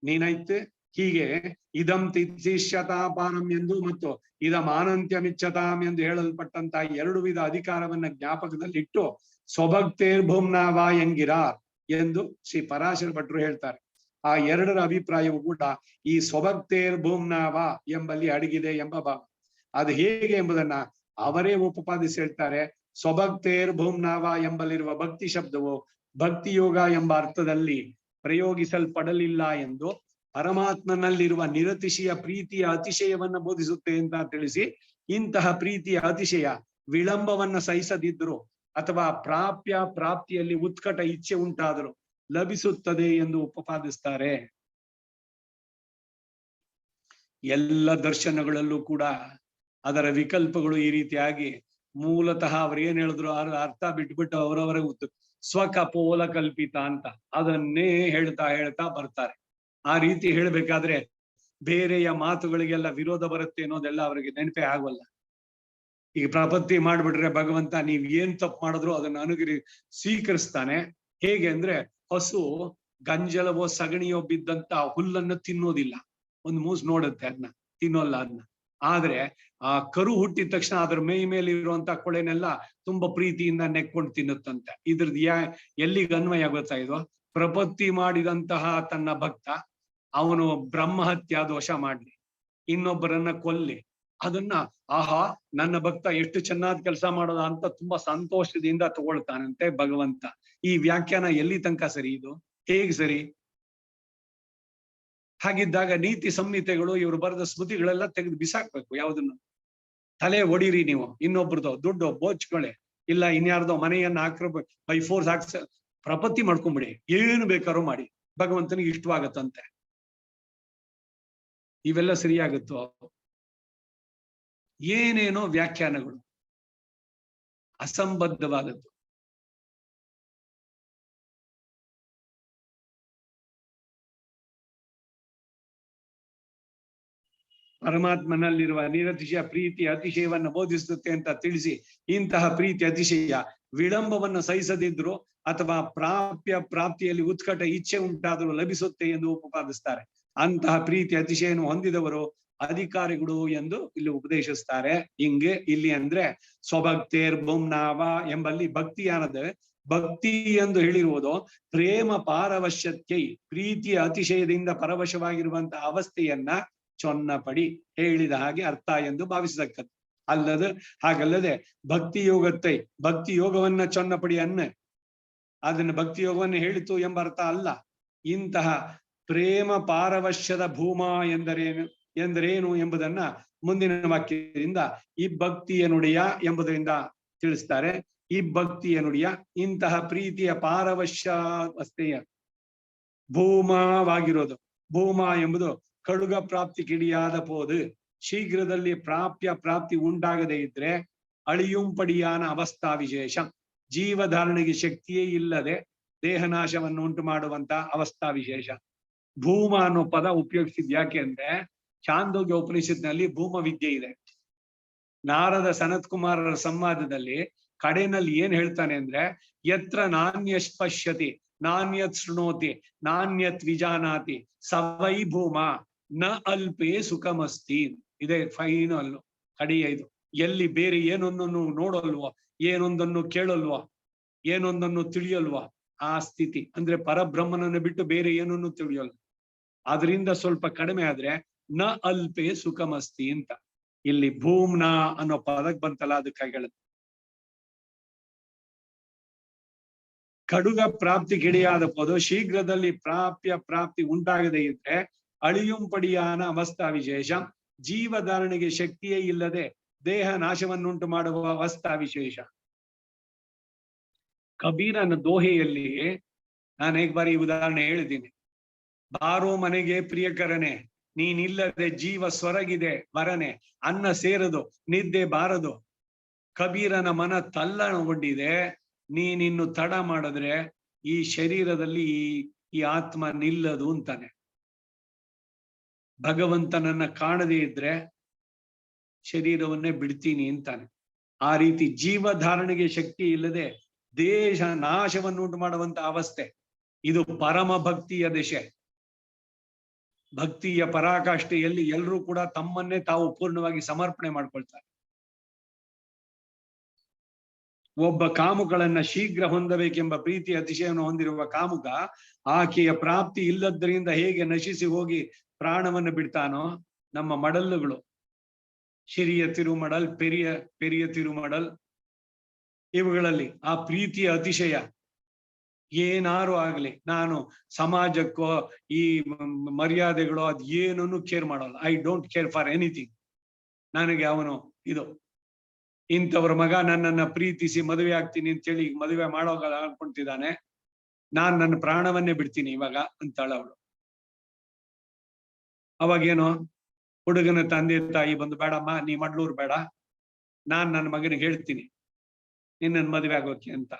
ನೀನೈತ್ ಹೀಗೆ ಇದಂ ತಿಥಿಷ್ಯತಾಪಾನಂ ಎಂದು ಮತ್ತು ಇದಂ ಆನಂತ್ಯಮಿಚ್ಛತಾಂ ಎಂದು ಹೇಳಲ್ಪಟ್ಟಂತ 2 ವಿಧ ಅಧಿಕಾರವನ್ನ ಜ್ಞಾಪಕದಲ್ಲಿಟ್ಟು ಸ್ವಭಕ್ತೇರ್ ಭೂಮ್ನಾವ ಎಂಗಿರಾರ್ ಎಂದು ಶ್ರೀ ಪರಾಶರ ಭಟ್ರು ಹೇಳ್ತಾರೆ. ಆ 2ರ ಅಭಿಪ್ರಾಯವು ಕೂಡ ಈ ಸ್ವಭಕ್ತೇರ್ ಭೂಮ್ನಾವ ಎಂಬಲ್ಲಿ ಅಡಗಿದೆ ಎಂಬ ಭಾವ. ಅದು ಹೇಗೆ ಎಂಬುದನ್ನ ಅವರೇ ಉಪಪಾದಿಸಿ ಹೇಳ್ತಾರೆ. ಸ್ವಭಕ್ತೇರ್ ಭೂಮ್ನಾವ ಎಂಬಲ್ಲಿರುವ ಭಕ್ತಿ ಶಬ್ದವು ಭಕ್ತಿಯೋಗ ಎಂಬ ಅರ್ಥದಲ್ಲಿ ಪ್ರಯೋಗಿಸಲ್ಪಡಲಿಲ್ಲ ಎಂದು ಪರಮಾತ್ಮನಲ್ಲಿರುವ ನಿರತಿಶಯ ಪ್ರೀತಿಯ ಅತಿಶಯವನ್ನ ಬೋಧಿಸುತ್ತೆ ಅಂತ ತಿಳಿಸಿ, ಇಂತಹ ಪ್ರೀತಿಯ ಅತಿಶಯ ವಿಳಂಬವನ್ನ ಸಹಿಸದಿದ್ರು ಅಥವಾ ಪ್ರಾಪ್ತಿಯಲ್ಲಿ ಉತ್ಕಟ ಇಚ್ಛೆ ಉಂಟಾದರೂ ಲಭಿಸುತ್ತದೆ ಎಂದು ಉಪಪಾದಿಸ್ತಾರೆ. ಎಲ್ಲ ದರ್ಶನಗಳಲ್ಲೂ ಕೂಡ ಅದರ ವಿಕಲ್ಪಗಳು ಈ ರೀತಿಯಾಗಿ ಮೂಲತಃ ಅವ್ರು ಏನ್ ಹೇಳಿದ್ರು ಅರ್ಥ ಬಿಟ್ಬಿಟ್ಟು ಅವರವರ ಸ್ವಕಪೋಲ ಕಲ್ಪಿತ ಅಂತ ಅದನ್ನೇ ಹೇಳ್ತಾ ಬರ್ತಾರೆ. ಆ ರೀತಿ ಹೇಳ್ಬೇಕಾದ್ರೆ ಬೇರೆಯ ಮಾತುಗಳಿಗೆಲ್ಲ ವಿರೋಧ ಬರುತ್ತೆ ಅನ್ನೋದೆಲ್ಲ ಅವರಿಗೆ ನೆನಪೇ ಆಗೋಲ್ಲ. ಈಗ ಪ್ರಪತ್ತಿ ಮಾಡ್ಬಿಟ್ರೆ ಭಗವಂತ ನೀವ್ ಏನ್ ತಪ್ಪು ಮಾಡಿದ್ರು ಅದನ್ನ ಸ್ವೀಕರಿಸ್ತಾನೆ. ಹೇಗೆ ಅಂದ್ರೆ ಹಸು ಗಂಜಲವೋ ಸಗಣಿಯೋ ಬಿದ್ದಂತ ಹುಲ್ಲನ್ನು ತಿನ್ನೋದಿಲ್ಲ, ಒಂದು ಮೂಸ್ ನೋಡುತ್ತೆ ಅದನ್ನ, ತಿನ್ನೋಲ್ಲ ಅದನ್ನ. ಆದ್ರೆ ಆ ಕರು ಹುಟ್ಟಿದ ತಕ್ಷಣ ಅದ್ರ ಮೈ ಮೇಲೆ ಇರುವಂತ ಕೊಳೆನೆಲ್ಲ ತುಂಬಾ ಪ್ರೀತಿಯಿಂದ ನೆಕ್ಕೊಂಡು ತಿನ್ನುತ್ತಂತೆ. ಇದ್ರದ್ದು ಎಲ್ಲಿಗೆ ಅನ್ವಯ ಆಗುತ್ತಾ ಇದು? ಪ್ರಪತ್ತಿ ಮಾಡಿದಂತಹ ತನ್ನ ಭಕ್ತ ಅವನು ಬ್ರಹ್ಮಹತ್ಯಾ ದೋಷ ಮಾಡ್ಲಿ, ಇನ್ನೊಬ್ಬರನ್ನ ಕೊಲ್ಲಿ, ಅದನ್ನ ಆಹಾ ನನ್ನ ಭಕ್ತ ಎಷ್ಟು ಚೆನ್ನಾಗಿ ಕೆಲಸ ಮಾಡೋದ ಅಂತ ತುಂಬಾ ಸಂತೋಷದಿಂದ ತಗೊಳ್ತಾನಂತೆ ಭಗವಂತ. ಈ ವ್ಯಾಖ್ಯಾನ ಎಲ್ಲಿ ತನಕ ಸರಿ? ಇದು ಹೇಗ್ ಸರಿ? ಹಾಗಿದ್ದಾಗ ನೀತಿ ಸಂಹಿತೆಗಳು, ಇವರು ಬರೆದ ಸ್ಮೃತಿಗಳೆಲ್ಲ ತೆಗೆದು ಬಿಸಾಕ್ಬೇಕು. ಯಾವ್ದನ್ನು ತಲೆ ಹೊಡೀರಿ ನೀವು, ಇನ್ನೊಬ್ರದೋ ದುಡ್ಡು ಬೋಚ್ಕೊಳ್ಳಿ, ಇಲ್ಲ ಇನ್ಯಾರ್ದೋ ಮನೆಯನ್ನ ಬೈ ಫೋರ್ಸ್ ಪ್ರಪತ್ತಿ ಮಾಡ್ಕೊಂಬಿಡಿ, ಏನು ಬೇಕಾದ್ರೂ ಮಾಡಿ, ಭಗವಂತನಿಗೆ ಇಷ್ಟವಾಗತ್ತಂತೆ. ಇವೆಲ್ಲ ಸರಿಯಾಗುತ್ತೋ? ಏನೇನೋ ವ್ಯಾಖ್ಯಾನಗಳು ಅಸಂಬದ್ಧವಾದದ್ದು. ಪರಮಾತ್ಮನಲ್ಲಿರುವ ನಿರತಿಶಯ ಪ್ರೀತಿ ಅತಿಶಯವನ್ನು ಬೋಧಿಸುತ್ತೆ ಅಂತ ತಿಳಿಸಿ, ಇಂತಹ ಪ್ರೀತಿ ಅತಿಶಯ ವಿಳಂಬವನ್ನು ಸಹಿಸದಿದ್ರು ಅಥವಾ ಪ್ರಾಪ್ತಿಯಲ್ಲಿ ಉತ್ಕಟ ಇಚ್ಛೆ ಉಂಟಾದರೂ ಲಭಿಸುತ್ತೆ ಎಂದು ಉಪಪಾದಿಸ್ತಾರೆ. ಅಂತಹ ಪ್ರೀತಿ ಅತಿಶಯವನ್ನು ಹೊಂದಿದವರು ಅಧಿಕಾರಿಗಳು ಎಂದು ಇಲ್ಲಿ ಉಪದೇಶಿಸ್ತಾರೆ. ಹಿಂಗೆ ಇಲ್ಲಿ ಅಂದ್ರೆ ಸ್ವಭಕ್ತೇರ್ ಬೊಮ್ನಾವ ಎಂಬಲ್ಲಿ ಭಕ್ತಿ ಅನ್ನದ ಭಕ್ತಿ ಎಂದು ಹೇಳಿರುವುದು ಪ್ರೇಮ ಪಾರವಶ್ಯಕ್ಕೆ, ಪ್ರೀತಿಯ ಅತಿಶಯದಿಂದ ಪರವಶವಾಗಿರುವಂತಹ ಅವಸ್ಥೆಯನ್ನ ಚೊನ್ನಪಡಿ ಹೇಳಿದ ಹಾಗೆ ಅರ್ಥ ಎಂದು ಭಾವಿಸತಕ್ಕದ್ದು. ಹಾಗಲ್ಲದೆ ಭಕ್ತಿ ಯೋಗத்தை, ಭಕ್ತಿ ಯೋಗವನ್ನ ಚೊನ್ನಪಡಿ ಅದನ್ನ ಭಕ್ತಿ ಯೋಗವನ್ನು ಹೇಳಿತು ಎಂಬ ಅರ್ಥ ಅಲ್ಲ. ಇಂತಹ ಪ್ರೇಮ ಪಾರವಶ್ಯದ ಭೂಮಾ ಎಂದರೇನು ಎಂಬುದನ್ನ ಮುಂದಿನ ವಾಕ್ಯದಿಂದ ಈ ಭಕ್ತಿಯ ನುಡಿಯ ಎಂಬುದರಿಂದ ತಿಳಿಸ್ತಾರೆ. ಈ ಭಕ್ತಿಯ ನುಡಿಯ ಇಂತಹ ಪ್ರೀತಿಯ ಪಾರವಶ್ಯವಸ್ಥೆಯ ಭೂಮಾವಾಗಿರೋದು. ಭೂಮಾ ಎಂಬುದು ಕಡುಗ ಪ್ರಾಪ್ತಿ ಕಿಡಿಯಾದ ಪೋದು, ಶೀಘ್ರದಲ್ಲಿ ಪ್ರಾಪ್ತಿ ಉಂಟಾಗದೇ ಇದ್ರೆ ಅಳಿಯುಂಪಡಿಯಾನ ಅವಸ್ಥಾ ವಿಶೇಷ, ಜೀವಧಾರಣೆಗೆ ಶಕ್ತಿಯೇ ಇಲ್ಲದೆ ದೇಹನಾಶವನ್ನು ಉಂಟು ಮಾಡುವಂತ ಅವಸ್ಥಾ ವಿಶೇಷ. ಭೂಮ ಅನ್ನೋ ಪದ ಉಪಯೋಗಿಸಿದ್ ಯಾಕೆ ಅಂದ್ರೆ ಚಾಂದೋಗ್ಯ ಉಪನಿಷತ್ನಲ್ಲಿ ಭೂಮ ವಿದ್ಯೆ ಇದೆ. ನಾರದ ಸನತ್ ಕುಮಾರರ ಸಂವಾದದಲ್ಲಿ ಕಡೆನಲ್ಲಿ ಏನ್ ಹೇಳ್ತಾನೆ ಅಂದ್ರೆ, ಯತ್ರ ನಾಣ್ಯತ್ ಪಶ್ಯತಿ ನಾಣ್ಯತ್ ಶೃಣೋತಿ ನಾಣ್ಯತ್ ವಿಜಾನಾತಿ ಸವೈ ಭೂಮ ನ ಅಲ್ಪೇ ಸುಖಮಸ್ತಿ. ಇದೆ ಫೈನಲ್ ಕಡೆಯ ಇದು. ಎಲ್ಲಿ ಬೇರೆ ಏನೊಂದನ್ನು ನೋಡಲ್ವೋ, ಏನೊಂದನ್ನು ಕೇಳಲ್ವೋ, ಏನೊಂದನ್ನು ತಿಳಿಯಲ್ವೋ ಆ ಸ್ಥಿತಿ ಅಂದ್ರೆ ಪರಬ್ರಹ್ಮನನ್ನು ಬಿಟ್ಟು ಬೇರೆ ಏನನ್ನು ತಿಳಿಯಲ್ಲ. ಅದರಿಂದ ಸ್ವಲ್ಪ ಕಡಿಮೆ ಆದ್ರೆ ನ ಅಲ್ಪೇ ಸುಖಮಸ್ತಿ ಅಂತ ಇಲ್ಲಿ ಭೂಮ್ನ ಅನ್ನೋ ಪದಕ್ ಬಂತಲ್ಲ, ಅದಕ್ಕಾಗಿ ಹೇಳುದು. ಕಡುಗ ಪ್ರಾಪ್ತಿ ಗಿಡಿಯಾದ ಪೋದು, ಶೀಘ್ರದಲ್ಲಿ ಪ್ರಾಪ್ತಿ ಉಂಟಾಗದೇ ಇದ್ರೆ ಅಳಿಯುಂಪಡಿಯಾನ ಅವಸ್ಥಾ ವಿಶೇಷ, ಜೀವಧಾರಣೆಗೆ ಶಕ್ತಿಯೇ ಇಲ್ಲದೆ ದೇಹ ನಾಶವನ್ನುಂಟು ಮಾಡುವ ಅವಸ್ಥಾ ವಿಶೇಷ. ಕಬೀರನ ದೋಹೆಯಲ್ಲಿ ನಾನು ಹೇಗ್ ಬಾರಿ ಉದಾಹರಣೆ ಹೇಳಿದ್ದೀನಿ. ಬಾರೋ ಮನೆಗೆ ಪ್ರಿಯಕರನೆ, ನೀನಿಲ್ಲದೆ ಜೀವ ಸ್ವರಗಿದೆ ವರನೆ, ಅನ್ನ ಸೇರದು ನಿದ್ದೆ ಬಾರದು. ಕಬೀರನ ಮನ ತಲ್ಲಣಗೊಂಡಿದೆ, ನೀನಿನ್ನು ತಡ ಮಾಡಿದ್ರೆ ಈ ಶರೀರದಲ್ಲಿ ಈ ಆತ್ಮ ನಿಲ್ಲದು ಅಂತಾನೆ. ಭಗವಂತನನ್ನ ಕಾಣದೇ ಇದ್ರೆ ಶರೀರವನ್ನೇ ಬಿಡ್ತೀನಿ ಅಂತಾನೆ. ಆ ರೀತಿ ಜೀವಧಾರಣೆಗೆ ಶಕ್ತಿ ಇಲ್ಲದೆ ದೇಶ ನಾಶವನ್ನುಂಟು ಮಾಡುವಂತ ಅವಸ್ಥೆ. ಇದು ಪರಮ ಭಕ್ತಿಯ ದಶೆ. ಭಕ್ತಿಯ ಪರಾಕಾಷ್ಠೆಯಲ್ಲಿ ಎಲ್ಲರೂ ಕೂಡ ತಮ್ಮನ್ನೇ ತಾವು ಪೂರ್ಣವಾಗಿ ಸಮರ್ಪಣೆ ಮಾಡ್ಕೊಳ್ತಾರೆ. ಒಬ್ಬ ಕಾಮುಗಳನ್ನ ಶೀಘ್ರ ಹೊಂದಬೇಕೆಂಬ ಪ್ರೀತಿ ಅತಿಶಯವನ್ನು ಹೊಂದಿರುವ ಕಾಮುಕ ಆಕೆಯ ಪ್ರಾಪ್ತಿ ಇಲ್ಲದ್ರಿಂದ ಹೇಗೆ ನಶಿಸಿ ಹೋಗಿ ಪ್ರಾಣವನ್ನು ಬಿಡ್ತಾನೋ, ನಮ್ಮ ಮಡಲ್ಲುಗಳು ಶಿರಿಯ ತಿರುಮಡಲ್, ಪೆರಿಯ ತಿರುಮಡಲ್, ಇವುಗಳಲ್ಲಿ ಆ ಪ್ರೀತಿಯ ಅತಿಶಯ ಏನಾರು ಆಗ್ಲಿ, ನಾನು ಸಮಾಜಕ್ಕೋ ಈ ಮರ್ಯಾದೆಗಳು ಅದ್ ಏನನ್ನು ಕೇರ್ ಮಾಡಲ್ಲ. I don't care for anything. ನನಗೆ ಅವನು ಇದು ಇಂಥವ್ರ ಮಗ ನನ್ನನ್ನ ಪ್ರೀತಿಸಿ ಮದುವೆ ಆಗ್ತೀನಿ ಅಂತೇಳಿ ಮದುವೆ ಮಾಡೋಗ ಅನ್ಕೊಂತಿದ್ದಾನೆ, ನಾನ್ ನನ್ನ ಪ್ರಾಣವನ್ನೇ ಬಿಡ್ತೀನಿ ಇವಾಗ ಅಂತಾಳ ಅವಳು. ಅವಾಗೇನು, ಹುಡುಗನ ತಂದೆ ತಾಯಿ ಬಂದು ಬೇಡಮ್ಮ ನೀ ಮಡ್ಲೂರ್ ಬೇಡ, ನಾನ್ ನನ್ನ ಮಗನಿಗೆ ಹೇಳ್ತೀನಿ ನಿನ್ನನ್ ಮದುವೆ ಆಗೋಕೆ ಅಂತ.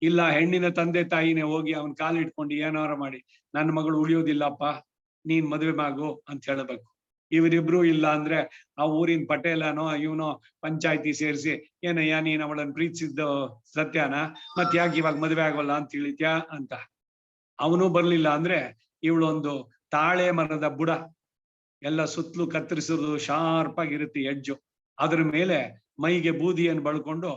ಇಲ್ಲ, ಹೆಣ್ಣಿನ ತಂದೆ ತಾಯಿನೇ ಹೋಗಿ ಅವನ್ ಕಾಲಿಟ್ಕೊಂಡು ಏನಾರು ಮಾಡಿ ನನ್ನ ಮಗಳು ಉಳಿಯೋದಿಲ್ಲಪ್ಪ ನೀನ್ ಮದುವೆ ಆಗು ಅಂತ ಹೇಳಬೇಕು. ಇವರಿಬ್ರು ಇಲ್ಲ ಅಂದ್ರೆ ಆ ಊರಿನ ಪಟೇಲನೋ ಇವನೋ ಪಂಚಾಯತಿ ಸೇರಿಸಿ, ಏನಯ್ಯ ನೀನ್ ಅವಳನ್ನ ಪ್ರೀತಿಸಿದ್ದು ಸತ್ಯನ, ಮತ್ ಯಾಕೆ ಇವಾಗ ಮದ್ವೆ ಆಗೋಲ್ಲ ಅಂತ ತಿಳಿತ್ಯಾ ಅಂತ. ಅವನು ಬರ್ಲಿಲ್ಲ ಅಂದ್ರೆ ಇವಳೊಂದು ತಾಳೆ ಮರದ ಬುಡ, ಎಲ್ಲ ಸುತ್ತಲೂ ಕತ್ತರಿಸೋದು ಶಾರ್ಪ್ ಆಗಿರುತ್ತೆ ಎಡ್ಜು, ಅದ್ರ ಮೇಲೆ ಮೈಗೆ ಬೂದಿಯನ್ನು ಬಳ್ಕೊಂಡು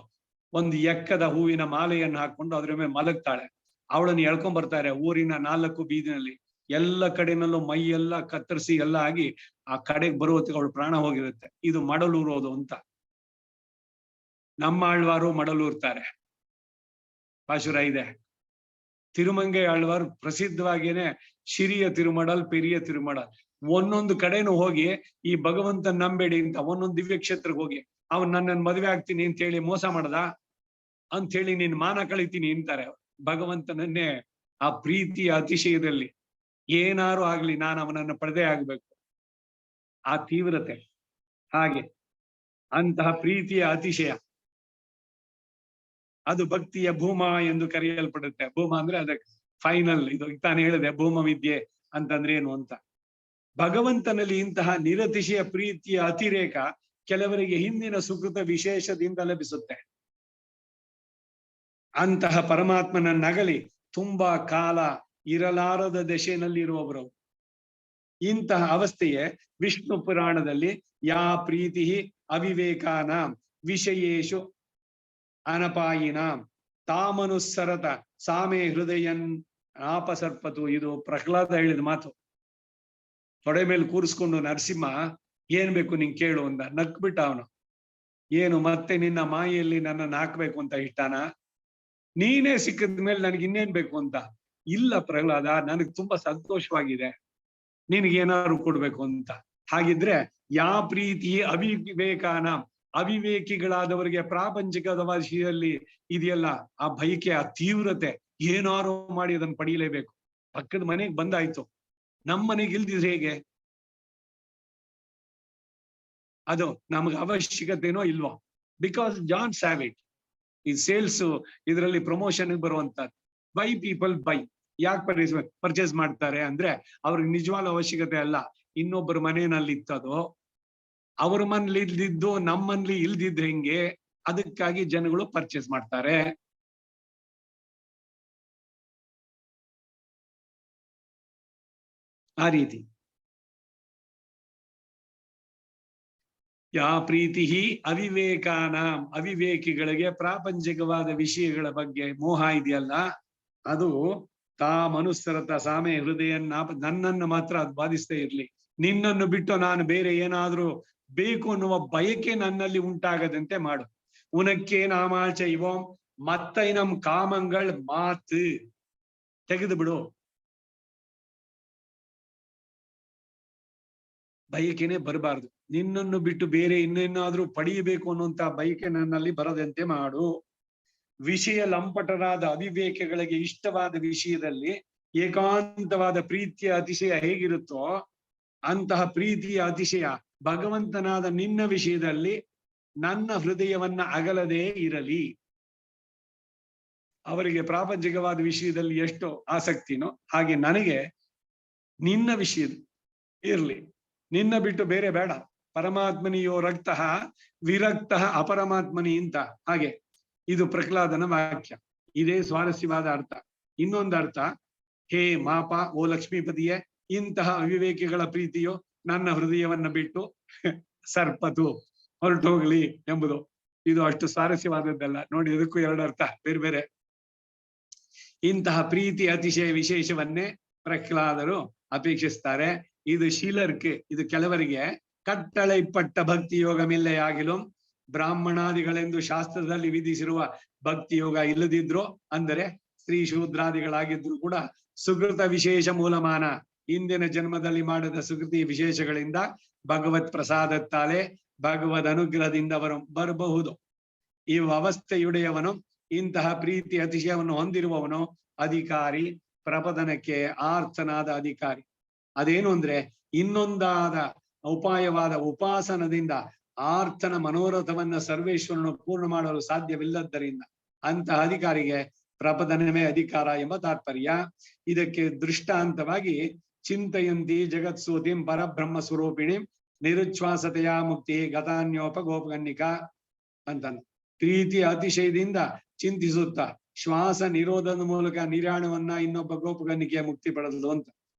ಒಂದು ಎಕ್ಕದ ಹೂವಿನ ಮಾಲೆಯನ್ನು ಹಾಕೊಂಡು ಅದ್ರ ಮೇಲೆ ಮಲಗ್ತಾಳೆ. ಅವಳನ್ನು ಎಳ್ಕೊಂಡ್ ಬರ್ತಾರೆ ಊರಿನ 4 ಬೀದಿನಲ್ಲಿ. ಎಲ್ಲ ಕಡೆನಲ್ಲೂ ಮೈ ಎಲ್ಲ ಕತ್ತರಿಸಿ ಎಲ್ಲ ಆಗಿ ಆ ಕಡೆಗೆ ಬರುವತ್ತಿಗೆ ಅವಳು ಪ್ರಾಣ ಹೋಗಿರುತ್ತೆ. ಇದು ಮಡಲೂರೋದು ಅಂತ. ನಮ್ಮ ಆಳ್ವಾರು ಮಡಲೂರ್ತಾರೆ, ಪಾಶುರ ಇದೆ. ತಿರುಮಂಗೆ ಆಳ್ವಾರು ಪ್ರಸಿದ್ಧವಾಗಿಯೇ ಶಿರಿಯ ತಿರುಮಡಲ್, ಪೆರಿಯ ತಿರುಮಡಲ್. ಒಂದೊಂದು ಕಡೆನೂ ಹೋಗಿ ಈ ಭಗವಂತ ನಂಬೇಡಿ ಅಂತ ಒಂದೊಂದು ದಿವ್ಯ ಕ್ಷೇತ್ರಕ್ಕೆ ಹೋಗಿ, ಅವನ್ ನನ್ನನ್ನು ಮದುವೆ ಆಗ್ತೀನಿ ಅಂತ ಹೇಳಿ ಮೋಸ ಮಾಡದ ಅಂತ ಹೇಳಿ ನೀನ್ ಮಾನ ಕಳಿತೀನಿ ಅಂತಾರೆ. ಭಗವಂತನನ್ನೇ ಆ ಪ್ರೀತಿಯ ಅತಿಶಯದಲ್ಲಿ ಏನಾರು ಆಗ್ಲಿ ನಾನು ಅವನನ್ನ ಪಡೆದೇ ಆಗ್ಬೇಕು, ಆ ತೀವ್ರತೆ. ಹಾಗೆ ಅಂತಹ ಪ್ರೀತಿಯ ಅತಿಶಯ ಅದು ಭಕ್ತಿಯ ಭೂಮ ಎಂದು ಕರೆಯಲ್ಪಡುತ್ತೆ. ಭೂಮ ಅಂದ್ರೆ ಅದಕ್ಕೆ ಫೈನಲ್. ಇದು ತಾನು ಹೇಳಿದೆ ಭೂಮ ವಿದ್ಯೆ ಅಂತಂದ್ರೆ ಏನು ಅಂತ. ಭಗವಂತನಲ್ಲಿ ಇಂತಹ ನಿರತಿಶಯ ಪ್ರೀತಿಯ ಅತಿರೇಕ ಕೆಲವರಿಗೆ ಹಿಂದಿನ ಸುಕೃತ ವಿಶೇಷದಿಂದ ಲಭಿಸುತ್ತೆ. ಅಂತಹ ಪರಮಾತ್ಮನ ನಗಲಿ ತುಂಬಾ ಕಾಲ ಇರಲಾರದ ದಶೆಯಲ್ಲಿರುವವರು. ಇಂತಹ ಅವಸ್ಥೆಯೇ ವಿಷ್ಣು ಪುರಾಣದಲ್ಲಿ ಯಾ ಪ್ರೀತಿ ಅವಿವೇಕಾನಾಂ ವಿಷಯೇಶು ಅನಪಾಯಿನಾಂ ತಾಮನುಸರತ ಸಾಮೆ ಹೃದಯನ್ ಆಪಸರ್ಪತು. ಇದು ಪ್ರಹ್ಲಾದ ಹೇಳಿದ ಮಾತು. ತೊಡೆ ಮೇಲೆ ಕೂರಿಸ್ಕೊಂಡು ನರಸಿಂಹ ಏನ್ ಬೇಕು ನಿಂಗೆ ಕೇಳು ಅಂದ. ನಕ್ಬಿಟ್ಟ ಅವನು. ಏನು ಮತ್ತೆ ನಿನ್ನ ಮಾಯೆಯಲ್ಲಿ ನನ್ನನ್ನು ಹಾಕ್ಬೇಕು ಅಂತ ಇಷ್ಟಾನ? ನೀನೇ ಸಿಕ್ಕಿದ ಮೇಲೆ ನನಗೆ ಇನ್ನೇನ್ ಬೇಕು ಅಂತ? ಇಲ್ಲ ಪ್ರಹ್ಲಾದ, ನನಗೆ ತುಂಬಾ ಸಂತೋಷವಾಗಿದೆ, ನಿನಗೇನಾದ್ರು ಕೊಡ್ಬೇಕು ಅಂತ. ಹಾಗಿದ್ರೆ ಯಾ ಪ್ರೀತಿ ಅವಿವೇಕಾನ, ಅವಿವೇಕಿಗಳಾದವರಿಗೆ ಪ್ರಾಪಂಚಿಕದ ವಿಷಯದಲ್ಲಿ ಇದೆಯಲ್ಲ ಆ ಬಯಕೆ, ಆ ತೀವ್ರತೆ, ಏನಾರು ಮಾಡಿ ಅದನ್ನ ಪಡೀಲೇಬೇಕು. ಪಕ್ಕದ ಮನೆಗೆ ಬಂದಾಯ್ತು, ನಮ್ಮ ಮನೆಗೆ ಇಲ್ದಿದ್ರೆ ಹೇಗೆ? ಅದು ನಮ್ಗೆ ಅವಶ್ಯಕತೆನೋ ಇಲ್ವೋ? ಬಿಕಾಸ್ ಜಾನ್ ಸ್ಯಾವಿಟ್ ಈ ಸೇಲ್ಸ್ ಇದರಲ್ಲಿ ಪ್ರಮೋಷನ್ ಬರುವಂತದ್ದು. Buy people buy. ಯಾಕೆ ಪರ್ಚೇಸ್ ಮಾಡ್ತಾರೆ ಅಂದ್ರೆ ಅವ್ರಿಗೆ ನಿಜವಾದ ಅವಶ್ಯಕತೆ ಅಲ್ಲ, ಇನ್ನೊಬ್ಬರ ಮನೆಯಲ್ಲಿ ಇತ್ತದೋ, ಅವ್ರ ಮನೇಲಿ ಇಲ್ದಿದ್ದು ನಮ್ಮಲ್ಲಿ ಇಲ್ದಿದ್ರೆ ಹೆಂಗೆ, ಅದಕ್ಕಾಗಿ ಜನಗಳು ಪರ್ಚೇಸ್ ಮಾಡ್ತಾರೆ. ಆ ರೀತಿ ಯಾ ಪ್ರೀತಿ ಅವಿವೇಕಾನ, ಅವಿವೇಕಿಗಳಿಗೆ ಪ್ರಾಪಂಚಿಕವಾದ ವಿಷಯಗಳ ಬಗ್ಗೆ ಮೋಹ ಇದೆಯಲ್ಲ, ಅದು ಮನುಸರತ ಸಾಮೆ ಹೃದಯನ್ನ, ನನ್ನನ್ನು ಮಾತ್ರ ಅದು ಬಾಧಿಸ್ತೇ ಇರ್ಲಿ, ನಿನ್ನನ್ನು ಬಿಟ್ಟು ನಾನು ಬೇರೆ ಏನಾದ್ರೂ ಬೇಕು ಅನ್ನುವ ಬಯಕೆ ನನ್ನಲ್ಲಿ ಉಂಟಾಗದಂತೆ ಮಾಡು. ಉನಕ್ಕೆ ನಾಮಾಚ ಇವಂ ಮತ್ತೈ ನಮ್ ಕಾಮಂಗಳ್ ಮಾತು ತೆಗೆದು ಬಿಡು. ಬಯಕೆನೆ ಬರಬಾರ್ದು. ನಿನ್ನನ್ನು ಬಿಟ್ಟು ಬೇರೆ ಇನ್ನೇನಾದ್ರೂ ಪಡೆಯಬೇಕು ಅನ್ನುವಂತ ಬಯಕೆ ನನ್ನಲ್ಲಿ ಬರದಂತೆ ಮಾಡು. ವಿಷಯ ಲಂಪಟರಾದ ಅವಿವೇಕಗಳಿಗೆ ಇಷ್ಟವಾದ ವಿಷಯದಲ್ಲಿ ಏಕಾಂತವಾದ ಪ್ರೀತಿಯ ಅತಿಶಯ ಹೇಗಿರುತ್ತೋ ಅಂತಹ ಪ್ರೀತಿಯ ಅತಿಶಯ ಭಗವಂತನಾದ ನಿನ್ನ ವಿಷಯದಲ್ಲಿ ನನ್ನ ಹೃದಯವನ್ನ ಅಗಲದೇ ಇರಲಿ. ಅವರಿಗೆ ಪ್ರಾಪಂಚಿಕವಾದ ವಿಷಯದಲ್ಲಿ ಎಷ್ಟು ಆಸಕ್ತಿನೋ ಹಾಗೆ ನನಗೆ ನಿನ್ನ ವಿಷಯ ಇರ್ಲಿ. ನಿನ್ನ ಬಿಟ್ಟು ಬೇರೆ ಬೇಡ. ಪರಮಾತ್ಮನಿಯೋ ರಕ್ತ ವಿರಕ್ತ ಅಪರಮಾತ್ಮನಿ ಅಂತ. ಹಾಗೆ ಇದು ಪ್ರಹ್ಲಾದನ ವಾಕ್ಯ. ಇದೇ ಸ್ವಾರಸ್ಯವಾದ ಅರ್ಥ. ಇನ್ನೊಂದು ಅರ್ಥ, ಹೇ ಮಾಪ, ಓ ಲಕ್ಷ್ಮೀಪತಿಯೇ, ಇಂತಹ ಅವಿವೇಕಿಗಳ ಪ್ರೀತಿಯು ನನ್ನ ಹೃದಯವನ್ನ ಬಿಟ್ಟು ಸರ್ಪತು ಹೊರಟೋಗ್ಲಿ ಎಂಬುದು. ಇದು ಅಷ್ಟು ಸ್ವಾರಸ್ಯವಾದದ್ದಲ್ಲ ನೋಡಿ, ಇದಕ್ಕೂ ಎರಡು ಅರ್ಥ ಬೇರೆ ಬೇರೆ. ಇಂತಹ ಪ್ರೀತಿ ಅತಿಶಯ ವಿಶೇಷವನ್ನೇ ಪ್ರಹ್ಲಾದರು ಅಪೇಕ್ಷಿಸ್ತಾರೆ. ಇದು ಶೀಲರ್ಗೆ, ಇದು ಕೆಲವರಿಗೆ ಕಟ್ಟಳೆಪಟ್ಟ ಭಕ್ತಿ ಯೋಗಮಿಲ್ಲೆಯಾಗಿಲು ಬ್ರಾಹ್ಮಣಾದಿಗಳೆಂದು ಶಾಸ್ತ್ರದಲ್ಲಿ ವಿಧಿಸಿರುವ ಭಕ್ತಿ ಯೋಗ ಇಲ್ಲದಿದ್ರು, ಅಂದರೆ ಸ್ತ್ರೀ ಶೂದ್ರಾದಿಗಳಾಗಿದ್ರು ಕೂಡ ಸುಕೃತ ವಿಶೇಷ ಮೂಲಮಾನ, ಹಿಂದಿನ ಜನ್ಮದಲ್ಲಿ ಮಾಡಿದ ಸುಕೃತಿ ವಿಶೇಷಗಳಿಂದ ಭಗವತ್ ಪ್ರಸಾದತ್ತಾಲೆ ಭಗವದ್ ಅನುಗ್ರಹದಿಂದ ಬರಬಹುದು. ಈ ಅವಸ್ಥೆಯುಡೆಯವನು, ಇಂತಹ ಪ್ರೀತಿ ಅತಿಶಯವನ್ನು ಹೊಂದಿರುವವನು ಅಧಿಕಾರಿ, ಪ್ರಪದನಕ್ಕೆ ಆರ್ತನಾದ ಅಧಿಕಾರಿ. ಅದೇನು ಅಂದ್ರೆ ಇನ್ನೊಂದಾದ ಉಪಾಯವಾದ ಉಪಾಸನದಿಂದ ಆರ್ತನ ಮನೋರಥವನ್ನ ಸರ್ವೇಶ್ವರನು ಪೂರ್ಣ ಮಾಡಲು ಸಾಧ್ಯವಿಲ್ಲದ್ದರಿಂದ ಅಂತಹ ಅಧಿಕಾರಿಗೆ ಪ್ರಪದನವೇ ಅಧಿಕಾರ ಎಂಬ ತಾತ್ಪರ್ಯ. ಇದಕ್ಕೆ ದೃಷ್ಟಾಂತವಾಗಿ ಚಿಂತಯಂತಿ ಜಗತ್ಸೂತಿಂ ಪರಬ್ರಹ್ಮ ಸ್ವರೂಪಿಣಿ ನಿರುಚ್ಛ್ವಾಸತೆಯ ಮುಕ್ತಿ ಗತಾನ್ಯೋಪಗೋಪಗನ್ನಿಕ ಅಂತಾನೆ. ಪ್ರೀತಿ ಅತಿಶಯದಿಂದ ಚಿಂತಿಸುತ್ತಾ ಶ್ವಾಸ ನಿರೋಧದ ಮೂಲಕ ನಿರಾಣವನ್ನ ಇನ್ನೊಬ್ಬ ಗೋಪಗನ್ನಿಕೆಯ ಮುಕ್ತಿ ಪಡೆದಳು ಅಂತ.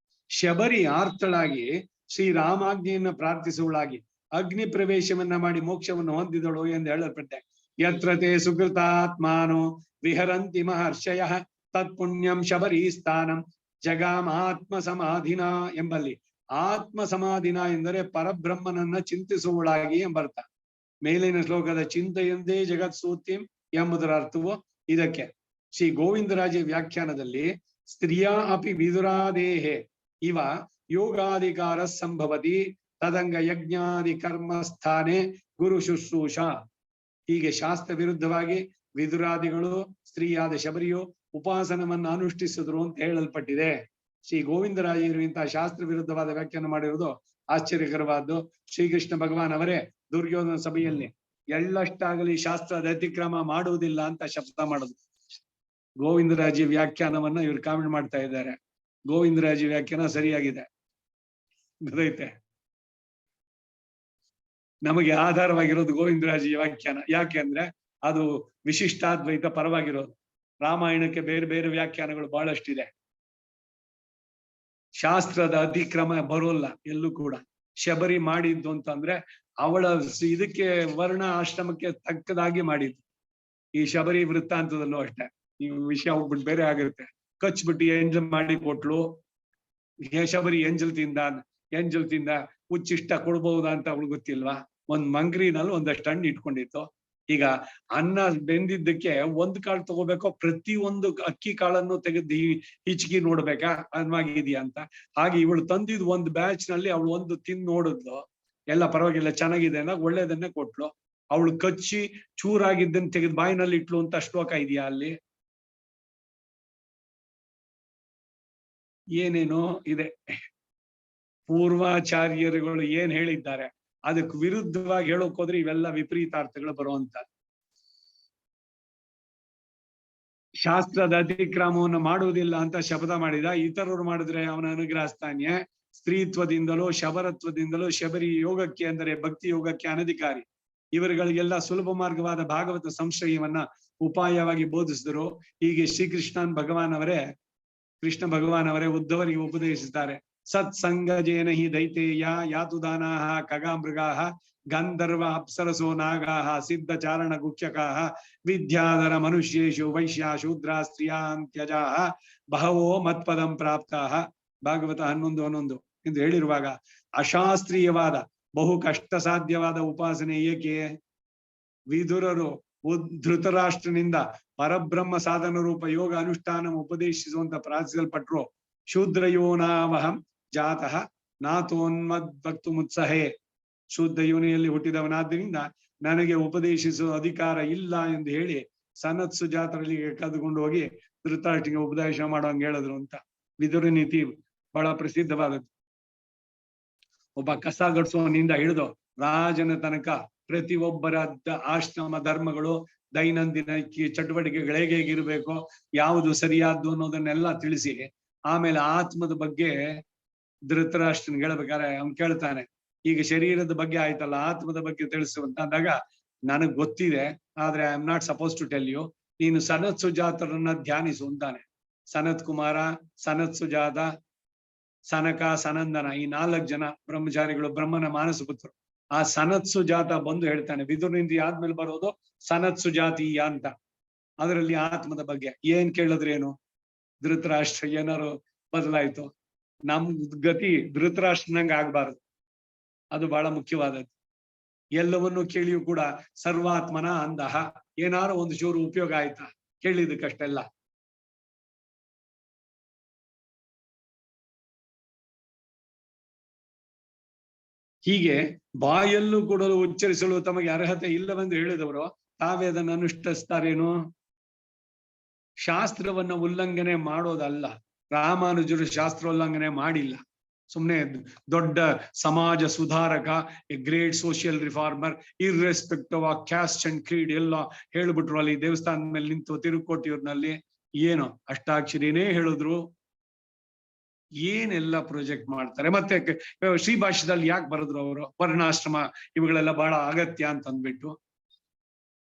ಶಬರಿ ಆರ್ತಳಾಗಿ ಶ್ರೀರಾಮಾಜ್ಞೆಯನ್ನ ಪ್ರಾರ್ಥಿಸುವಳಾಗಿ ಅಗ್ನಿ ಪ್ರವೇಶವನ್ನ ಮಾಡಿ ಮೋಕ್ಷವನ್ನು ಹೊಂದಿದಳು ಎಂದು ಹೇಳಲ್ಪಟ್ಟೆ. ಯತ್ರತೆ ಸುಕೃತಾತ್ಮಾನೋ ವಿಹರಂತಿ ಮಹರ್ಷಯ ತತ್ಪುಣ್ಯಂ ಶಬರಿ ಸ್ಥಾನಂ ಜಗಾಮ ಆತ್ಮ ಸಮಾಧಿನ ಎಂಬಲ್ಲಿ ಆತ್ಮ ಸಮಾಧಿನ ಎಂದರೆ ಪರಬ್ರಹ್ಮನನ್ನ ಚಿಂತಿಸುವಳಾಗಿ ಎಂಬರ್ಥ. ಮೇಲಿನ ಶ್ಲೋಕದ ಚಿಂತೆಯಂದೇ ಜಗತ್ ಸೂತ್ಯಂ ಎಂಬುದರ ಅರ್ಥವು ಇದಕ್ಕೆ. ಶ್ರೀ ಗೋವಿಂದರಾಜ ವ್ಯಾಖ್ಯಾನದಲ್ಲಿ ಸ್ತ್ರೀಯ ಅಪಿ ವಿದುರಾದೇಹೆ ಇವ ಯೋಗಾಧಿಕಾರ ಸಂಭವತಿ ತದಂಗ ಯಜ್ಞಾದಿ ಕರ್ಮ ಸ್ಥಾನೆ ಗುರು ಶುಶ್ರೂಷ. ಹೀಗೆ ಶಾಸ್ತ್ರ ವಿರುದ್ಧವಾಗಿ ವಿದುರಾದಿಗಳು ಸ್ತ್ರೀಯಾದ ಶಬರಿಯು ಉಪಾಸನವನ್ನು ಅನುಷ್ಠಿಸಿದ್ರು ಅಂತ ಹೇಳಲ್ಪಟ್ಟಿದೆ. ಶ್ರೀ ಗೋವಿಂದರಾಜರು ಇಂತಹ ಶಾಸ್ತ್ರ ವಿರುದ್ಧವಾದ ವ್ಯಾಖ್ಯಾನ ಮಾಡಿರುವುದು ಆಶ್ಚರ್ಯಕರವಾದ್ದು. ಶ್ರೀಕೃಷ್ಣ ಭಗವಾನ್ ಅವರೇ ದುರ್ಯೋಧನ ಸಭೆಯಲ್ಲಿ ಎಳ್ಳಷ್ಟಾಗಲಿ ಶಾಸ್ತ್ರದ ಅತಿಕ್ರಮ ಮಾಡುವುದಿಲ್ಲ ಅಂತ ಶಪಥ ಮಾಡುದು. ಗೋವಿಂದರಾಜ ವ್ಯಾಖ್ಯಾನವನ್ನ ಇವ್ರು ಕಾಮೆಂಟ್ ಮಾಡ್ತಾ ಇದ್ದಾರೆ. ಗೋವಿಂದರಾಜ ವ್ಯಾಖ್ಯಾನ ಸರಿಯಾಗಿದೆ, ಗೊತ್ತೈತೆ. ನಮಗೆ ಆಧಾರವಾಗಿರೋದು ಗೋವಿಂದರಾಜ ವ್ಯಾಖ್ಯಾನ. ಯಾಕೆ ಅಂದ್ರೆ ಅದು ವಿಶಿಷ್ಟಾದ್ವೈತ ಪರವಾಗಿರೋದು. ರಾಮಾಯಣಕ್ಕೆ ಬೇರೆ ಬೇರೆ ವ್ಯಾಖ್ಯಾನಗಳು ಬಹಳಷ್ಟಿದೆ. ಶಾಸ್ತ್ರದ ಅತಿಕ್ರಮ ಬರೋಲ್ಲ ಎಲ್ಲೂ ಕೂಡ. ಶಬರಿ ಮಾಡಿದ್ದು ಅಂತಂದ್ರೆ ಅವಳ ಇದಕ್ಕೆ ವರ್ಣ ಆಶ್ರಮಕ್ಕೆ ತಕ್ಕದಾಗಿ ಮಾಡಿದ್ದು. ಈ ಶಬರಿ ವೃತ್ತಾಂತದಲ್ಲೂ ಅಷ್ಟೇ. ಈ ವಿಷಯ ಹೋಗ್ಬಿಟ್ಟು ಬೇರೆ ಆಗುತ್ತೆ. ಕಚ್ಬಿಟ್ಟು ಎಂಜಲ್ ಮಾಡಿ ಕೊಟ್ಲು. ಶಬರಿ ಎಂಜಲ್ ತಿಂದ ಉಚ್ಚಿಷ್ಟ ಕೊಡ್ಬಹುದಾ ಅಂತ ಅವಳು ಗೊತ್ತಿಲ್ವಾ? ಒಂದ್ ಮಂಗ್ರಿನಲ್ಲಿ ಒಂದಷ್ಟು ಹಣ್ಣು ಇಟ್ಕೊಂಡಿತ್ತು. ಈಗ ಅನ್ನ ಬೆಂದಿದ್ದಕ್ಕೆ ಒಂದ್ ಕಾಳು ತಗೋಬೇಕೋ ಪ್ರತಿ ಒಂದು ಅಕ್ಕಿ ಕಾಳನ್ನು ತೆಗೆದು ಹಿಚ್ಕಿ ನೋಡ್ಬೇಕಾ ಅನ್ವಾಗಿದ್ಯಾ ಅಂತ. ಹಾಗೆ ಇವಳು ತಂದಿದ್ ಒಂದು ಬ್ಯಾಚ್ ನಲ್ಲಿ ಅವಳು ಒಂದು ತಿಂದು ನೋಡಿದ್ಲು, ಎಲ್ಲ ಪರವಾಗಿಲ್ಲ ಚೆನ್ನಾಗಿದೆ ಅನ್ನೋ ಒಳ್ಳೇದನ್ನೇ ಕೊಟ್ಲು. ಅವಳು ಕಚ್ಚಿ ಚೂರಾಗಿದ್ದನ್ನು ತೆಗೆದು ಬಾಯಿನಲ್ಲಿ ಇಟ್ಲು ಅಂತ ಶ್ಲೋಕ ಇದೆಯಾ ಅಲ್ಲಿ? ಏನೇನೋ ಇದೆ. ಪೂರ್ವಾಚಾರ್ಯರುಗಳು ಏನ್ ಹೇಳಿದ್ದಾರೆ ಅದಕ್ಕೆ ವಿರುದ್ಧವಾಗಿ ಹೇಳೋಕ್ ಹೋದ್ರೆ ಇವೆಲ್ಲ ವಿಪರೀತಾರ್ಥಗಳು ಬರುವಂತ. ಶಾಸ್ತ್ರದ ಅತಿಕ್ರಮವನ್ನು ಮಾಡುವುದಿಲ್ಲ ಅಂತ ಶಪಥ ಮಾಡಿದ. ಇತರರು ಮಾಡಿದ್ರೆ ಅವನ ಅನುಗ್ರಹಸ್ಥಾನ್ಯ. ಸ್ತ್ರೀತ್ವದಿಂದಲೋ ಶಬರತ್ವದಿಂದಲೋ ಶಬರಿ ಯೋಗಕ್ಕೆ ಅಂದರೆ ಭಕ್ತಿ ಯೋಗಕ್ಕೆ ಅನಧಿಕಾರಿ. ಇವರುಗಳಿಗೆಲ್ಲ ಸುಲಭ ಮಾರ್ಗವಾದ ಭಾಗವತ ಸಂಶಯವನ್ನ ಉಪಾಯವಾಗಿ ಬೋಧಿಸಿದರು. ಹೀಗೆ ಶ್ರೀಕೃಷ್ಣನ್ ಕೃಷ್ಣ ಭಗವಾನ್ ಅವರೇ ಉದ್ಧವರಿಗೆ ಉಪದೇಶಿಸುತ್ತಾರೆ. ಸತ್ಸಂಗಜೇನ ಹಿ ದೈತೇಯ ಯಾತುದಾನಾಹ ಖಗಾಮೃಗಾಹ ಗಂಧರ್ವ ಅಪ್ಸರಸೋ ನಾಗಾಹ ಸಿದ್ಧ ಚಾರಣ ಗುಖ್ಯಕಾಹ ವಿದ್ಯಾಧರ ಮನುಷ್ಯೇಶು ವೈಶ್ಯ ಶೂದ್ರ ಸ್ತ್ರೀಯಾಂತ್ಯಜಾಹ ಬಹವೋ ಮತ್ಪದಂ ಪ್ರಾಪ್ತಾಹ. ಭಾಗವತ 11:11 ಎಂದು ಹೇಳಿರುವಾಗ ಅಶಾಸ್ತ್ರೀಯವಾದ ಬಹು ಕಷ್ಟ ಸಾಧ್ಯವಾದ ಉಪಾಸನೆ ಏಕೆ? ವಿದುರರು ಧೃತರಾಷ್ಟ್ರನಿಂದ ಪರಬ್ರಹ್ಮ ಸಾಧನ ರೂಪ ಯೋಗ ಅನುಷ್ಠಾನ ಉಪದೇಶಿಸುವಂತ ಪ್ರಾರ್ಥಿಸಲ್ಪಟ್ರು. ಶೂದ್ರಯೋನಾವಹಂ ಜಾತಃ ನಾತೋನ್ಮದ್ ಭಕ್ತು ಮುತ್ಸಹೇ. ಶುದ್ಧ ಯೋನಿಯಲ್ಲಿ ಹುಟ್ಟಿದವನಾದ್ದರಿಂದ ನನಗೆ ಉಪದೇಶಿಸುವ ಅಧಿಕಾರ ಇಲ್ಲ ಎಂದು ಹೇಳಿ ಸನತ್ಸು ಜಾತರಲ್ಲಿ ಕರೆದುಕೊಂಡು ಹೋಗಿ ಧೃತರಾಷ್ಟ್ರನಿಗೆ ಉಪದೇಶ ಮಾಡೋಂಗೆ ಹೇಳಿದ್ರು ಅಂತ. ವಿದುರ ನೀತಿ ಬಹಳ ಪ್ರಸಿದ್ಧವಾದದ್ದು. ಒಬ್ಬ ಕಸ ಗಡಿಸುವನಿಂದ ಹಿಡಿದು ರಾಜನ ತನಕ ಪ್ರತಿಯೊಬ್ಬರ ಆಶ್ರಮ ಧರ್ಮಗಳು ದೈನಂದಿನ ಚಟುವಟಿಕೆಗಳು ಹೇಗಿರ್ಬೇಕು, ಯಾವುದು ಸರಿಯಾದ್ದು ಅನ್ನೋದನ್ನೆಲ್ಲ ತಿಳಿಸಿ ಆಮೇಲೆ ಆತ್ಮದ ಬಗ್ಗೆ ಧೃತರಾಷ್ಟ್ರನ್ ಹೇಳ್ಬೇಕಾದ್ರೆ ಅವ್ನು ಕೇಳ್ತಾನೆ, ಈಗ ಶರೀರದ ಬಗ್ಗೆ ಆಯ್ತಲ್ಲ ಆತ್ಮದ ಬಗ್ಗೆ ತಿಳಿಸುವಂತ ಅಂದಾಗ ನನಗ್ ಗೊತ್ತಿದೆ, ಆದ್ರೆ I am not suppose to tell you. ನೀನು ಸನತ್ ಸುಜಾತರನ್ನ ಧ್ಯಾನಿಸು ಅಂತಾನೆ. ಸನತ್ ಕುಮಾರ, ಸನತ್ ಸುಜಾತ, ಸನಕ, ಸನಂದನ ಈ 4 ಜನ ಬ್ರಹ್ಮಚಾರಿಗಳು, ಬ್ರಹ್ಮನ ಮಾನಸ ಪುತ್ರರು. ಆ ಸನತ್ ಸುಜಾತ ಬಂದು ಹೇಳ್ತಾನೆ ವಿದುರನಿಂದ ಆದ್ಮೇಲೆ ಬರೋದು ಸನತ್ ಸುಜಾತೀಯ ಅಂತ. ಅದರಲ್ಲಿ ಆತ್ಮದ ಬಗ್ಗೆ ಏನ್ ಕೇಳಿದ್ರೇನು? ಧೃತರಾಷ್ಟ್ರ ಏನಾರು ಬದಲಾಯ್ತು? ನಮ್ ಗತಿ ಧೃತರಾಷ್ಟ್ರನಂಗ ಆಗ್ಬಾರ್ದು. ಅದು ಬಹಳ ಮುಖ್ಯವಾದದ್ದು. ಎಲ್ಲವನ್ನೂ ಕೇಳಿಯೂ ಕೂಡ ಸರ್ವಾತ್ಮನ ಅಂದಹ. ಏನಾರು ಒಂದು ಚೂರು ಉಪಯೋಗ ಆಯ್ತಾ ಕೇಳಿದಕ್ಕಷ್ಟೆಲ್ಲ? ಹೀಗೆ ಬಾಯಲ್ಲೂ ಕೂಡ ಉಚ್ಚರಿಸಲು ತಮಗೆ ಅರ್ಹತೆ ಇಲ್ಲವೆಂದು ಹೇಳಿದವರು ತಾವೇ ಅದನ್ನು ಅನುಷ್ಠಿಸ್ತಾರೇನು? ಶಾಸ್ತ್ರವನ್ನ ಉಲ್ಲಂಘನೆ ಮಾಡೋದಲ್ಲ. ರಾಮಾನುಜರು ಶಾಸ್ತ್ರ ಉಲ್ಲಂಘನೆ ಮಾಡಿಲ್ಲ. ಸುಮ್ಮನೆ ದೊಡ್ಡ ಸಮಾಜ ಸುಧಾರಕ, a great social reformer, irrespective of caste and creed ಎಲ್ಲ ಹೇಳ್ಬಿಟ್ರು ಅಲ್ಲಿ ದೇವಸ್ಥಾನದ ಮೇಲೆ ನಿಂತು ತಿರುಕೋಟಿಯೂರ್ನಲ್ಲಿ. ಏನು ಅಷ್ಟಾಕ್ಷರಿನೇ ಹೇಳಿದ್ರು. ಏನೆಲ್ಲ ಪ್ರೊಜೆಕ್ಟ್ ಮಾಡ್ತಾರೆ. ಮತ್ತೆ ಶ್ರೀಭಾಷ್ಯದಲ್ಲಿ ಯಾಕೆ ಬರೆದ್ರು ಅವರು ವರ್ಣಾಶ್ರಮ ಇವುಗಳೆಲ್ಲ ಬಹಳ ಅಗತ್ಯ ಅಂತ ಅಂದ್ಬಿಟ್ಟು.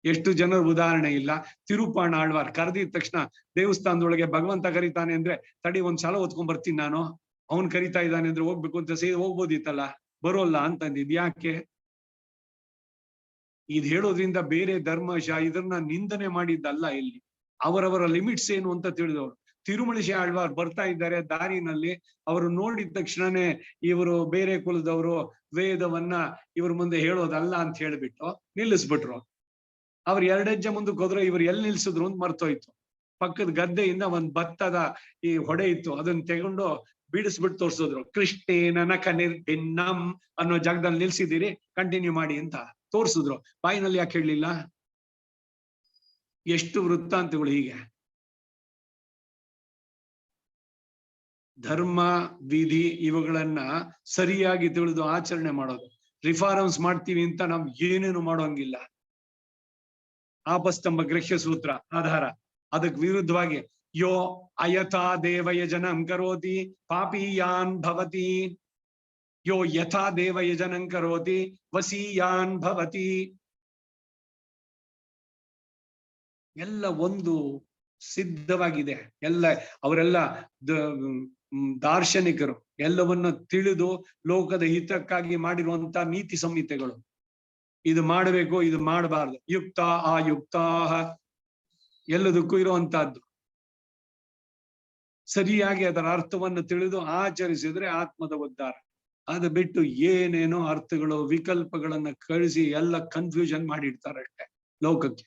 ಎಷ್ಟು ಜನರ ಉದಾಹರಣೆ ಇಲ್ಲ. ತಿರುಪಾಣ ಆಳ್ವಾರ್ ಕರೆದಿದ ತಕ್ಷಣ ದೇವಸ್ಥಾನದೊಳಗೆ ಭಗವಂತ ಕರೀತಾನೆ ಅಂದ್ರೆ ತಡಿ ಒಂದ್ ಸಲ ಓದ್ಕೊಂಡ್ ಬರ್ತೀನಿ ನಾನು, ಅವನ್ ಕರಿತಾ ಇದ್ದಾನೆ ಅಂದ್ರೆ ಹೋಗ್ಬೇಕು ಅಂತ ಹೋಗ್ಬೋದಿತ್ತಲ್ಲ, ಬರೋಲ್ಲ ಅಂತಂದಿದ್ ಯಾಕೆ? ಇದ್ ಹೇಳೋದ್ರಿಂದ ಬೇರೆ ಧರ್ಮಶ ಇದನ್ನ ನಿಂದನೆ ಮಾಡಿದ್ದಲ್ಲ. ಇಲ್ಲಿ ಅವರವರ ಲಿಮಿಟ್ಸ್ ಏನು ಅಂತ ತಿಳಿದವರು. ತಿರುಮಳಿಸಿ ಆಳ್ವಾರ್ ಬರ್ತಾ ಇದ್ದಾರೆ ದಾರಿನಲ್ಲಿ, ಅವರು ನೋಡಿದ ತಕ್ಷಣನೇ ಇವರು ಬೇರೆ ಕುಲದವರು, ವೇದವನ್ನ ಇವ್ರ ಮುಂದೆ ಹೇಳೋದಲ್ಲ ಅಂತ ಹೇಳ್ಬಿಟ್ಟು ನಿಲ್ಲಿಸ್ಬಿಟ್ರು. ಅವ್ರು ಎರಡೆಜ್ಜೆ ಮುಂದಕ್ಕೆ ಹೋದ್ರೆ ಇವ್ರು ಎಲ್ಲಿ ನಿಲ್ಸಿದ್ರು ಅಂತ ಮರ್ತೋಯ್ತು. ಪಕ್ಕದ ಗದ್ದೆಯಿಂದ ಒಂದ್ ಭತ್ತದ ಈ ಹೊಡೆ ಇತ್ತು, ಅದನ್ನ ತಗೊಂಡು ಬಿಡಿಸ್ಬಿಟ್ಟು ತೋರ್ಸಿದ್ರು. ಕೃಷ್ಣೇನ ನಖ ನಿರ್ಭಿನ್ನಂ ಅನ್ನೋ ಜಾಗದಲ್ಲಿ ನಿಲ್ಸಿದ್ದೀರಿ, ಕಂಟಿನ್ಯೂ ಮಾಡಿ ಅಂತ ತೋರ್ಸಿದ್ರು. ಬಾಯಿನಲ್ಲಿ ಯಾಕೆ ಹೇಳಲಿಲ್ಲ? ಎಷ್ಟು ವೃತ್ತಾಂತಗಳು ಹೀಗೆ. ಧರ್ಮ ವಿಧಿ ಇವುಗಳನ್ನ ಸರಿಯಾಗಿ ತಿಳಿದು ಆಚರಣೆ ಮಾಡೋದು. ರಿಫಾರ್ಮ್ಸ್ ಮಾಡ್ತೀವಿ ಅಂತ ನಾವ್ ಏನೇನು ಮಾಡೋಂಗಿಲ್ಲ. ಆಪಸ್ತಂಭ ಗೃಹ್ಯ ಸೂತ್ರ ಆಧಾರ. ಅದಕ್ಕೆ ವಿರುದ್ಧವಾಗಿ ಯೋ ಅಯಥಾ ದೇವಯಜನಂ ಕರೋತಿ ಪಾಪೀಯಾನ್ ಭವತಿ, ಯೋ ಯಥಾ ದೇವಯಜನಂ ಕರೋತಿ ವಸೀಯಾನ್ ಭವತಿ. ಎಲ್ಲ ಒಂದು ಸಿದ್ಧವಾಗಿದೆ. ಎಲ್ಲ ಅವರೆಲ್ಲ ದಾರ್ಶನಿಕರು ಎಲ್ಲವನ್ನ ತಿಳಿದು ಲೋಕದ ಹಿತಕ್ಕಾಗಿ ಮಾಡಿರುವಂತ ನೀತಿ ಸಂಹಿತೆಗಳು. ಇದು ಮಾಡಬೇಕು, ಇದು ಮಾಡಬಾರ್ದು, ಯುಕ್ತ ಆಯುಕ್ತ ಎಲ್ಲದಕ್ಕೂ ಇರುವಂತಹದ್ದು. ಸರಿಯಾಗಿ ಅದರ ಅರ್ಥವನ್ನು ತಿಳಿದು ಆಚರಿಸಿದ್ರೆ ಆತ್ಮದ ಉದ್ಧಾರ. ಅದು ಬಿಟ್ಟು ಏನೇನೋ ಅರ್ಥಗಳು ವಿಕಲ್ಪಗಳನ್ನ ಕಳಿಸಿ ಎಲ್ಲ ಕನ್ಫ್ಯೂಷನ್ ಮಾಡಿಡ್ತಾರೆ ಅಷ್ಟೇ ಲೋಕಕ್ಕೆ.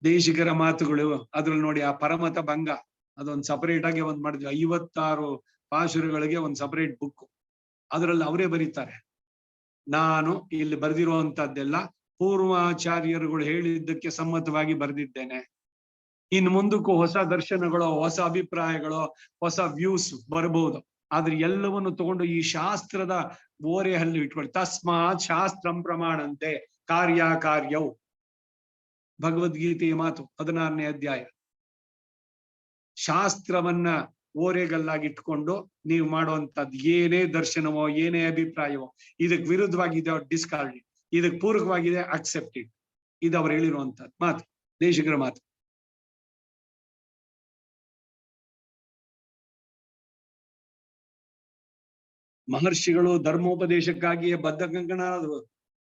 ದೇಶಿಕರ ಮಾತುಗಳು ಅದ್ರಲ್ಲಿ ನೋಡಿ, ಆ ಪರಮತ ಭಂಗ ಅದೊಂದು ಸಪರೇಟ್ ಆಗಿ ಒಂದ್ ಮಾಡಿದ್ವಿ. 56 ಪಾಶುರಗಳಿಗೆ ಒಂದು ಸಪರೇಟ್ ಬುಕ್. ಅದರಲ್ಲಿ ಅವರೇ ಬರೀತಾರೆ, ನಾನು ಇಲ್ಲಿ ಬರೆದಿರುವಂತದ್ದೆಲ್ಲ ಪೂರ್ವಾಚಾರ್ಯರುಗಳು ಹೇಳಿದ್ದಕ್ಕೆ ಸಮ್ಮತವಾಗಿ ಬರೆದಿದ್ದೇನೆ. ಇನ್ನು ಮುಂದಕ್ಕೂ ಹೊಸ ದರ್ಶನಗಳು, ಹೊಸ ಅಭಿಪ್ರಾಯಗಳು, ಹೊಸ ವ್ಯೂಸ್ ಬರಬಹುದು. ಆದ್ರೆ ಎಲ್ಲವನ್ನು ತಗೊಂಡು ಈ ಶಾಸ್ತ್ರದ ಓರೆ ಹಲ್ಲು ಇಟ್ಕೊಳ್ಳಿ. ತಸ್ಮಾತ್ ಶಾಸ್ತ್ರಂ ಪ್ರಮಾಣಂತೆ ಕಾರ್ಯವು ಭಗವದ್ಗೀತೆಯ ಮಾತು 16ನೇ ಅಧ್ಯಾಯ. ಶಾಸ್ತ್ರವನ್ನ ಓರೆಗಲ್ಲಾಗಿಟ್ಕೊಂಡು ನೀವು ಮಾಡುವಂತದ್ದು ಏನೇ ದರ್ಶನವೋ ಏನೇ ಅಭಿಪ್ರಾಯವೋ ಇದಕ್ಕೆ ವಿರುದ್ಧವಾಗಿದೆ ಡಿಸ್ಕಾರ್ಡ್, ಇದಕ್ಕೆ ಪೂರಕವಾಗಿದೆ ಅಕ್ಸೆಪ್ಟೆಡ್. ಇದು ಅವ್ರು ಹೇಳಿರುವಂತದ್ದು ಮಾತು, ದೇಶಿಕರ ಮಾತು. ಮಹರ್ಷಿಗಳು ಧರ್ಮೋಪದೇಶಕ್ಕಾಗಿಯೇ ಬದ್ಧ ಕಂಕಣರಾದರು.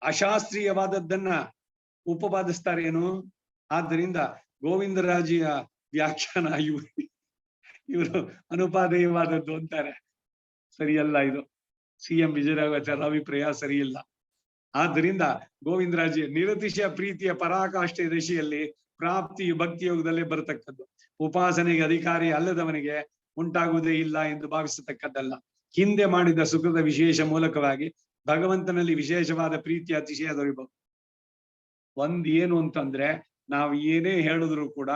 ಅಶಾಸ್ತ್ರೀಯವಾದದ್ದನ್ನ ಉಪಪಾದಿಸ್ತಾರೇನು? ಆದ್ದರಿಂದ ಗೋವಿಂದರಾಜಿಯ ವ್ಯಾಖ್ಯಾನ ಇವರು ಅನುಪಾದೇಯವಾದದ್ದು ಅಂತಾರೆ. ಸರಿಯಲ್ಲ, ಇದು CM ವಿಜಯರಾಘವಾಚಾರ್ಯ ಅಭಿಪ್ರಾಯ ಸರಿಯಿಲ್ಲ. ಆದ್ದರಿಂದ ಗೋವಿಂದರಾಜಿ ನಿರತಿಶಯ ಪ್ರೀತಿಯ ಪರಾಕಾಷ್ಠೆ ದಶೆಯಲ್ಲಿ ಪ್ರಾಪ್ತಿ ಭಕ್ತಿ ಯೋಗದಲ್ಲೇ ಬರತಕ್ಕದ್ದು. ಉಪಾಸನೆಗೆ ಅಧಿಕಾರಿ ಅಲ್ಲದವನಿಗೆ ಉಂಟಾಗುವುದೇ ಇಲ್ಲ ಎಂದು ಭಾವಿಸತಕ್ಕದ್ದಲ್ಲ. ಹಿಂದೆ ಮಾಡಿದ ಸುಖದ ವಿಶೇಷ ಮೂಲಕವಾಗಿ ಭಗವಂತನಲ್ಲಿ ವಿಶೇಷವಾದ ಪ್ರೀತಿ ಅತಿಶಯ ದೊರೆಯಬಹುದು. ಏನು ಅಂತಂದ್ರೆ, ನಾವು ಏನೇ ಹೇಳಿದ್ರು ಕೂಡ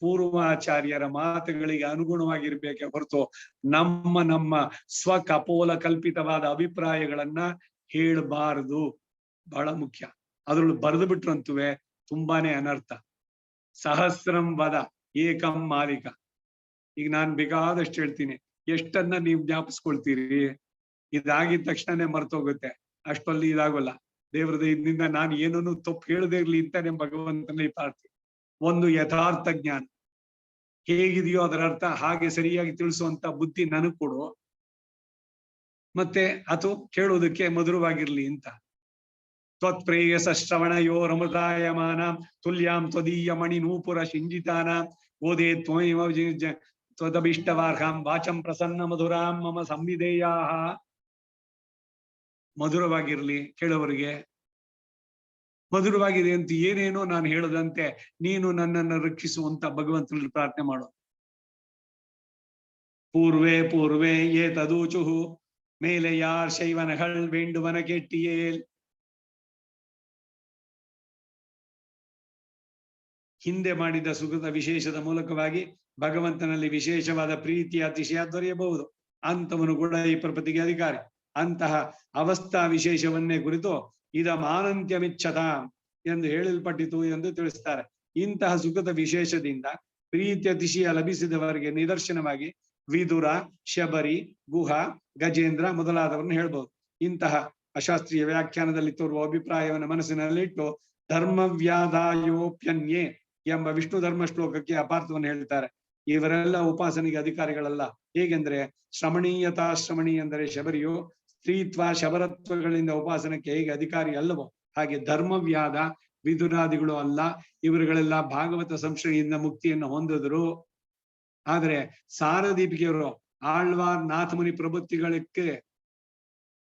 ಪೂರ್ವಾಚಾರ್ಯರ ಮಾತುಗಳಿಗೆ ಅನುಗುಣವಾಗಿರ್ಬೇಕೆ ಹೊರತು ನಮ್ಮ ಸ್ವಕಪೋಲ ಕಲ್ಪಿತವಾದ ಅಭಿಪ್ರಾಯಗಳನ್ನ ಹೇಳಬಾರದು. ಬಹಳ ಮುಖ್ಯ. ಅದ್ರಲ್ಲಿ ಬರೆದು ಬಿಟ್ರಂತುವೆ ತುಂಬಾನೇ ಅನರ್ಥ. ಸಹಸ್ರಂ ವದ ಏಕಂ ಮಾಲಿಕ. ಈಗ ನಾನ್ ಬೇಕಾದಷ್ಟು ಹೇಳ್ತೀನಿ, ಎಷ್ಟನ್ನ ನೀವು ಜ್ಞಾಪಿಸ್ಕೊಳ್ತೀರಿ? ಇದಾಗಿದ ತಕ್ಷಣನೇ ಮರ್ತೋಗುತ್ತೆ. ಅಷ್ಟೊಲ್ಲಿ ಇದಾಗಲ್ಲ. ದೇವರದ ಇದರಿಂದ ನಾನು ಏನನ್ನು ತಪ್ಪು ಹೇಳದೇ ಇರ್ಲಿ ಅಂತ ನಿಮ್ ಭಗವಂತನಲ್ಲಿ ಪ್ರಾರ್ಥನೆ. ಒಂದು ಯಥಾರ್ಥ ಜ್ಞಾನ ಹೇಗಿದೆಯೋ ಅದರ ಅರ್ಥ ಹಾಗೆ ಸರಿಯಾಗಿ ತಿಳಿಸುವಂತ ಬುದ್ಧಿ ನನಗ್ ಕೊಡು. ಮತ್ತೆ ಅದು ಕೇಳೋದಕ್ಕೆ ಮಧುರವಾಗಿರ್ಲಿ ಅಂತ. ತ್ವತ್ಪ್ರೇಯಸ ಶ್ರವಣಯೋ ರಮೃತಾಯಮಾನ ತುಲ್ಯಾಂ ತ್ವದೀಯ ಮಣಿ ನೂಪುರ ಶಿಂಜಿತಾನ ಓದೇ ತ್ವಮೇವ ತ್ವದಭಿಷ್ಟವಾರ್ಹಾಂ ವಾಚಂ ಪ್ರಸನ್ನ ಮಧುರಾಂ ಮಮ ಸಂವಿಧೇಯಾ. ಮಧುರವಾಗಿರ್ಲಿ ಕೇಳೋವರಿಗೆ. ಮಧುರವಾಗಿದೆ ಅಂತ ಏನೇನೋ ನಾನು ಹೇಳದಂತೆ ನೀನು ನನ್ನನ್ನು ರಕ್ಷಿಸುವಂತ ಭಗವಂತನಲ್ಲಿ ಪ್ರಾರ್ಥನೆ ಮಾಡು. ಪೂರ್ವೇ ಏ ತದೂಚುಹು ಮೇಲೆ ಯಾರ್ ಶೈವನಗಳ್ ವೇಂಡುವನ ಕೆಟ್ಟಿಯೇಲ್. ಹಿಂದೆ ಮಾಡಿದ ಸುಖದ ವಿಶೇಷದ ಮೂಲಕವಾಗಿ ಭಗವಂತನಲ್ಲಿ ವಿಶೇಷವಾದ ಪ್ರೀತಿಯ ಅತಿಶಯ ದೊರೆಯಬಹುದು. ಅಂತವನು ಕೂಡ ಈ ಪ್ರಪತ್ತಿಗೆ ಅಧಿಕಾರಿ. ಅಂತಹ ಅವಸ್ಥಾ ವಿಶೇಷವನ್ನೇ ಕುರಿತು ಇದಮಾನಂತ್ಯಮಿಚ್ಛತ ಎಂದು ಹೇಳಲ್ಪಟ್ಟಿತು ಎಂದು ತಿಳಿಸ್ತಾರೆ. ಇಂತಹ ಸುಖದ ವಿಶೇಷದಿಂದ ಪ್ರೀತಿ ಅತಿಶಯ ಲಭಿಸಿದವರಿಗೆ ನಿದರ್ಶನವಾಗಿ ವಿದುರ, ಶಬರಿ, ಗುಹ, ಗಜೇಂದ್ರ ಮೊದಲಾದವರನ್ನು ಹೇಳ್ಬಹುದು. ಇಂತಹ ಅಶಾಸ್ತ್ರೀಯ ವ್ಯಾಖ್ಯಾನದಲ್ಲಿ ತೋರುವ ಅಭಿಪ್ರಾಯವನ್ನು ಮನಸ್ಸಿನಲ್ಲಿಟ್ಟು ಧರ್ಮವ್ಯಾಧಾಯೋಪ್ಯನ್ಯೇ ಎಂಬ ವಿಷ್ಣು ಧರ್ಮ ಶ್ಲೋಕಕ್ಕೆ ಅಪಾರ್ಥವನ್ನು ಹೇಳ್ತಾರೆ. ಇವರೆಲ್ಲ ಉಪಾಸನೆಗೆ ಅಧಿಕಾರಿಗಳಲ್ಲ. ಹೇಗೆಂದ್ರೆ ಶ್ರಮಣೀ ಅಂದರೆ ಶಬರಿಯು ಸ್ತ್ರೀತ್ವ ಶಬರತ್ವಗಳಿಂದ ಉಪಾಸನಕ್ಕೆ ಹೇಗೆ ಅಧಿಕಾರಿ ಅಲ್ಲವೋ ಹಾಗೆ ಧರ್ಮವ್ಯಾಧ ವಿದುರಾದಿಗಳು ಅಲ್ಲ. ಇವರುಗಳೆಲ್ಲ ಭಾಗವತ ಸಂಶ್ರಯಿಯಿಂದ ಮುಕ್ತಿಯನ್ನು ಹೊಂದಿದ್ರು. ಆದರೆ ಸಾರದೀಪಿಕೆಯವರು ಆಳ್ವಾರ್ ನಾಥಮುನಿ ಪ್ರಭುತಿಗಳಿಗೆ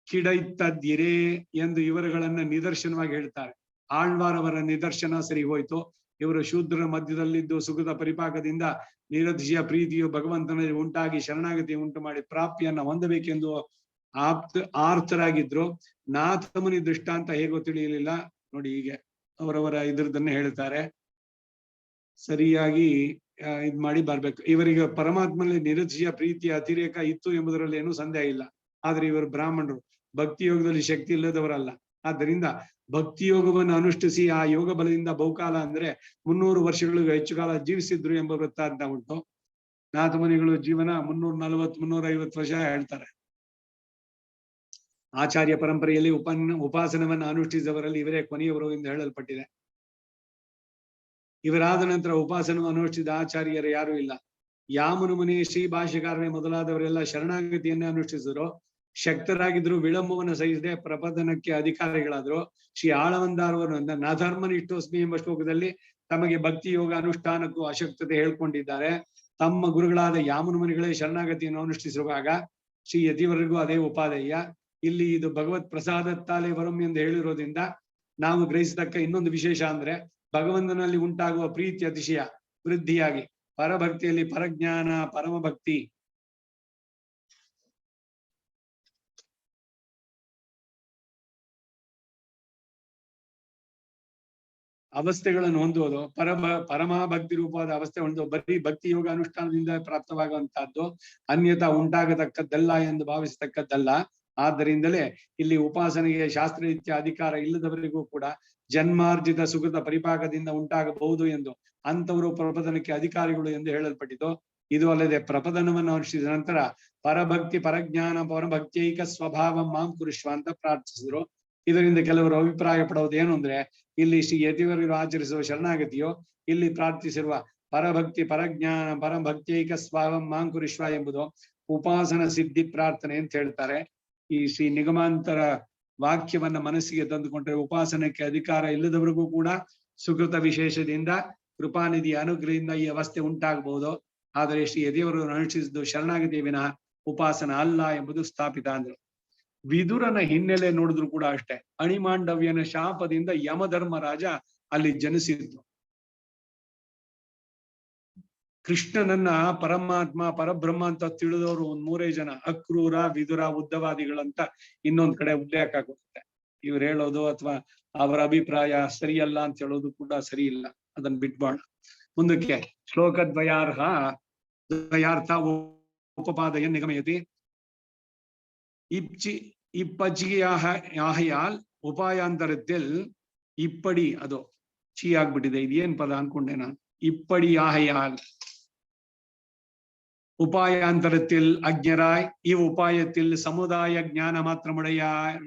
ಕಿಡೈತದ್ದಿರೇ ಎಂದು ಇವರುಗಳನ್ನ ನಿದರ್ಶನವಾಗಿ ಹೇಳ್ತಾರೆ. ಆಳ್ವಾರ್ ಅವರ ನಿದರ್ಶನ ಸರಿ ಹೋಯ್ತು. ಇವರು ಶೂದ್ರರ ಮಧ್ಯದಲ್ಲಿದ್ದು ಸುಖದ ಪರಿಪಾಕದಿಂದ ನಿರತಿಶಯ ಪ್ರೀತಿಯು ಭಗವಂತನಲ್ಲಿ ಉಂಟಾಗಿ ಶರಣಾಗತಿ ಉಂಟು ಮಾಡಿ ಪ್ರಾಪ್ತಿಯನ್ನ ಹೊಂದಬೇಕೆಂದು ಆರ್ತರಾಗಿದ್ರು. ನಾಥಮುನಿ ದೃಷ್ಟಾಂತ ಹೇಗೋ ತಿಳಿಯಲಿಲ್ಲ ನೋಡಿ. ಹೀಗೆ ಅವರವರ ಇದ್ರದನ್ನ ಹೇಳ್ತಾರೆ. ಸರಿಯಾಗಿ ಇದ್ ಮಾಡಿ ಬರ್ಬೇಕು. ಇವರಿಗೆ ಪರಮಾತ್ಮನಲ್ಲಿ ನಿರತಿಶಯ ಪ್ರೀತಿಯ ಅತಿರೇಕ ಇತ್ತು ಎಂಬುದರಲ್ಲಿ ಏನೂ ಸಂದೇಹ ಇಲ್ಲ. ಆದ್ರೆ ಇವರು ಬ್ರಾಹ್ಮಣರು, ಭಕ್ತಿ ಯೋಗದಲ್ಲಿ ಶಕ್ತಿ ಇಲ್ಲದವರಲ್ಲ. ಆದ್ದರಿಂದ ಭಕ್ತಿ ಯೋಗವನ್ನು ಅನುಷ್ಠಿಸಿ ಆ ಯೋಗ ಬಲದಿಂದ ಬಹುಕಾಲ ಅಂದ್ರೆ 300 ವರ್ಷಗಳಿಗೂ ಹೆಚ್ಚು ಕಾಲ ಜೀವಿಸಿದ್ರು ಎಂಬ ವೃತ್ತಾಂತ ಉಂಟು. ನಾಥಮುನಿಗಳು ಜೀವನ 340-350 ವರ್ಷ ಹೇಳ್ತಾರೆ. ಆಚಾರ್ಯ ಪರಂಪರೆಯಲ್ಲಿ ಉಪಾಸನವನ್ನು ಅನುಷ್ಠಿಸಿದವರಲ್ಲಿ ಇವರೇ ಕೊನೆಯವರು ಎಂದು ಹೇಳಲ್ಪಟ್ಟಿದೆ. ಇವರಾದ ನಂತರ ಉಪಾಸನವನ್ನು ಅನುಷ್ಠಿಸಿದ ಆಚಾರ್ಯರು ಯಾರೂ ಇಲ್ಲ. ಯಾಮನು ಮುನಿ, ಶ್ರೀ ಭಾಷ್ಯಕಾರನೇ ಮೊದಲಾದವರೆಲ್ಲ ಶರಣಾಗತಿಯನ್ನೇ ಅನುಷ್ಠಿಸಿದ್ರು. ಶಕ್ತರಾಗಿದ್ರು, ವಿಳಂಬವನ್ನು ಸಹಿಸದೆ ಪ್ರಪದನಕ್ಕೆ ಅಧಿಕಾರಿಗಳಾದ್ರು. ಶ್ರೀ ಆಳವಂದಾರವರು ನಧರ್ಮನಿಷ್ಠೋಸ್ಮಿ ಎಂಬ ಶ್ಲೋಕದಲ್ಲಿ ತಮಗೆ ಭಕ್ತಿ ಯೋಗ ಅನುಷ್ಠಾನಕ್ಕೂ ಅಶಕ್ತತೆ ಹೇಳ್ಕೊಂಡಿದ್ದಾರೆ. ತಮ್ಮ ಗುರುಗಳಾದ ಯಾಮನು ಮುನಿಗಳೇ ಶರಣಾಗತಿಯನ್ನು ಅನುಷ್ಠಿಸಿರುವಾಗ ಶ್ರೀ ಯತಿವರೆಗೂ ಅದೇ ಉಪಾದೇಯ. ಇಲ್ಲಿ ಇದು ಭಗವತ್ ಪ್ರಸಾದತ್ತಾಲೆ ವರಂ ಎಂದು ಹೇಳಿರೋದ್ರಿಂದ ನಾವು ಗ್ರಹಿಸತಕ್ಕ ಇನ್ನೊಂದು ವಿಶೇಷ ಅಂದ್ರೆ ಭಗವಂತನಲ್ಲಿ ಉಂಟಾಗುವ ಪ್ರೀತಿ ಅತಿಶಯ ವೃದ್ಧಿಯಾಗಿ ಪರಭಕ್ತಿಯಲ್ಲಿ ಪರಜ್ಞಾನ, ಪರಮ ಭಕ್ತಿ ಅವಸ್ಥೆಗಳನ್ನು ಹೊಂದುವುದು. ಪರಮಭಕ್ತಿ ರೂಪವಾದ ಅವಸ್ಥೆ ಹೊಂದುವ ಬರೀ ಭಕ್ತಿ ಯೋಗ ಅನುಷ್ಠಾನದಿಂದ ಪ್ರಾಪ್ತವಾಗುವಂತಹದ್ದು, ಅನ್ಯತಾ ಉಂಟಾಗತಕ್ಕದ್ದಲ್ಲ ಎಂದು ಭಾವಿಸತಕ್ಕದ್ದಲ್ಲ. ಆದ್ದರಿಂದಲೇ ಇಲ್ಲಿ ಉಪಾಸನೆಗೆ ಶಾಸ್ತ್ರರೀತ್ಯ ಅಧಿಕಾರ ಇಲ್ಲದವರಿಗೂ ಕೂಡ ಜನ್ಮಾರ್ಜಿತ ಸುಖದ ಪರಿಪಾಕದಿಂದ ಉಂಟಾಗಬಹುದು ಎಂದು ಅಂತವರು ಪ್ರಪದನಕ್ಕೆ ಅಧಿಕಾರಿಗಳು ಎಂದು ಹೇಳಲ್ಪಟ್ಟಿತು. ಇದು ಅಲ್ಲದೆ ಪ್ರಪದನವನ್ನು ಅನುಷ್ಠಿಸಿದ ನಂತರ ಪರಭಕ್ತಿ, ಪರಜ್ಞಾನ, ಪರಭಕ್ತೈಕ ಸ್ವಭಾವ ಮಾಂ ಕುರುಷ್ವ ಅಂತ ಪ್ರಾರ್ಥಿಸಿದ್ರು. ಇದರಿಂದ ಕೆಲವರು ಅಭಿಪ್ರಾಯ ಪಡುವುದು ಏನು ಅಂದ್ರೆ ಇಲ್ಲಿ ಶ್ರೀ ಯತಿವರರು ಆಚರಿಸುವ ಶರಣಾಗತಿಯು ಇಲ್ಲಿ ಪ್ರಾರ್ಥಿಸಿರುವ ಪರಭಕ್ತಿ, ಪರಜ್ಞಾನ, ಪರಭಕ್ತೈಕ ಸ್ವಭಾವ ಮಾಂ ಕುರುಷ್ವ ಎಂಬುದು ಉಪಾಸನ ಸಿದ್ಧಿ ಪ್ರಾರ್ಥನೆ ಅಂತ ಹೇಳ್ತಾರೆ. ಈ ಶ್ರೀ ನಿಗಮಾಂತರ ವಾಕ್ಯವನ್ನ ಮನಸ್ಸಿಗೆ ತಂದುಕೊಂಡ್ರೆ ಉಪಾಸನಕ್ಕೆ ಅಧಿಕಾರ ಇಲ್ಲದವರಿಗೂ ಕೂಡ ಸುಕೃತ ವಿಶೇಷದಿಂದ ಕೃಪಾನಿಧಿಯ ಅನುಗ್ರಹದಿಂದ ಈ ಅವಸ್ಥೆ ಉಂಟಾಗಬಹುದು. ಆದರೆ ಶ್ರೀ ಯತಿಯವರು ಅನುಷ್ಠಿಸಿದ್ದು ಶರಣಾಗತಿ ವಿನಃ ಉಪಾಸನ ಅಲ್ಲ ಎಂಬುದು ಸ್ಥಾಪಿತ ಅಂದ್ರು. ವಿದುರನ ಹಿನ್ನೆಲೆ ನೋಡಿದ್ರು ಕೂಡ ಅಷ್ಟೇ. ಅಣಿಮಾಂಡವ್ಯನ ಶಾಪದಿಂದ ಯಮಧರ್ಮರಾಜ ಅಲ್ಲಿ ಜನಿಸಿದ್ದು. ಕೃಷ್ಣನನ್ನ ಪರಮಾತ್ಮ, ಪರಬ್ರಹ್ಮ ಅಂತ ತಿಳಿದವರು 3 ಜನ, ಅಕ್ರೂರ, ವಿದುರ, ಉದ್ದವಾದಿಗಳಂತ ಇನ್ನೊಂದ್ ಕಡೆ ಉಲ್ಲೇಖ ಆಗುತ್ತೆ. ಇವ್ರು ಹೇಳೋದು ಅಥವಾ ಅವರ ಅಭಿಪ್ರಾಯ ಸರಿಯಲ್ಲ ಅಂತ ಹೇಳೋದು ಕೂಡ ಸರಿ ಇಲ್ಲ. ಅದನ್ನ ಬಿಟ್ಬೋಣ. ಮುಂದಕ್ಕೆ ಶ್ಲೋಕದ್ವಯಾರ್ಥ ಉಪಪಾದಯ ನಿಗಮಯತಿ. ಇಪ್ಪಚಿಯಾಹಯಾಲ್ ಉಪಾಯಾಂತರத்தில் இப்படி ಅದು ಚೀ ಆಗ್ಬಿಟ್ಟಿದೆ. ಇದೇನ್ ಪದ ಅನ್ಕೊಂಡೆ ನಾನು. இப்படி ஆகையால் உபாயாந்தரத்தில் அக்ஞராய் இவ்வுபாயத்தில் சமுதாய ஞான மாத்திரமுடையார்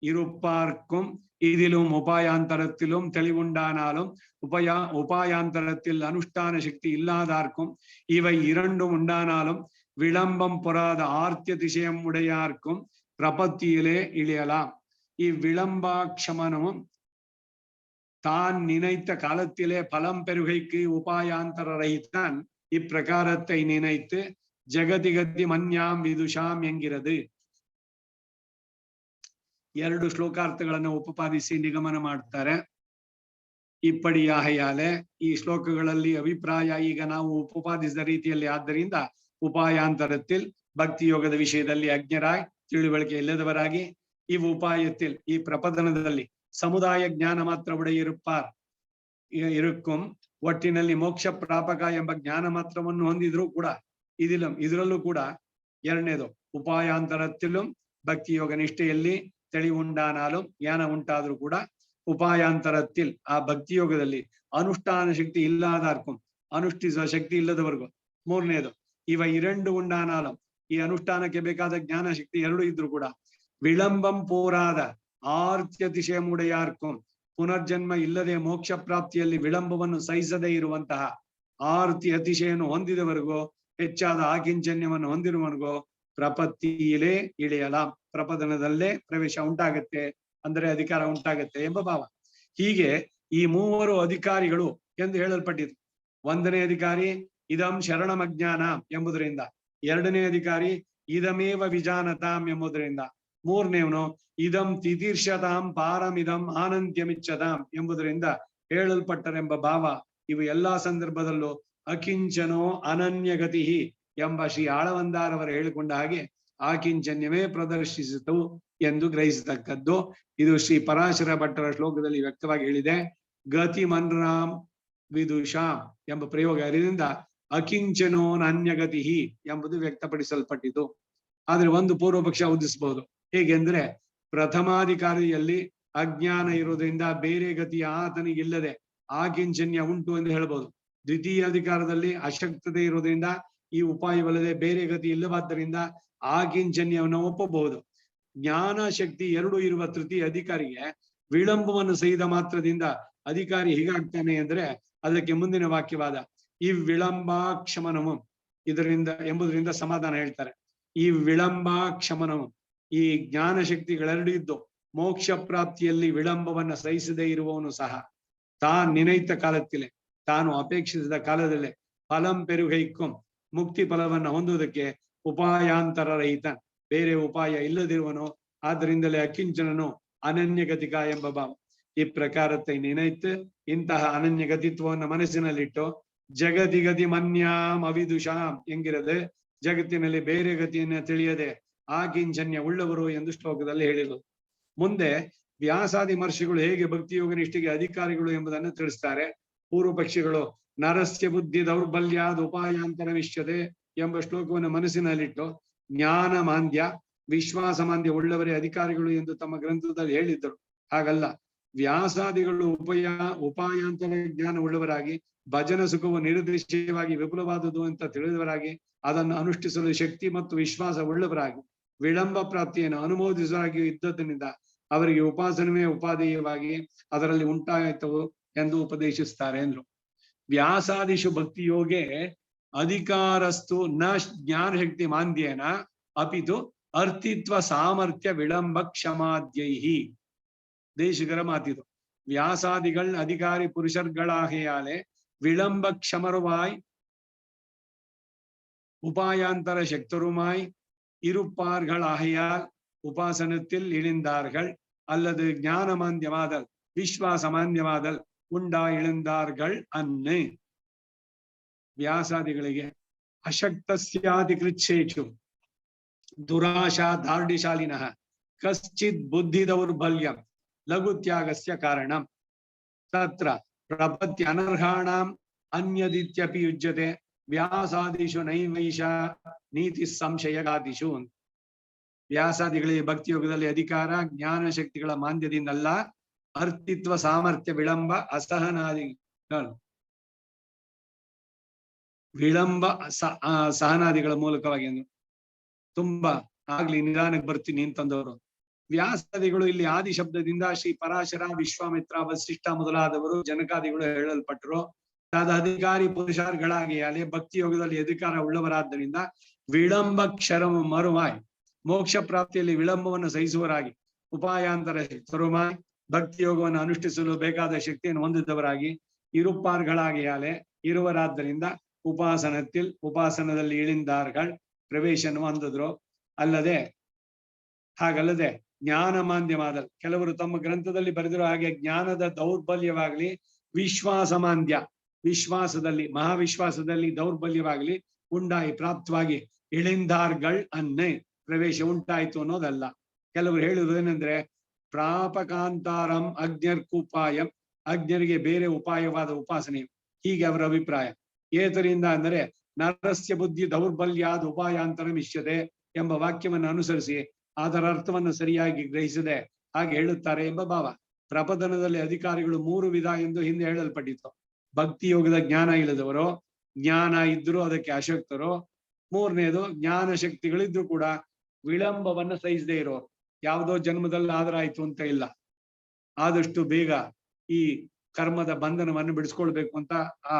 இருப்பார்க்கும் இதிலும் உபாயாந்தரத்திலும் தெளிவுண்டானாலும் உபாயாந்தரத்தில் அனுஷ்டான சக்தி இல்லாதார்க்கும் இவை இரண்டும் உண்டானாலும் விளம்பம் பொறாத ஆர்த்திய திசயம் உடையார்க்கும் பிரபத்தியிலே இழையலாம். இவ்விளம்பாட்சமனமும் தான் நினைத்த காலத்திலே பலம் பெருகைக்கு உபாயாந்தர ரಹಿತಾன் இப்பிரகாரத்தை நினைத்து ஜகதிகதி மன்யாம் ವಿದುಷಾಂ ಎಂಗಿರದು. 2 ಶ್ಲೋಕಾರ್ಥಗಳನ್ನು ಉಪಪಾದಿಸಿ ನಿಗಮನ ಮಾಡ್ತಾರೆ. ಇಪ್ಪಡಿಯಾಹಯಾಲೆ ಈ ಶ್ಲೋಕಗಳಲ್ಲಿ ಅಭಿಪ್ರಾಯ ಈಗ ನಾವು ಉಪಪಾದಿಸಿದ ರೀತಿಯಲ್ಲಿ ಆದ್ದರಿಂದ ಉಪಾಯಾಂತರத்தில் ಭಕ್ತಿ ಯೋಗದ ವಿಷಯದಲ್ಲಿ ಅಜ್ಞರಾಯ್ ತಿಳುವಳಿಕೆ ಇಲ್ಲದವರಾಗಿ ಇವು ಉಪಾಯத்தில் ಈ ಪ್ರಪದನದಲ್ಲಿ ಸಮುದಾಯ ಜ್ಞಾನ ಮಾತ್ರ ಇರುಕ್ಕುಂ ಒಟ್ಟಿನಲ್ಲಿ ಮೋಕ್ಷ ಪ್ರಾಪಕ ಎಂಬ ಜ್ಞಾನ ಮಾತ್ರವನ್ನು ಹೊಂದಿದ್ರು ಕೂಡ ಇದರಲ್ಲೂ ಕೂಡ ಎರಡನೇದು ಉಪಾಯಾಂತರத்திலும் ಭಕ್ತಿ ಯೋಗ ನಿಷ್ಠೆಯಲ್ಲಿ தெளிவுண்டானாலும் ಜ್ಞಾನ ಉಂಟಾದ್ರೂ ಕೂಡ ಉಪಾಯಾಂತರத்தில் ಆ ಭಕ್ತಿ ಯೋಗದಲ್ಲಿ ಅನುಷ್ಠಾನ ಶಕ್ತಿ ಇಲ್ಲದಾರ್ಕುಂ ಅನುಷ್ಠಿಸುವ ಶಕ್ತಿ ಇಲ್ಲದವರೆಗೂ. ಮೂರನೇದು ಇವ ಇರಂಡು ಉಂಡಾನಾಲಂ, ಈ ಅನುಷ್ಠಾನಕ್ಕೆ ಬೇಕಾದ ಜ್ಞಾನ ಶಕ್ತಿ ಎರಡು ಇದ್ರು ಕೂಡ ವಿಳಂಬಂ ಪೋರಾದ ಆರ್ತ್ಯತಿಶಯಮುಡೆಯಾರ್ಕಂ, ಪುನರ್ಜನ್ಮ ಇಲ್ಲದೆ ಮೋಕ್ಷ ಪ್ರಾಪ್ತಿಯಲ್ಲಿ ವಿಳಂಬವನ್ನು ಸಹಿಸದೇ ಇರುವಂತಹ ಆರ್ತಿ ಅತಿಶಯನು ಹೊಂದಿದವರೆಗೂ, ಹೆಚ್ಚಾದ ಆಕಿಂಚನ್ಯವನ್ನು ಹೊಂದಿರುವವರೆಗೂ ಪ್ರಪತ್ತಿಯಿಲೇ ಇಳಿಯಲಾಂ, ಪ್ರಪದನದಲ್ಲೇ ಪ್ರವೇಶ ಉಂಟಾಗತ್ತೆ, ಅಂದರೆ ಅಧಿಕಾರ ಉಂಟಾಗತ್ತೆ ಎಂಬ ಭಾವ. ಹೀಗೆ ಈ ಮೂವರು ಅಧಿಕಾರಿಗಳು ಎಂದು ಹೇಳಲ್ಪಟ್ಟಿದ್ರು. ಒಂದನೇ ಅಧಿಕಾರಿ ಇದಂ ಶರಣಮಜ್ಞಾನ ಎಂಬುದರಿಂದ, ಎರಡನೇ ಅಧಿಕಾರಿ ಇದಮೇವ ವಿಜಾನತಾಂ ಎಂಬುದರಿಂದ, ಮೂರನೇವನು ಇದಂ ತಿತೀರ್ಷತಾಂ ಪಾರಮಿದಂ ಆನಂತ್ಯಮಿಚ್ಚತಾಂ ಎಂಬುದರಿಂದ ಹೇಳಲ್ಪಟ್ಟರೆಂಬ ಭಾವ. ಇವು ಎಲ್ಲಾ ಸಂದರ್ಭದಲ್ಲೂ ಅಕಿಂಚನೋ ಅನನ್ಯಗತಿ ಎಂಬ ಶ್ರೀ ಆಳವಂದಾರವರು ಹೇಳಿಕೊಂಡ ಹಾಗೆ ಆಕಿಂಚನ್ಯವೇ ಪ್ರದರ್ಶಿಸಿತು ಎಂದು ಗ್ರಹಿಸತಕ್ಕದ್ದು. ಇದು ಶ್ರೀ ಪರಾಶರ ಭಟ್ಟರ ಶ್ಲೋಕದಲ್ಲಿ ವ್ಯಕ್ತವಾಗಿ ಹೇಳಿದೆ. ಗತಿ ಮನ್ರಾಮ್ ವಿದುಷಾಂ ಎಂಬ ಪ್ರಯೋಗ ಇದರಿಂದ ಅಕಿಂಚನೋ ಅನ್ಯಗತಿ ಎಂಬುದು ವ್ಯಕ್ತಪಡಿಸಲ್ಪಟ್ಟಿತು. ಆದ್ರೆ ಒಂದು ಪೂರ್ವ ಪಕ್ಷ ಉದಿಸಬಹುದು. ಹೇಗೆಂದ್ರೆ ಪ್ರಥಮಾಧಿಕಾರಿಯಲ್ಲಿ ಅಜ್ಞಾನ ಇರೋದ್ರಿಂದ ಬೇರೆ ಗತಿ ಆತನಿಗಿಲ್ಲದೆ ಆಕಿಂಚನ್ಯ ಉಂಟು ಎಂದು ಹೇಳ್ಬೋದು. ದ್ವಿತೀಯ ಅಧಿಕಾರದಲ್ಲಿ ಅಶಕ್ತತೆ ಇರೋದ್ರಿಂದ ಈ ಉಪಾಯವಲ್ಲದೆ ಬೇರೆ ಗತಿ ಇಲ್ಲವಾದ್ದರಿಂದ ಆಕಿಂಚನ್ಯವನ್ನು ಒಪ್ಪಬಹುದು. ಜ್ಞಾನ ಶಕ್ತಿ ಎರಡು ಇರುವ ತೃತೀಯ ಅಧಿಕಾರಿಗೆ ವಿಳಂಬವನ್ನು ಸಹಿತ ಮಾತ್ರದಿಂದ ಅಧಿಕಾರಿ ಹೀಗಾಗ್ತಾನೆ ಅಂದ್ರೆ ಅದಕ್ಕೆ ಮುಂದಿನ ವಾಕ್ಯವಾದ ಈ ವಿಳಂಬಾಕ್ಷಮನವು ಇದರಿಂದ ಎಂಬುದರಿಂದ ಸಮಾಧಾನ ಹೇಳ್ತಾರೆ. ಈ ವಿಳಂಬಾಕ್ಷಮನವು, ಈ ಜ್ಞಾನ ಶಕ್ತಿಗಳೆರಡು ಇದ್ದು ಮೋಕ್ಷ ಪ್ರಾಪ್ತಿಯಲ್ಲಿ ವಿಳಂಬವನ್ನ ಸಹಿಸದೇ ಇರುವವನು ಸಹ ತಾನ್ ನಿನೈತ ಕಾಲತ್ತಿಲೆ, ತಾನು ಅಪೇಕ್ಷಿಸಿದ ಕಾಲದಲ್ಲೇ ಫಲಂ ಪೆರುಗೈಕ್ಕಂ, ಮುಕ್ತಿ ಫಲವನ್ನ ಹೊಂದುವುದಕ್ಕೆ ಉಪಾಯಾಂತರ ರಹಿತ, ಬೇರೆ ಉಪಾಯ ಇಲ್ಲದಿರುವನು. ಆದ್ದರಿಂದಲೇ ಅಕಿಂಚನನು ಅನನ್ಯಗತಿಕ ಎಂಬ ಭಾವ. ಈ ಪ್ರಕಾರத்தை ನಿನೈತ್, ಇಂತಹ ಅನನ್ಯಗತಿತ್ವವನ್ನು ಮನಸ್ಸಿನಲ್ಲಿಟ್ಟು ಜಗದಿಗತಿ ಮನ್ಯಾಂ ಅವಿದುಷಾಂ ಎಂಗಿರದೆ ಜಗತ್ತಿನಲ್ಲಿ ಬೇರೆ ಗತಿಯನ್ನ ತಿಳಿಯದೆ ಆಕಿಂಚನ್ಯ ಉಳ್ಳವರು ಎಂದು ಶ್ಲೋಕದಲ್ಲಿ ಹೇಳಿದರು. ಮುಂದೆ ವ್ಯಾಸಾದಿ ಮಹರ್ಷಿಗಳು ಹೇಗೆ ಭಕ್ತಿಯೋಗ ನಿಷ್ಠೆಗೆ ಅಧಿಕಾರಿಗಳು ಎಂಬುದನ್ನು ತಿಳಿಸ್ತಾರೆ. ಪೂರ್ವ ಪಕ್ಷಿಗಳು ನರಸ್ಯ ಬುದ್ಧಿ ದೌರ್ಬಲ್ಯಾದ ಉಪಾಯಾಂತರ ವಿಷ್ಯತೆ ಎಂಬ ಶ್ಲೋಕವನ್ನು ಮನಸ್ಸಿನಲ್ಲಿಟ್ಟು ಜ್ಞಾನ ಮಾಂದ್ಯ ವಿಶ್ವಾಸ ಮಾಂದ್ಯ ಉಳ್ಳವರೇ ಅಧಿಕಾರಿಗಳು ಎಂದು ತಮ್ಮ ಗ್ರಂಥದಲ್ಲಿ ಹೇಳಿದ್ದರು. ಹಾಗಲ್ಲ, ವ್ಯಾಸಾದಿಗಳು ಉಪಾಯಾಂತರ ಜ್ಞಾನ ಉಳ್ಳವರಾಗಿ ಭಜನ ಸುಖವು ನಿರುದ್ದೇಶವಾಗಿ ವಿಪುಲವಾದುದು ಅಂತ ತಿಳಿದವರಾಗಿ ಅದನ್ನು ಅನುಷ್ಠಿಸಲು ಶಕ್ತಿ ಮತ್ತು ವಿಶ್ವಾಸ ಉಳ್ಳವರಾಗಿ ವಿಳಂಬ ಪ್ರಾಪ್ತಿಯನ್ನು ಅನುಮೋದಿಸುವರಾಗಿ ಇದ್ದದರಿಂದ ಅವರಿಗೆ ಉಪಾಸನವೇ ಉಪಾದೇಯವಾಗಿ ಅದರಲ್ಲಿ ಉಂಟಾಯಿತು ಎಂದು ಉಪದೇಶಿಸ್ತಾರೆ ಎಂದ್ರು. ವ್ಯಾಸಾದಿಷು ಭಕ್ತಿಯೋಗೆ ಅಧಿಕಾರಸ್ತು ನ ಜ್ಞಾನ ಶಕ್ತಿ ಮಾಂದ್ಯೇನ ಅಪಿತು ಅರ್ಥಿತ್ವ ಸಾಮರ್ಥ್ಯ ವಿಳಂಬ ಕ್ಷಮಾದ್ಯೈಹಿ. ದೇಶಿಗರ ಮಾತಿದು. വ്യാസാദികൾ അധികാരി പുരുഷர்களാകയാലെ വിളംബ ക്ഷമറുമായി ഉപായാന്തര ശക്തരുമായി ഇരുപ്പാர்களாகையால் உபாசனத்தில் இழிந்தார்கள் அல்லது ஞானமாந்தியமாதல் ವಿಶ್ವಾಸಮಾನ್ಯವಾದಲ್ ಉಂಡಾ ಇಳಿந்தார்கள் ಅನ್ನು. ವ್ಯಾಸಾದಿಗಳಿಗೆ ಅಶಕ್ತಸ್ಯಾಧಿಕೃಚ್ಛೇಷು ದುರಾಶಾ ದಾರ್ಢ್ಯಶಾಲಿನಃ ಕಶ್ಚಿತ್ ಬುದ್ಧಿ ದೌರ್ಬಲ್ಯಂ ಲಘುತ್ಯಾಗಸ್ಯ ಕಾರಣಂ ತತ್ರ ಪ್ರಪತ್ತಿ ಅನರ್ಹಾಣಾಂ ಅನ್ಯದಿತ್ಯಪಿ ಯುಜ್ಯತೆ ವ್ಯಾಸಾದಿಷು ನೈವೈಷ ನೀತಿ ಸಂಶಯಗಾದಿಷು. ವ್ಯಾಸಾದಿಗಳಿಗೆ ಭಕ್ತಿಯೋಗದಲ್ಲಿ ಅಧಿಕಾರ ಜ್ಞಾನ ಶಕ್ತಿಗಳ ಮಾಂದ್ಯದಿಂದಲ್ಲ, ಅರ್ಥಿತ್ವ ಸಾಮರ್ಥ್ಯ ವಿಳಂಬ ಅಸಹನಾದಿಗಳು ಸಹನಾದಿಗಳ ಮೂಲಕವಾಗಿ ತುಂಬಾ ಆಗ್ಲಿ ನಿಧಾನಕ್ಕೆ ಬರ್ತೀನಿ ಅಂತಂದವರು. ವ್ಯಾಸಾದಿಗಳು ಇಲ್ಲಿ ಆದಿ ಶಬ್ದದಿಂದ ಶ್ರೀ ಪರಾಶರ, ವಿಶ್ವಾಮಿತ್ರ, ವಸಿಷ್ಠ ಮೊದಲಾದವರು ಜನಕಾದಿಗಳು ಹೇಳಲ್ಪಟ್ಟರು. ಅಧಿಕಾರಿ ಪುರುಷಾರ್ಗಳಾಗಿ ಅಲ್ಲಿ ಭಕ್ತಿ ಯೋಗದಲ್ಲಿ ಅಧಿಕಾರ ಉಳ್ಳವರಾದ್ದರಿಂದ ವಿಳಂಬ ಕ್ಷರಮ ಮರುಮಾಯ್ ಮೋಕ್ಷ ಪ್ರಾಪ್ತಿಯಲ್ಲಿ ವಿಳಂಬವನ್ನು ಸಹಿಸುವರಾಗಿ ಉಪಾಯಾಂತರ ಶಕ್ತರುಮಾಯ್ ಭಕ್ತಿ ಯೋಗವನ್ನು ಅನುಷ್ಠಿಸಲು ಬೇಕಾದ ಶಕ್ತಿಯನ್ನು ಹೊಂದಿದವರಾಗಿ ಇರುಪಾರ್ಗಳಾಗಿ ಅಲೆ ಇರುವರಾದ್ದರಿಂದ ಉಪಾಸನದಲ್ಲಿ ಇಳಿಂದಾರ್ಗಳ್ ಪ್ರವೇಶವನ್ನು ಹೊಂದಿದ್ರು. ಹಾಗಲ್ಲದೆ ಜ್ಞಾನ ಮಾಂದ್ಯವಾದ ಕೆಲವರು ತಮ್ಮ ಗ್ರಂಥದಲ್ಲಿ ಬರೆದಿರೋ ಹಾಗೆ ಜ್ಞಾನದ ದೌರ್ಬಲ್ಯವಾಗ್ಲಿ ವಿಶ್ವಾಸ ಮಾಂದ್ಯ ವಿಶ್ವಾಸದಲ್ಲಿ ಮಹಾವಿಶ್ವಾಸದಲ್ಲಿ ದೌರ್ಬಲ್ಯವಾಗ್ಲಿ ಉಂಟಾಗಿ ಪ್ರಾಪ್ತವಾಗಿ ಇಳಿಂದಾರ್ಗಳ್ ಅನ್ನೇ ಪ್ರವೇಶ ಉಂಟಾಯಿತು ಅನ್ನೋದಲ್ಲ. ಕೆಲವರು ಹೇಳುವುದೇನೆಂದ್ರೆ ಪ್ರಾಪಕಾಂತಾರಂ ಅಜ್ಞರ್ಕುಪಾಯಂ, ಅಜ್ಞರಿಗೆ ಬೇರೆ ಉಪಾಯವಾದ ಉಪಾಸನೆ, ಹೀಗೆ ಅವರ ಅಭಿಪ್ರಾಯ. ಏತರಿಂದ ಅಂದರೆ ನರಸ್ಯ ಬುದ್ಧಿ ದೌರ್ಬಲ್ಯಾದ ಉಪಾಯಾಂತರ ಮಿಷ್ಯತೆ ಎಂಬ ವಾಕ್ಯವನ್ನು ಅನುಸರಿಸಿ ಅದರ ಅರ್ಥವನ್ನು ಸರಿಯಾಗಿ ಗ್ರಹಿಸದೆ ಹಾಗೆ ಹೇಳುತ್ತಾರೆ ಎಂಬ ಭಾವ. ಪ್ರಪದನದಲ್ಲಿ ಅಧಿಕಾರಿಗಳು 3 ವಿಧ ಎಂದು ಹಿಂದೆ ಹೇಳಲ್ಪಟ್ಟಿತ್ತು. ಭಕ್ತಿ ಯೋಗದ ಜ್ಞಾನ ಇಲ್ಲದವರು, ಜ್ಞಾನ ಇದ್ರು ಅದಕ್ಕೆ ಅಶಕ್ತರು. ಮೂರನೇದು ಜ್ಞಾನ ಶಕ್ತಿಗಳಿದ್ರು ಕೂಡ ವಿಳಂಬವನ್ನ ಸಹಿಸದೇ ಇರೋರು. ಯಾವುದೋ ಜನ್ಮದಲ್ಲಿ ಆದ್ರಾಯ್ತು ಅಂತ ಇಲ್ಲ, ಆದಷ್ಟು ಬೇಗ ಈ ಕರ್ಮದ ಬಂಧನವನ್ನು ಬಿಡಿಸ್ಕೊಳ್ಬೇಕು ಅಂತ ಆ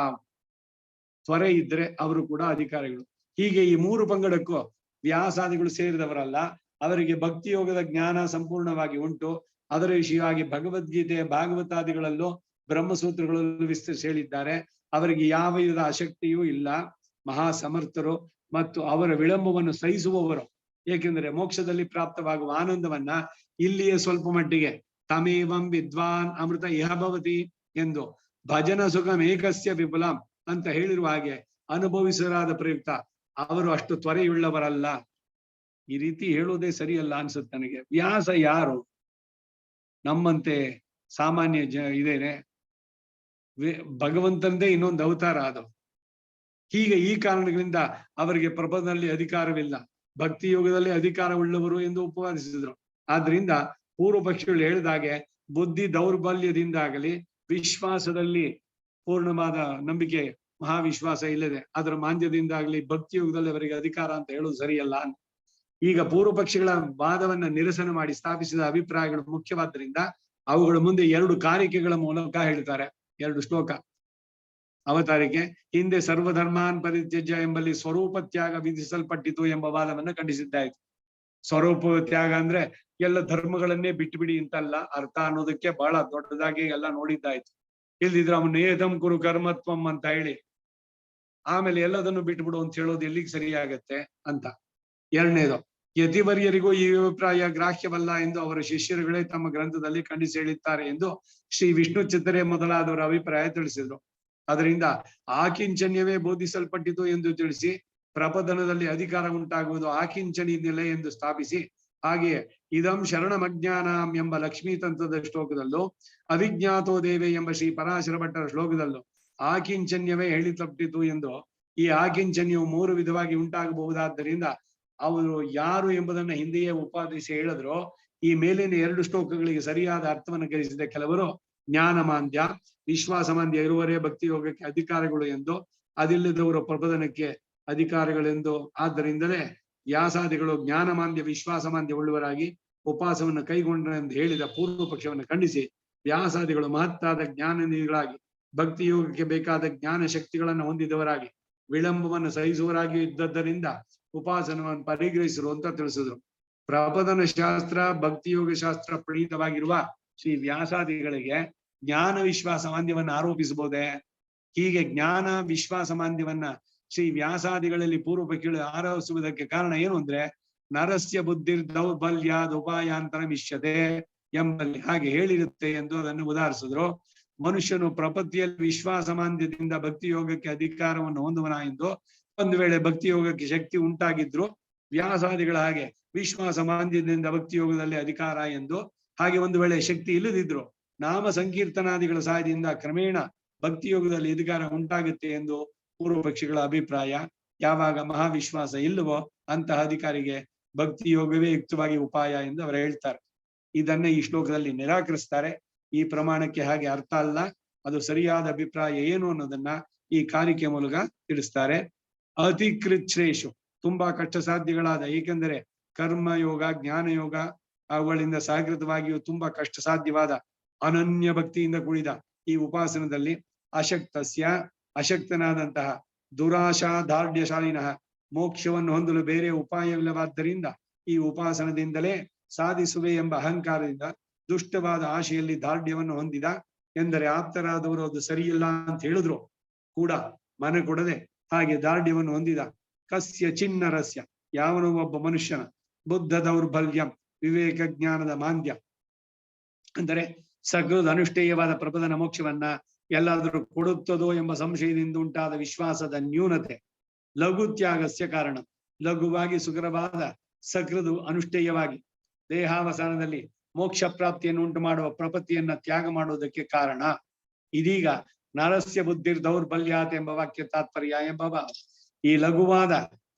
ತ್ವರೆ ಇದ್ರೆ ಅವರು ಕೂಡ ಅಧಿಕಾರಿಗಳು. ಹೀಗೆ ಈ ಮೂರು ಪಂಗಡಕ್ಕೂ ವ್ಯಾಸಾದಿಗಳು ಸೇರಿದವರಲ್ಲ. ಅವರಿಗೆ ಭಕ್ತಿ ಯೋಗದ ಜ್ಞಾನ ಸಂಪೂರ್ಣವಾಗಿ ಉಂಟು. ಅದರ ವಿಷಯವಾಗಿ ಭಗವದ್ಗೀತೆಯ ಭಾಗವತಾದಿಗಳಲ್ಲೂ ಬ್ರಹ್ಮಸೂತ್ರಗಳಲ್ಲೂ ವಿಸ್ತರಿಸಿ ಹೇಳಿದ್ದಾರೆ. ಅವರಿಗೆ ಯಾವ ವಿಧದ ಅಶಕ್ತಿಯೂ ಇಲ್ಲ, ಮಹಾ ಸಮರ್ಥರು ಮತ್ತು ಅವರ ವಿಳಂಬವನ್ನು ಸಹಿಸುವವರು. ಏಕೆಂದರೆ ಮೋಕ್ಷದಲ್ಲಿ ಪ್ರಾಪ್ತವಾಗುವ ಆನಂದವನ್ನ ಇಲ್ಲಿಯೇ ಸ್ವಲ್ಪ ಮಟ್ಟಿಗೆ ತಮೇವಂ ವಿದ್ವಾನ್ ಅಮೃತ ಇಹ ಭವತಿ ಎಂದು ಭಜನ ಸುಖಂ ಏಕಸ್ಯ ವಿಪುಲಂ ಅಂತ ಹೇಳಿರುವ ಹಾಗೆ ಅನುಭವಿಸರಾದ ಪ್ರಯುಕ್ತ ಅವರು ಅಷ್ಟು ತ್ವರೆಯುಳ್ಳವರಲ್ಲ. ಈ ರೀತಿ ಹೇಳುವುದೇ ಸರಿಯಲ್ಲ ಅನ್ಸುತ್ತೆ ನನಗೆ. ವ್ಯಾಸ ಯಾರು? ನಮ್ಮಂತೆ ಸಾಮಾನ್ಯ ಇದೇನೆ, ಭಗವಂತಂದೇ ಇನ್ನೊಂದು ಅವತಾರ ಅದು. ಹೀಗೆ ಈ ಕಾರಣಗಳಿಂದ ಅವರಿಗೆ ಪ್ರಪಂಚದಲ್ಲಿ ಅಧಿಕಾರವಿಲ್ಲ, ಭಕ್ತಿ ಯೋಗದಲ್ಲಿ ಅಧಿಕಾರ ಉಳ್ಳವರು ಎಂದು ಉಪವಾದಿಸಿದ್ರು. ಆದ್ರಿಂದ ಪೂರ್ವ ಪಕ್ಷಿಗಳು ಹೇಳಿದಾಗೆ ಬುದ್ಧಿ ದೌರ್ಬಲ್ಯದಿಂದಾಗಲಿ ವಿಶ್ವಾಸದಲ್ಲಿ ಪೂರ್ಣವಾದ ನಂಬಿಕೆ ಮಹಾವಿಶ್ವಾಸ ಇಲ್ಲದೆ ಅದರ ಮಾಂದ್ಯದಿಂದಾಗಲಿ ಭಕ್ತಿ ಯೋಗದಲ್ಲಿ ಅವರಿಗೆ ಅಧಿಕಾರ ಅಂತ ಹೇಳುವುದು ಸರಿಯಲ್ಲ. ಈಗ ಪೂರ್ವ ಪಕ್ಷಿಗಳ ವಾದವನ್ನ ನಿರಸನ ಮಾಡಿ ಸ್ಥಾಪಿಸಿದ ಅಭಿಪ್ರಾಯಗಳು ಮುಖ್ಯವಾದ್ದರಿಂದ ಅವುಗಳ ಮುಂದೆ 2 ಕಾರಿಕೆಗಳ ಮೂಲಕ ಹೇಳ್ತಾರೆ. 2 ಶ್ಲೋಕ ಅವತಾರಿಕೆ. ಹಿಂದೆ ಸರ್ವಧರ್ಮಾನ್ ಪರಿತ್ಯಜ್ಯ ಎಂಬಲ್ಲಿ ಸ್ವರೂಪ ತ್ಯಾಗ ವಿಧಿಸಲ್ಪಟ್ಟಿತು ಎಂಬ ವಾದವನ್ನ ಖಂಡಿಸಿದ್ದಾಯ್ತು. ಸ್ವರೂಪ ತ್ಯಾಗ ಅಂದ್ರೆ ಎಲ್ಲ ಧರ್ಮಗಳನ್ನೇ ಬಿಟ್ಟುಬಿಡಿ ಅಂತಲ್ಲ ಅರ್ಥ ಅನ್ನೋದಕ್ಕೆ ಬಹಳ ದೊಡ್ಡದಾಗಿ ಎಲ್ಲ ನೋಡಿದ್ದಾಯ್ತು. ಇಲ್ದಿದ್ರೆ ಅವನು ಏದಂ ಕುರು ಕರ್ಮತ್ವಂ ಅಂತ ಹೇಳಿ ಆಮೇಲೆ ಎಲ್ಲದನ್ನು ಬಿಟ್ಟುಬಿಡು ಅಂತ ಹೇಳೋದು ಎಲ್ಲಿಗೆ ಸರಿಯಾಗತ್ತೆ ಅಂತ. ಎರಡನೇದು, ಯತಿವರ್ಯರಿಗೂ ಈ ಅಭಿಪ್ರಾಯ ಗ್ರಾಹ್ಯವಲ್ಲ ಎಂದು ಅವರ ಶಿಷ್ಯರುಗಳೇ ತಮ್ಮ ಗ್ರಂಥದಲ್ಲಿ ಖಂಡಿಸಿ ಹೇಳಿದ್ದಾರೆ ಎಂದು ಶ್ರೀ ವಿಷ್ಣು ಚಿತ್ತರೆ ಮೊದಲಾದವರ ಅಭಿಪ್ರಾಯ ತಿಳಿಸಿದ್ರು. ಅದರಿಂದ ಆಕಿಂಚನ್ಯವೇ ಬೋಧಿಸಲ್ಪಟ್ಟಿತು ಎಂದು ತಿಳಿಸಿ ಪ್ರಪದನದಲ್ಲಿ ಅಧಿಕಾರ ಉಂಟಾಗುವುದು ಆಕಿಂಚನಿ ನೆಲೆ ಎಂದು ಸ್ಥಾಪಿಸಿ, ಹಾಗೆಯೇ ಇದಂ ಶರಣಮಜ್ಞಾನಂ ಎಂಬ ಲಕ್ಷ್ಮೀ ತಂತ್ರದ ಶ್ಲೋಕದಲ್ಲೂ ಅವಿಜ್ಞಾತೋ ದೇವೆ ಎಂಬ ಶ್ರೀ ಪರಾಶರ ಭಟ್ಟರ ಶ್ಲೋಕದಲ್ಲೂ ಆಕಿಂಚನ್ಯವೇ ಹೇಳಿತಪ್ಪಿತು ಎಂದು, ಈ ಆಕಿಂಚನ್ಯವು 3 ವಿಧವಾಗಿ ಉಂಟಾಗಬಹುದಾದ್ದರಿಂದ ಅವರು ಯಾರು ಎಂಬುದನ್ನ ಹಿಂದೆಯೇ ಉಪಾದಿಸಿ ಹೇಳಿದ್ರು. ಈ ಮೇಲಿನ 2 ಶ್ಲೋಕಗಳಿಗೆ ಸರಿಯಾದ ಅರ್ಥವನ್ನು ಗ್ರಹಿಸಿದ ಕೆಲವರು ಜ್ಞಾನಮಾಂದ್ಯ ವಿಶ್ವಾಸಮಾಂದ್ಯ ಇರುವರೇ ಭಕ್ತಿ ಯೋಗಕ್ಕೆ ಅಧಿಕಾರಿಗಳು ಎಂದು, ಅದಿಲ್ಲದವರು ಪ್ರಬೋಧನಕ್ಕೆ ಅಧಿಕಾರಿಗಳೆಂದು. ಆದ್ದರಿಂದಲೇ ವ್ಯಾಸಾದಿಗಳು ಜ್ಞಾನಮಾಂದ್ಯ ವಿಶ್ವಾಸಮಾಂದ್ಯ ಉಳ್ಳವರಾಗಿ ಉಪವಾಸವನ್ನು ಕೈಗೊಂಡರೆಂದು ಹೇಳಿದ ಪೂರ್ವ ಪಕ್ಷವನ್ನು ಖಂಡಿಸಿ ವ್ಯಾಸಾದಿಗಳು ಮಹತ್ತಾದ ಜ್ಞಾನನಿಧಿಗಳಾಗಿ ಭಕ್ತಿ ಯೋಗಕ್ಕೆ ಬೇಕಾದ ಜ್ಞಾನ ಶಕ್ತಿಗಳನ್ನು ಹೊಂದಿದವರಾಗಿ ವಿಳಂಬವನ್ನು ಸಹಿಸುವರಾಗಿ ಇದ್ದದ್ದರಿಂದ ಉಪಾಸನವನ್ನು ಪರಿಗ್ರಹಿಸರು ಅಂತ ತಿಳಿಸಿದ್ರು. ಪ್ರಬೋಧನ ಶಾಸ್ತ್ರ ಭಕ್ತಿ ಯೋಗ ಶಾಸ್ತ್ರ ಪ್ರಣೀತವಾಗಿರುವ ಶ್ರೀ ವ್ಯಾಸಾದಿಗಳಿಗೆ ಜ್ಞಾನ ವಿಶ್ವಾಸ ಮಾಂದ್ಯವನ್ನು ಆರೋಪಿಸಬಹುದೇ? ಹೀಗೆ ಜ್ಞಾನ ವಿಶ್ವಾಸ ಮಾಂದ್ಯವನ್ನ ಶ್ರೀ ವ್ಯಾಸಾದಿಗಳಲ್ಲಿ ಪೂರ್ವ ಪಕ್ಷಿಗಳು ಆರೋಪಿಸುವುದಕ್ಕೆ ಕಾರಣ ಏನು ಅಂದ್ರೆ, ನರಸ್ಯ ಬುದ್ಧಿರ್ ದೌರ್ಬಲ್ಯಾದ್ ಉಪಾಯಾಂತರ ಮಿಷ್ಯತೆ ಎಂಬಲ್ಲಿ ಹಾಗೆ ಹೇಳಿರುತ್ತೆ ಎಂದು ಅದನ್ನು ಉದಾಹರಿಸಿದ್ರು. ಮನುಷ್ಯನು ಪ್ರಪತ್ತಿಯಲ್ಲಿ ವಿಶ್ವಾಸ ಮಾಂದ್ಯದಿಂದ ಭಕ್ತಿ ಯೋಗಕ್ಕೆ ಅಧಿಕಾರವನ್ನು ಹೊಂದುವನ ಎಂದು, ಒಂದು ವೇಳೆ ಭಕ್ತಿ ಯೋಗಕ್ಕೆ ಶಕ್ತಿ ಉಂಟಾಗಿದ್ರು ವ್ಯಾಸಾದಿಗಳ ಹಾಗೆ ವಿಶ್ವಾಸ ಮಾಂದ್ಯದಿಂದ ಭಕ್ತಿ ಯೋಗದಲ್ಲಿ ಅಧಿಕಾರ ಎಂದು, ಹಾಗೆ ಒಂದು ವೇಳೆ ಶಕ್ತಿ ಇಲ್ಲದಿದ್ರು ನಾಮ ಸಂಕೀರ್ತನಾದಿಗಳ ಸಹಾಯದಿಂದ ಕ್ರಮೇಣ ಭಕ್ತಿ ಯೋಗದಲ್ಲಿ ಅಧಿಕಾರ ಉಂಟಾಗುತ್ತೆ ಎಂದು ಪೂರ್ವ ಪಕ್ಷಿಗಳ ಅಭಿಪ್ರಾಯ. ಯಾವಾಗ ಮಹಾವಿಶ್ವಾಸ ಇಲ್ಲವೋ ಅಂತಹ ಅಧಿಕಾರಿಗೆ ಭಕ್ತಿ ಯೋಗವೇ ಯುಕ್ತವಾಗಿ ಉಪಾಯ ಎಂದು ಅವರು ಹೇಳ್ತಾರೆ. ಇದನ್ನ ಈ ಶ್ಲೋಕದಲ್ಲಿ ನಿರಾಕರಿಸ್ತಾರೆ. ಈ ಪ್ರಮಾಣಕ್ಕೆ ಹಾಗೆ ಅರ್ಥ ಅಲ್ಲ, ಅದು ಸರಿಯಾದ ಅಭಿಪ್ರಾಯ ಏನು ಅನ್ನೋದನ್ನ ಈ ಕಾರಿಕೆ ಮೂಲಕ ತಿಳಿಸ್ತಾರೆ. ಅತಿಕೃಚ್ಛ್ರೇಷು ತುಂಬಾ ಕಷ್ಟ ಸಾಧ್ಯಗಳಾದ, ಏಕೆಂದರೆ ಕರ್ಮಯೋಗ ಜ್ಞಾನಯೋಗ ಅವುಗಳಿಂದ ಸಹಕೃತವಾಗಿಯೂ ತುಂಬಾ ಕಷ್ಟ ಸಾಧ್ಯವಾದ ಅನನ್ಯ ಭಕ್ತಿಯಿಂದ ಕೂಡಿದ ಈ ಉಪಾಸನದಲ್ಲಿ ಅಶಕ್ತಸ್ಯ ಅಶಕ್ತನಾದಂತಹ ದುರಾಶಾ ದಾರ್ಢ್ಯಶಾಲಿನಃ ಮೋಕ್ಷವನ್ನು ಹೊಂದಲು ಬೇರೆ ಉಪಾಯವಿಲ್ಲವಾದ್ದರಿಂದ ಈ ಉಪಾಸನದಿಂದಲೇ ಸಾಧಿಸುವೆ ಎಂಬ ಅಹಂಕಾರದಿಂದ ದುಷ್ಟವಾದ ಆಶೆಯಲ್ಲಿ ದಾರ್ಢ್ಯವನ್ನು ಹೊಂದಿದ, ಎಂದರೆ ಆಪ್ತರಾದವರು ಅದು ಸರಿಯಿಲ್ಲ ಅಂತ ಹೇಳಿದ್ರು ಕೂಡ ಮನ ಕೊಡದೆ ಹಾಗೆ ದಾರ್ಢ್ಯವನ್ನು ಹೊಂದಿದ ಕಸ್ಯ ಚಿನ್ನರಸ್ಯ ಯಾವನೋ ಒಬ್ಬ ಮನುಷ್ಯನ ಬುದ್ಧ ದೌರ್ಬಲ್ಯಂ ವಿವೇಕ ಜ್ಞಾನದ ಮಾಂದ್ಯ ಅಂದರೆ ಸಕೃದ ಅನುಷ್ಠೇಯವಾದ ಪ್ರಪದನ ಮೋಕ್ಷವನ್ನ ಎಲ್ಲಾದರೂ ಕೊಡುತ್ತದೋ ಎಂಬ ಸಂಶಯದಿಂದ ಉಂಟಾದ ವಿಶ್ವಾಸದ ನ್ಯೂನತೆ, ಲಘು ತ್ಯಾಗಸ್ಯ ಕಾರಣ ಲಘುವಾಗಿ ಸುಖರವಾದ ಸಕೃದು ಅನುಷ್ಠೇಯವಾಗಿ ದೇಹಾವಸಾನದಲ್ಲಿ ಮೋಕ್ಷ ಪ್ರಾಪ್ತಿಯನ್ನು ಉಂಟು ಮಾಡುವ ಪ್ರಪತ್ತಿಯನ್ನ ತ್ಯಾಗ ಮಾಡುವುದಕ್ಕೆ ಕಾರಣ. ಇದೀಗ ನರಸ್ಯ ಬುದ್ಧಿರ್ ದೌರ್ಬಲ್ಯಾತ್ ಎಂಬ ವಾಕ್ಯ ತಾತ್ಪರ್ಯ ಎಂಬ ಈ ಲಘುವಾದ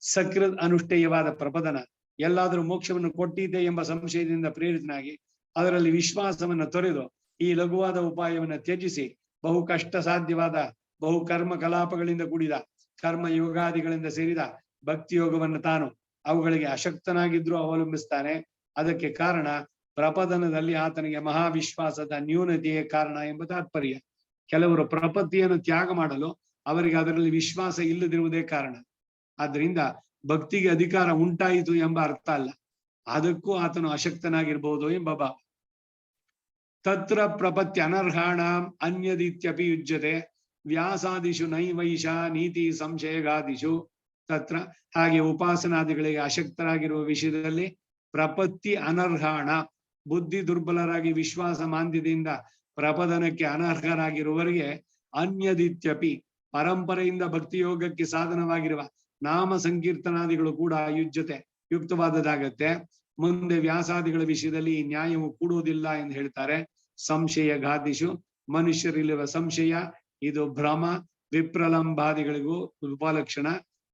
ಸಕೃದ್ ಅನುಷ್ಠೇಯವಾದ ಪ್ರಪದನ ಎಲ್ಲಾದರೂ ಮೋಕ್ಷವನ್ನು ಕೊಟ್ಟಿದೆ ಎಂಬ ಸಂಶಯದಿಂದ ಪ್ರೇರಿತನಾಗಿ ಅದರಲ್ಲಿ ವಿಶ್ವಾಸವನ್ನು ತೊರೆದು ಈ ಲಘುವಾದ ಉಪಾಯವನ್ನು ತ್ಯಜಿಸಿ ಬಹು ಕಷ್ಟ ಸಾಧ್ಯವಾದ ಬಹು ಕರ್ಮ ಕಲಾಪಗಳಿಂದ ಕೂಡಿದ ಕರ್ಮ ಯೋಗಾದಿಗಳಿಂದ ಸೇರಿದ ಭಕ್ತಿ ಯೋಗವನ್ನು ತಾನು ಅವುಗಳಿಗೆ ಅಶಕ್ತನಾಗಿದ್ರೂ ಅವಲಂಬಿಸ್ತಾನೆ. ಅದಕ್ಕೆ ಕಾರಣ ಪ್ರಪದನದಲ್ಲಿ ಆತನಿಗೆ ಮಹಾವಿಶ್ವಾಸದ ನ್ಯೂನತೆಯೇ ಕಾರಣ ಎಂಬ ತಾತ್ಪರ್ಯ. ಕೆಲವರು ಪ್ರಪತ್ತಿಯನ್ನು ತ್ಯಾಗ ಮಾಡಲು ಅವರಿಗೆ ಅದರಲ್ಲಿ ವಿಶ್ವಾಸ ಇಲ್ಲದಿರುವುದೇ ಕಾರಣ. ಆದ್ರಿಂದ ಭಕ್ತಿಗೆ ಅಧಿಕಾರ ಉಂಟಾಯಿತು ಎಂಬ ಅರ್ಥ ಅಲ್ಲ, ಅದಕ್ಕೂ ಆತನು ಅಶಕ್ತನಾಗಿರ್ಬೋದು ಎಂಬ ಭಾವ. ತತ್ರ ಪ್ರಪತ್ತಿ ಅನರ್ಹಾಣಾಂ ಅನ್ಯದಿತ್ಯಪಿ ಯುಜ್ಯತೆ ವ್ಯಾಸಾದಿಷು ನೈವೈಷ ನೀತಿ ಸಂಶಯಗಾದಿಷು. ತತ್ರ ಹಾಗೆ ಉಪಾಸನಾದಿಗಳಿಗೆ ಅಶಕ್ತರಾಗಿರುವ ವಿಷಯದಲ್ಲಿ ಪ್ರಪತ್ತಿ ಅನರ್ಹಾಣ ಬುದ್ಧಿ ದುರ್ಬಲರಾಗಿ ವಿಶ್ವಾಸ ಮಾಂದ್ಯದಿಂದ ಪ್ರಪದನಕ್ಕೆ ಅನರ್ಹರಾಗಿರುವವರಿಗೆ ಅನ್ಯದಿತ್ಯಪಿ ಪರಂಪರೆಯಿಂದ ಭಕ್ತಿಯೋಗಕ್ಕೆ ಸಾಧನವಾಗಿರುವ ನಾಮ ಸಂಕೀರ್ತನಾದಿಗಳು ಕೂಡ ಯುಜ್ಯತೆ ಯುಕ್ತವಾದದಾಗತ್ತೆ. ಮುಂದೆ ವ್ಯಾಸಾದಿಗಳ ವಿಷಯದಲ್ಲಿ ಈ ನ್ಯಾಯವು ಕೂಡುವುದಿಲ್ಲ ಎಂದು ಹೇಳ್ತಾರೆ. ಸಂಶಯ ಘಾತಿಷು ಮನುಷ್ಯರಿರುವ ಸಂಶಯ, ಇದು ಭ್ರಮ ವಿಪ್ರಲಂಬಾದಿಗಳಿಗೂ ಉಪಲಕ್ಷಣ.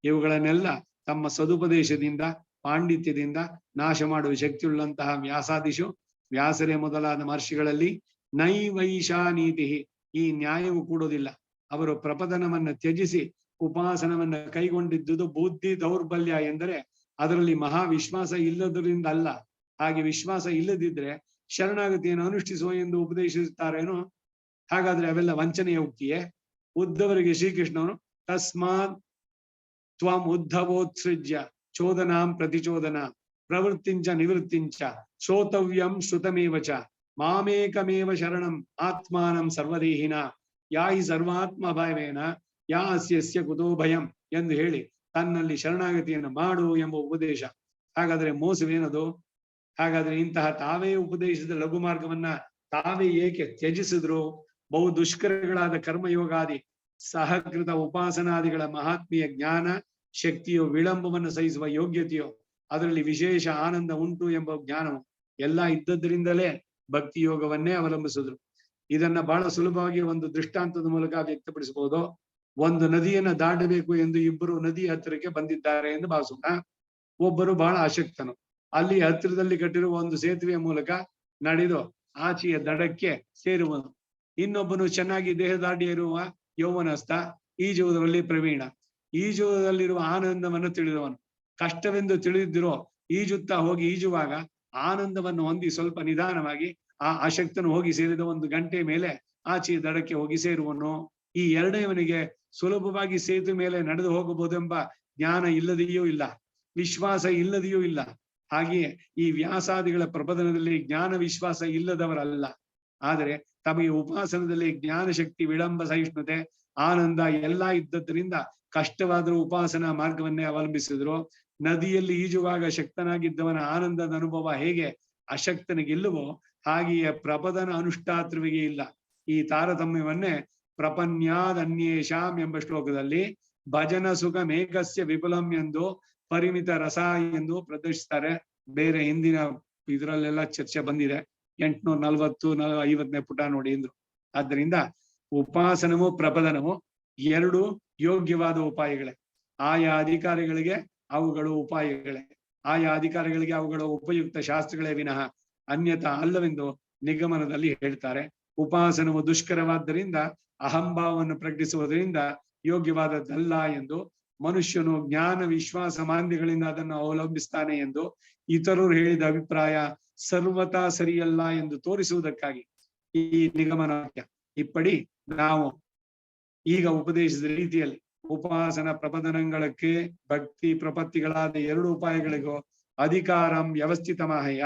ಇವುಗಳನ್ನೆಲ್ಲ ತಮ್ಮ ಸದುಪದೇಶದಿಂದ ಪಾಂಡಿತ್ಯದಿಂದ ನಾಶ ಮಾಡುವ ಶಕ್ತಿಯುಳ್ಳಂತಹ ವ್ಯಾಸಾದಿಷು ವ್ಯಾಸರೇ ಮೊದಲಾದ ಮಹರ್ಷಿಗಳಲ್ಲಿ ನೈವೈಷಾ ನೀತಿ ಈ ನ್ಯಾಯವು ಕೂಡುವುದಿಲ್ಲ. ಅವರು ಪ್ರಪದನವನ್ನ ತ್ಯಜಿಸಿ ಉಪಾಸನವನ್ನ ಕೈಗೊಂಡಿದ್ದುದು ಬುದ್ಧಿ ದೌರ್ಬಲ್ಯ ಎಂದರೆ ಅದರಲ್ಲಿ ಮಹಾವಿಶ್ವಾಸ ಇಲ್ಲದರಿಂದ ಅಲ್ಲ. ಹಾಗೆ ವಿಶ್ವಾಸ ಇಲ್ಲದಿದ್ರೆ ಶರಣಾಗತಿಯನ್ನು ಅನುಷ್ಠಿಸುವ ಎಂದು ಉಪದೇಶಿಸುತ್ತಾರೇನೋ? ಹಾಗಾದ್ರೆ ಅವೆಲ್ಲ ವಂಚನೆಯ ಉಕ್ತಿಯೇ? ಉದ್ಧವರಿಗೆ ಶ್ರೀಕೃಷ್ಣನು ತಸ್ಮಾತ್ ತ್ವಂ ಉದ್ಧವೋತ್ಸೃಜ್ಯ ಚೋದನಾಂ ಪ್ರತಿಚೋದನ ಪ್ರವೃತ್ತಿಂಚ ನಿವೃತ್ತಿಂಚ ಶ್ರೋತವ್ಯಂ ಶ್ರುತಮೇವಚ ಮಾಮೇಕಮೇವ ಶರಣಂ ಆತ್ಮಾನಂ ಸರ್ವದೇಹಿನ ಯಾಯಿ ಸರ್ವಾತ್ಮ ಭಯವೇನ ಯಾ ಅಸ್ಯಸ್ಯ ಕುತೋ ಭಯಂ ಎಂದು ಹೇಳಿ ತನ್ನಲ್ಲಿ ಶರಣಾಗತಿಯನ್ನು ಮಾಡು ಎಂಬ ಉಪದೇಶ. ಹಾಗಾದ್ರೆ ಮೋಸವೇನದು? ಹಾಗಾದ್ರೆ ಇಂತಹ ತಾವೇ ಉಪದೇಶದ ಲಘು ಮಾರ್ಗವನ್ನ ತಾವೇ ಏಕೆ ತ್ಯಜಿಸಿದ್ರು? ಬಹು ದುಷ್ಕರಗಳಾದ ಕರ್ಮಯೋಗಾದಿ ಸಹಕೃತ ಉಪಾಸನಾದಿಗಳ ಮಹಾತ್ಮೀಯ ಜ್ಞಾನ ಶಕ್ತಿಯೋ ವಿಳಂಬವನ್ನು ಸಹಿಸುವ ಯೋಗ್ಯತೆಯೋ ಅದರಲ್ಲಿ ವಿಶೇಷ ಆನಂದ ಉಂಟು ಎಂಬ ಜ್ಞಾನವು ಎಲ್ಲ ಇದ್ದದ್ರಿಂದಲೇ ಭಕ್ತಿ ಯೋಗವನ್ನೇ ಅವಲಂಬಿಸಿದ್ರು. ಇದನ್ನ ಬಹಳ ಸುಲಭವಾಗಿ ಒಂದು ದೃಷ್ಟಾಂತದ ಮೂಲಕ ವ್ಯಕ್ತಪಡಿಸಬಹುದು. ಒಂದು ನದಿಯನ್ನ ದಾಟಬೇಕು ಎಂದು ಇಬ್ಬರು ನದಿ ಹತ್ತಿರಕ್ಕೆ ಬಂದಿದ್ದಾರೆ ಎಂದು ಭಾವಿಸೋಣ. ಒಬ್ಬರು ಬಹಳ ಅಶಕ್ತನು. ಅಲ್ಲಿ ಹತ್ತಿರದಲ್ಲಿ ಕಟ್ಟಿರುವ ಒಂದು ಸೇತುವೆಯ ಮೂಲಕ ನಡೆದು ಆಚೆಯ ದಡಕ್ಕೆ ಸೇರುವನು. ಇನ್ನೊಬ್ಬನು ಚೆನ್ನಾಗಿ ದೇಹದಾಡಿ ಇರುವ ಯೌವನಸ್ಥ, ಈಜುವುದರಲ್ಲಿ ಪ್ರವೀಣ, ಈಜುವುದರಲ್ಲಿರುವ ಆನಂದವನ್ನು ತಿಳಿದವನು. ಕಷ್ಟವೆಂದು ತಿಳಿದಿರೋ ಈಜುತ್ತಾ ಹೋಗಿ ಈಜುವಾಗ ಆನಂದವನ್ನು ಹೊಂದಿ ಸ್ವಲ್ಪ ನಿಧಾನವಾಗಿ ಆ ಅಶಕ್ತನು ಹೋಗಿ ಸೇರಿದ 1 ಗಂಟೆ ಮೇಲೆ ಆಚೆಯ ದಡಕ್ಕೆ ಹೋಗಿ ಸೇರುವನು. ಈ ಎರಡನೇವನಿಗೆ ಸುಲಭವಾಗಿ ಸೇತುವೆ ಮೇಲೆ ನಡೆದು ಹೋಗಬಹುದೆಂಬ ಜ್ಞಾನ ಇಲ್ಲದೆಯೂ ಇಲ್ಲ, ವಿಶ್ವಾಸ ಇಲ್ಲದೆಯೂ ಇಲ್ಲ. ಹಾಗೆಯೇ ಈ ವ್ಯಾಸಾದಿಗಳ ಪ್ರಬಂಧದಲ್ಲಿ ಜ್ಞಾನ ವಿಶ್ವಾಸ ಇಲ್ಲದವರಲ್ಲ, ಆದರೆ ತಮಗೆ ಉಪಾಸನದಲ್ಲಿ ಜ್ಞಾನ ಶಕ್ತಿ ವಿಳಂಬ ಸಹಿಷ್ಣುತೆ ಆನಂದ ಎಲ್ಲ ಇದ್ದದ್ರಿಂದ ಕಷ್ಟವಾದರೂ ಉಪಾಸನಾ ಮಾರ್ಗವನ್ನೇ ಅವಲಂಬಿಸಿದ್ರು. ನದಿಯಲ್ಲಿ ಈಜುವಾಗ ಶಕ್ತನಾಗಿದ್ದವನ ಆನಂದದ ಅನುಭವ ಹೇಗೆ ಅಶಕ್ತನಿಗಿಲ್ಲವೋ ಹಾಗೆಯೇ ಪ್ರಪದನ ಅನುಷ್ಠಾತೃವಿಗೆ ಇಲ್ಲ. ಈ ತಾರತಮ್ಯವನ್ನೇ ಪ್ರಪನ್ಯಾದನ್ಯೇಷಾಂ ಎಂಬ ಶ್ಲೋಕದಲ್ಲಿ ಭಜನ ಸುಖ ಮೇಘಸ್ಯ ವಿಪುಲಂ ಎಂದು ಪರಿಮಿತ ರಸ ಎಂದು ಪ್ರದರ್ಶಿಸ್ತಾರೆ. ಬೇರೆ ಹಿಂದಿನ ಇದರಲ್ಲೆಲ್ಲ ಚರ್ಚೆ ಬಂದಿದೆ. 840-50ನೇ ಪುಟ ನೋಡಿ ಎಂದ್ರು. ಆದ್ದರಿಂದ ಉಪಾಸನವು ಪ್ರಪದನವು ಎರಡು ಯೋಗ್ಯವಾದ ಉಪಾಯಗಳೇ. ಆಯಾ ಅಧಿಕಾರಿಗಳಿಗೆ ಅವುಗಳು ಉಪಾಯಗಳೇ, ಆಯಾ ಅಧಿಕಾರಿಗಳಿಗೆ ಅವುಗಳ ಉಪಯುಕ್ತ ಶಾಸ್ತ್ರಗಳೇ ವಿನಃ ಅನ್ಯತಾ ಅಲ್ಲವೆಂದು ನಿಗಮನದಲ್ಲಿ ಹೇಳ್ತಾರೆ. ಉಪಾಸನವು ದುಷ್ಕರವಾದ್ದರಿಂದ ಅಹಂಭಾವವನ್ನು ಪ್ರಕಟಿಸುವುದರಿಂದ ಯೋಗ್ಯವಾದದ್ದಲ್ಲ ಎಂದು, ಮನುಷ್ಯನು ಜ್ಞಾನ ವಿಶ್ವಾಸ ಮಾಂದ್ಯಗಳಿಂದ ಅದನ್ನು ಅವಲಂಬಿಸ್ತಾನೆ ಎಂದು ಇತರರು ಹೇಳಿದ ಅಭಿಪ್ರಾಯ ಸರ್ವತಾ ಸರಿಯಲ್ಲ ಎಂದು ತೋರಿಸುವುದಕ್ಕಾಗಿ ಈ ನಿಗಮನ ವಾಕ್ಯ. ಇಪ್ಪಡಿ ನಾವು ಈಗ ಉಪದೇಶದ ರೀತಿಯಲ್ಲಿ ಉಪಾಸನ ಪ್ರಪದನಗಳಿಗೆ ಭಕ್ತಿ ಪ್ರಪತ್ತಿಗಳಾದ 2 ಉಪಾಯಗಳಿಗೂ ಅಧಿಕಾರಂ ವ್ಯವಸ್ಥಿತಮಾಹಯ,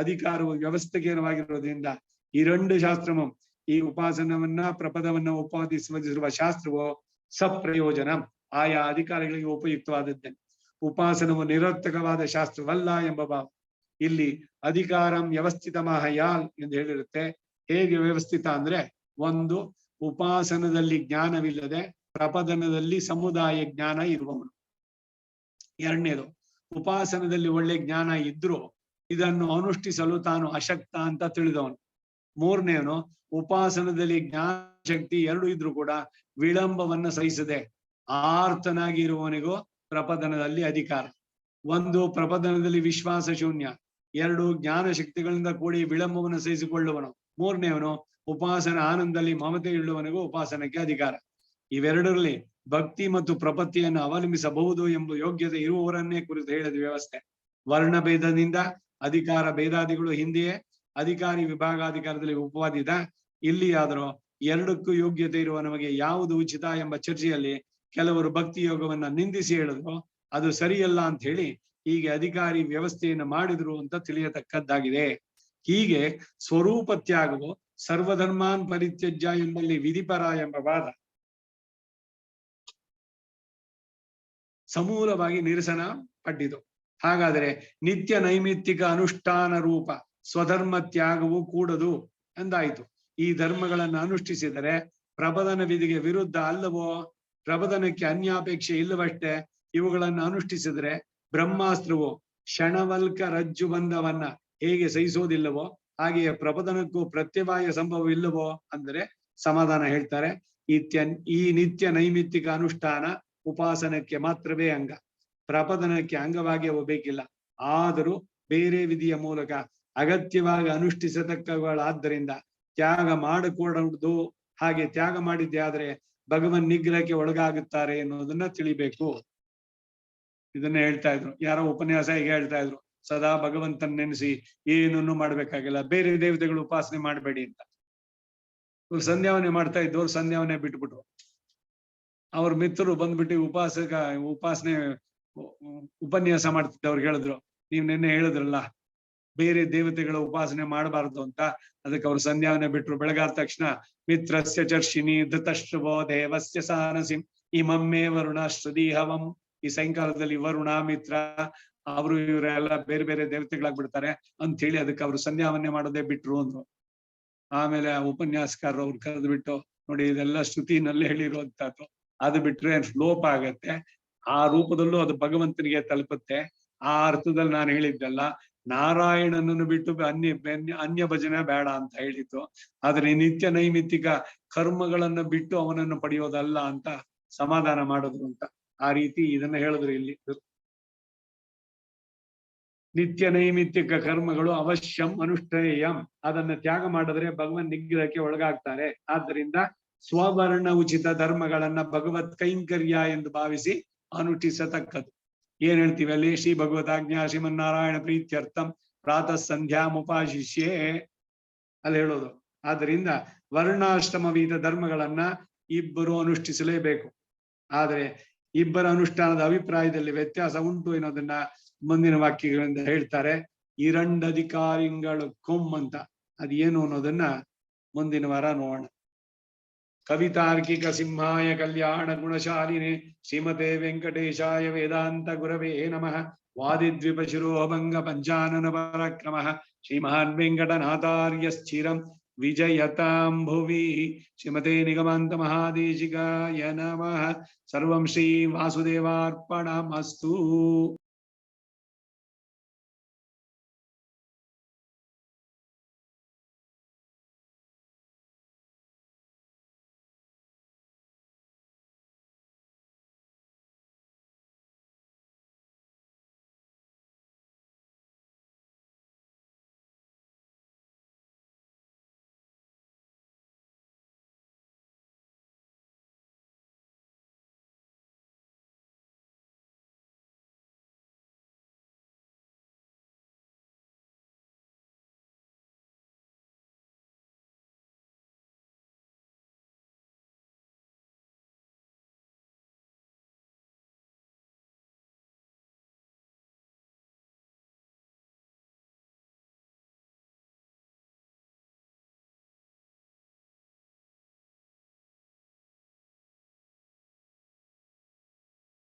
ಅಧಿಕಾರವು ವ್ಯವಸ್ಥೆಗೇನವಾಗಿರುವುದರಿಂದ ಈ 2 ಶಾಸ್ತ್ರವು ಈ ಉಪಾಸನವನ್ನ ಪ್ರಪದವನ್ನ ಉಪಾದಿಸುವ ಶಾಸ್ತ್ರವು ಸಪ್ರಯೋಜನ ಆಯಾ ಅಧಿಕಾರಿಗಳಿಗೆ ಉಪಯುಕ್ತವಾದದ್ದೇ. ಉಪಾಸನವು ನಿರರ್ಥಕವಾದ ಶಾಸ್ತ್ರವಲ್ಲ ಎಂಬ ಭಾವ. ಇಲ್ಲಿ ಅಧಿಕಾರಂ ವ್ಯವಸ್ಥಿತಮಾಹಯಾಲ್ ಎಂದು ಹೇಳಿರುತ್ತೆ. ಹೇಗೆ ವ್ಯವಸ್ಥಿತ ಅಂದ್ರೆ, ಒಂದು ಉಪಾಸನದಲ್ಲಿ ಜ್ಞಾನವಿಲ್ಲದೆ ಪ್ರಪದನದಲ್ಲಿ ಸಮುದಾಯ ಜ್ಞಾನ ಇರುವವನು. ಎರಡನೇದು, ಉಪಾಸನದಲ್ಲಿ ಒಳ್ಳೆ ಜ್ಞಾನ ಇದ್ರೂ ಇದನ್ನು ಅನುಷ್ಠಿಸಲು ತಾನು ಅಶಕ್ತ ಅಂತ ತಿಳಿದವನು. ಮೂರನೇವನು, ಉಪಾಸನದಲ್ಲಿ ಜ್ಞಾನ ಶಕ್ತಿ 2 ಇದ್ರೂ ಕೂಡ ವಿಳಂಬವನ್ನ ಸಹಿಸದೆ ಆರ್ತನಾಗಿ ಇರುವವನಿಗೂ ಪ್ರಪದನದಲ್ಲಿ ಅಧಿಕಾರ. ಒಂದು, ಪ್ರಪದನದಲ್ಲಿ ವಿಶ್ವಾಸ ಶೂನ್ಯ. 2, ಜ್ಞಾನ ಶಕ್ತಿಗಳಿಂದ ಕೂಡಿ ವಿಳಂಬವನ್ನು ಸಹಿಸಿಕೊಳ್ಳುವನು. ಮೂರನೇವನು, ಉಪಾಸನ ಆನಂದದಲ್ಲಿ ಮಮತೆ ಇಳ್ಳುವನಿಗೂ ಉಪಾಸನಕ್ಕೆ ಅಧಿಕಾರ. ಇವೆರಡರಲ್ಲಿ ಭಕ್ತಿ ಮತ್ತು ಪ್ರಪತ್ತಿಯನ್ನು ಅವಲಂಬಿಸಬಹುದು ಎಂಬ ಯೋಗ್ಯತೆ ಇರುವವರನ್ನೇ ಕುರಿತು ಹೇಳಿದ ವ್ಯವಸ್ಥೆ. ವರ್ಣಭೇದದಿಂದ ಅಧಿಕಾರ ಭೇದಾದಿಗಳು ಹಿಂದೆಯೇ ಅಧಿಕಾರಿ ವಿಭಾಗಾಧಿಕಾರದಲ್ಲಿ ಉಪವಾದಿದ. ಇಲ್ಲಿ ಆದರೂ ಎರಡಕ್ಕೂ ಯೋಗ್ಯತೆ ಇರುವ ನಮಗೆ ಯಾವುದು ಉಚಿತ ಎಂಬ ಚರ್ಚೆಯಲ್ಲಿ ಕೆಲವರು ಭಕ್ತಿ ಯೋಗವನ್ನ ನಿಂದಿಸಿ ಹೇಳಿದ್ರು. ಅದು ಸರಿಯಲ್ಲ ಅಂತ ಹೇಳಿ ಹೀಗೆ ಅಧಿಕಾರಿ ವ್ಯವಸ್ಥೆಯನ್ನು ಮಾಡಿದ್ರು ಅಂತ ತಿಳಿಯತಕ್ಕದ್ದಾಗಿದೆ. ಹೀಗೆ ಸ್ವರೂಪ ತ್ಯಾಗವು ಸರ್ವಧರ್ಮಾನ್ ಪರಿತ್ಯಜ್ಯ ಎಂಬಲ್ಲಿ ವಿಧಿಪರ ಎಂಬ ವಾದ ಸಮೂಲವಾಗಿ ನಿರಸನ ಪಟ್ಟಿತು. ಹಾಗಾದರೆ ನಿತ್ಯ ನೈಮಿತ್ತಿಕ ಅನುಷ್ಠಾನ ರೂಪ ಸ್ವಧರ್ಮ ತ್ಯಾಗವು ಕೂಡದು ಎಂದಾಯಿತು. ಈ ಧರ್ಮಗಳನ್ನು ಅನುಷ್ಠಿಸಿದರೆ ಪ್ರಬದನ ವಿಧಿಗೆ ವಿರುದ್ಧ ಅಲ್ಲವೋ? ಪ್ರಬದನಕ್ಕೆ ಅನ್ಯಾಪೇಕ್ಷೆ ಇಲ್ಲವಷ್ಟೇ. ಇವುಗಳನ್ನು ಅನುಷ್ಠಿಸಿದರೆ ಬ್ರಹ್ಮಾಸ್ತ್ರವು ಕ್ಷಣವಲ್ಕ ರಜ್ಜು ಬಂಧವನ್ನ ಹೇಗೆ ಸಹಿಸೋದಿಲ್ಲವೋ ಹಾಗೆಯೇ ಪ್ರಬದನಕ್ಕೂ ಪ್ರತ್ಯವಾಯ ಸಂಭವ ಇಲ್ಲವೋ ಅಂದರೆ ಸಮಾಧಾನ ಹೇಳ್ತಾರೆ. ಈ ನಿತ್ಯ ನೈಮಿತ್ತಿಕ ಅನುಷ್ಠಾನ ಉಪಾಸನಕ್ಕೆ ಮಾತ್ರವೇ ಅಂಗ, ಪ್ರಪದನಕ್ಕೆ ಅಂಗವಾಗಿ ಹೋಗ್ಬೇಕಿಲ್ಲ. ಆದರೂ ಬೇರೆ ವಿಧಿಯ ಮೂಲಕ ಅಗತ್ಯವಾಗಿ ಅನುಷ್ಠಿಸತಕ್ಕವುಗಳಾದ್ದರಿಂದ ತ್ಯಾಗ ಮಾಡಿಕೊಡುವುದು. ಹಾಗೆ ತ್ಯಾಗ ಮಾಡಿದ್ದೆ ಆದ್ರೆ ಭಗವನ್ ನಿಗ್ರಹಕ್ಕೆ ಒಳಗಾಗುತ್ತಾರೆ ಎನ್ನುವುದನ್ನ ತಿಳಿಬೇಕು. ಇದನ್ನ ಹೇಳ್ತಾ ಇದ್ರು ಯಾರೋ ಉಪನ್ಯಾಸ ಈಗ ಹೇಳ್ತಾ ಇದ್ರು, ಸದಾ ಭಗವಂತನ ನೆನೆಸಿ ಏನನ್ನು ಮಾಡ್ಬೇಕಾಗಿಲ್ಲ, ಬೇರೆ ದೇವತೆಗಳು ಉಪಾಸನೆ ಮಾಡಬೇಡಿ ಅಂತ. ಇವ್ರು ಸಂಧ್ಯಾವನೆ ಮಾಡ್ತಾ ಇದ್ದವ್ರು ಸಂಧ್ಯಾವನೆ ಬಿಟ್ಬಿಟ್ರು. ಅವ್ರ ಮಿತ್ರರು ಬಂದ್ಬಿಟ್ಟು ಉಪಾಸನೆ ಉಪನ್ಯಾಸ ಮಾಡ್ತಿದ್ದವ್ರು ಹೇಳಿದ್ರು, ನೀವ್ ನಿನ್ನೆ ಹೇಳಿದ್ರಲ್ಲ ಬೇರೆ ದೇವತೆಗಳ ಉಪಾಸನೆ ಮಾಡಬಾರದು ಅಂತ. ಅದಕ್ಕೆ ಅವ್ರು ಸಂಧ್ಯಾವನೆ ಬಿಟ್ರು. ಬೆಳಗಾದ ತಕ್ಷಣ ಮಿತ್ರಸ್ಯ ಚರ್ಷಿನಿ ಧೃತಶ್ರವೋ ದೇವಸ್ಯ ಸಾನಸಿಂ ಇಮಮ್ಮೆ ವರುಣ ಶ್ರುದೀಹವಂ. ಈ ಸಾಯಂಕಾಲದಲ್ಲಿ ವರುಣ ಮಿತ್ರ ಅವರು ಇವರೆಲ್ಲ ಬೇರೆ ಬೇರೆ ದೇವತೆಗಳಾಗ್ಬಿಡ್ತಾರೆ ಅಂತ ಹೇಳಿ ಅದಕ್ಕೆ ಅವ್ರು ಸಂಧ್ಯಾವನೆ ಮಾಡೋದೇ ಬಿಟ್ರು ಅಂದ್ರು. ಆಮೇಲೆ ಆ ಉಪನ್ಯಾಸಕಾರರು ಅವ್ರು ಕರೆದು ಬಿಟ್ಟು, ನೋಡಿ ಇದೆಲ್ಲ ಶ್ರುತಿನಲ್ಲಿ ಹೇಳಿರುವಂತದ್ದು, ಅದು ಬಿಟ್ರೆ ಲೋಪ ಆಗತ್ತೆ, ಆ ರೂಪದಲ್ಲೂ ಅದು ಭಗವಂತನಿಗೆ ತಲುಪುತ್ತೆ. ಆ ಅರ್ಥದಲ್ಲಿ ನಾನು ಹೇಳಿದ್ದಲ್ಲ, ನಾರಾಯಣನನ್ನು ಬಿಟ್ಟು ಅನ್ಯ ಭಜನೆ ಬೇಡ ಅಂತ ಹೇಳಿದ್ದು. ಆದ್ರೆ ನಿತ್ಯ ನೈಮಿತ್ತಿಕ ಕರ್ಮಗಳನ್ನ ಬಿಟ್ಟು ಅವನನ್ನು ಪಡೆಯೋದಲ್ಲ ಅಂತ ಸಮಾಧಾನ ಮಾಡಿದ್ರು ಅಂತ. ಆ ರೀತಿ ಇದನ್ನ ಹೇಳಿದ್ರು ಇಲ್ಲಿ. ನಿತ್ಯ ನೈಮಿತ್ತಿಕ ಕರ್ಮಗಳು ಅವಶ್ಯಂ ಅನುಷ್ಠೇಯಂ, ಅದನ್ನ ತ್ಯಾಗ ಮಾಡಿದ್ರೆ ಭಗವನ್ ನಿಗ್ರಹಕ್ಕೆ ಒಳಗಾಗ್ತಾರೆ. ಆದ್ದರಿಂದ ಸ್ವವರ್ಣ ಉಚಿತ ಧರ್ಮಗಳನ್ನ ಭಗವತ್ ಕೈಂಕರ್ಯ ಎಂದು ಭಾವಿಸಿ ಅನುಷ್ಠಿಸತಕ್ಕದ್ದು. ಏನ್ ಹೇಳ್ತೀವಿ ಅಲ್ಲಿ? ಶ್ರೀ ಭಗವತಾಜ್ಞಾ ಶ್ರೀಮನ್ನಾರಾಯಣ ಪ್ರೀತ್ಯರ್ಥಂ ಪ್ರಾತಃ ಸಂಧ್ಯಾ ಮುಪಾಶಿಷ್ಯೆ ಅಲ್ಲಿ ಹೇಳೋದು. ಆದ್ದರಿಂದ ವರ್ಣಾಶ್ರಮವೀತ ಧರ್ಮಗಳನ್ನ ಇಬ್ಬರು ಅನುಷ್ಠಿಸಲೇಬೇಕು. ಆದ್ರೆ ಇಬ್ಬರ ಅನುಷ್ಠಾನದ ಅಭಿಪ್ರಾಯದಲ್ಲಿ ವ್ಯತ್ಯಾಸ ಉಂಟು ಎನ್ನುವುದನ್ನ ಮುಂದಿನ ವಾಕ್ಯಗಳಿಂದ ಹೇಳ್ತಾರೆ. ಇರಂಡಧಿಕಾರಿಗಳು ಅಂತ ಅದೇನು ಅನ್ನೋದನ್ನ ಮುಂದಿನ ವಾರ ನೋಡೋಣ. ಕವಿತಾರ್ಕಿಕ ಸಿಂಹಾಯ ಕಲ್ಯಾಣ ಗುಣಶಾಲಿನೇ ಶ್ರೀಮತೆ ವೆಂಕಟೇಶಾಯ ವೇದಾಂತ ಗುರವೇ ನಮಃ. ವಾದಿದ್ವಿಪ ಶಿರೋಭಂಗ ಪಂಚಾನನ ಪರಾಕ್ರಮಃ ಶ್ರೀಮಹಾನ್ ವೆಂಕಟನಾಥಾರ್ಯ ಸ್ಥಿರಂ ವಿಜಯತಾಂ ಭುವಿ. ಶ್ರೀಮತೆ ನಿಗಮಾಂತ ಮಹಾದೇಶಿಕಾಯ ನಮಃ. ಸರ್ವಂ ಶ್ರೀ ವಾಸುದೇವಾರ್ಪಣಮಸ್ತು.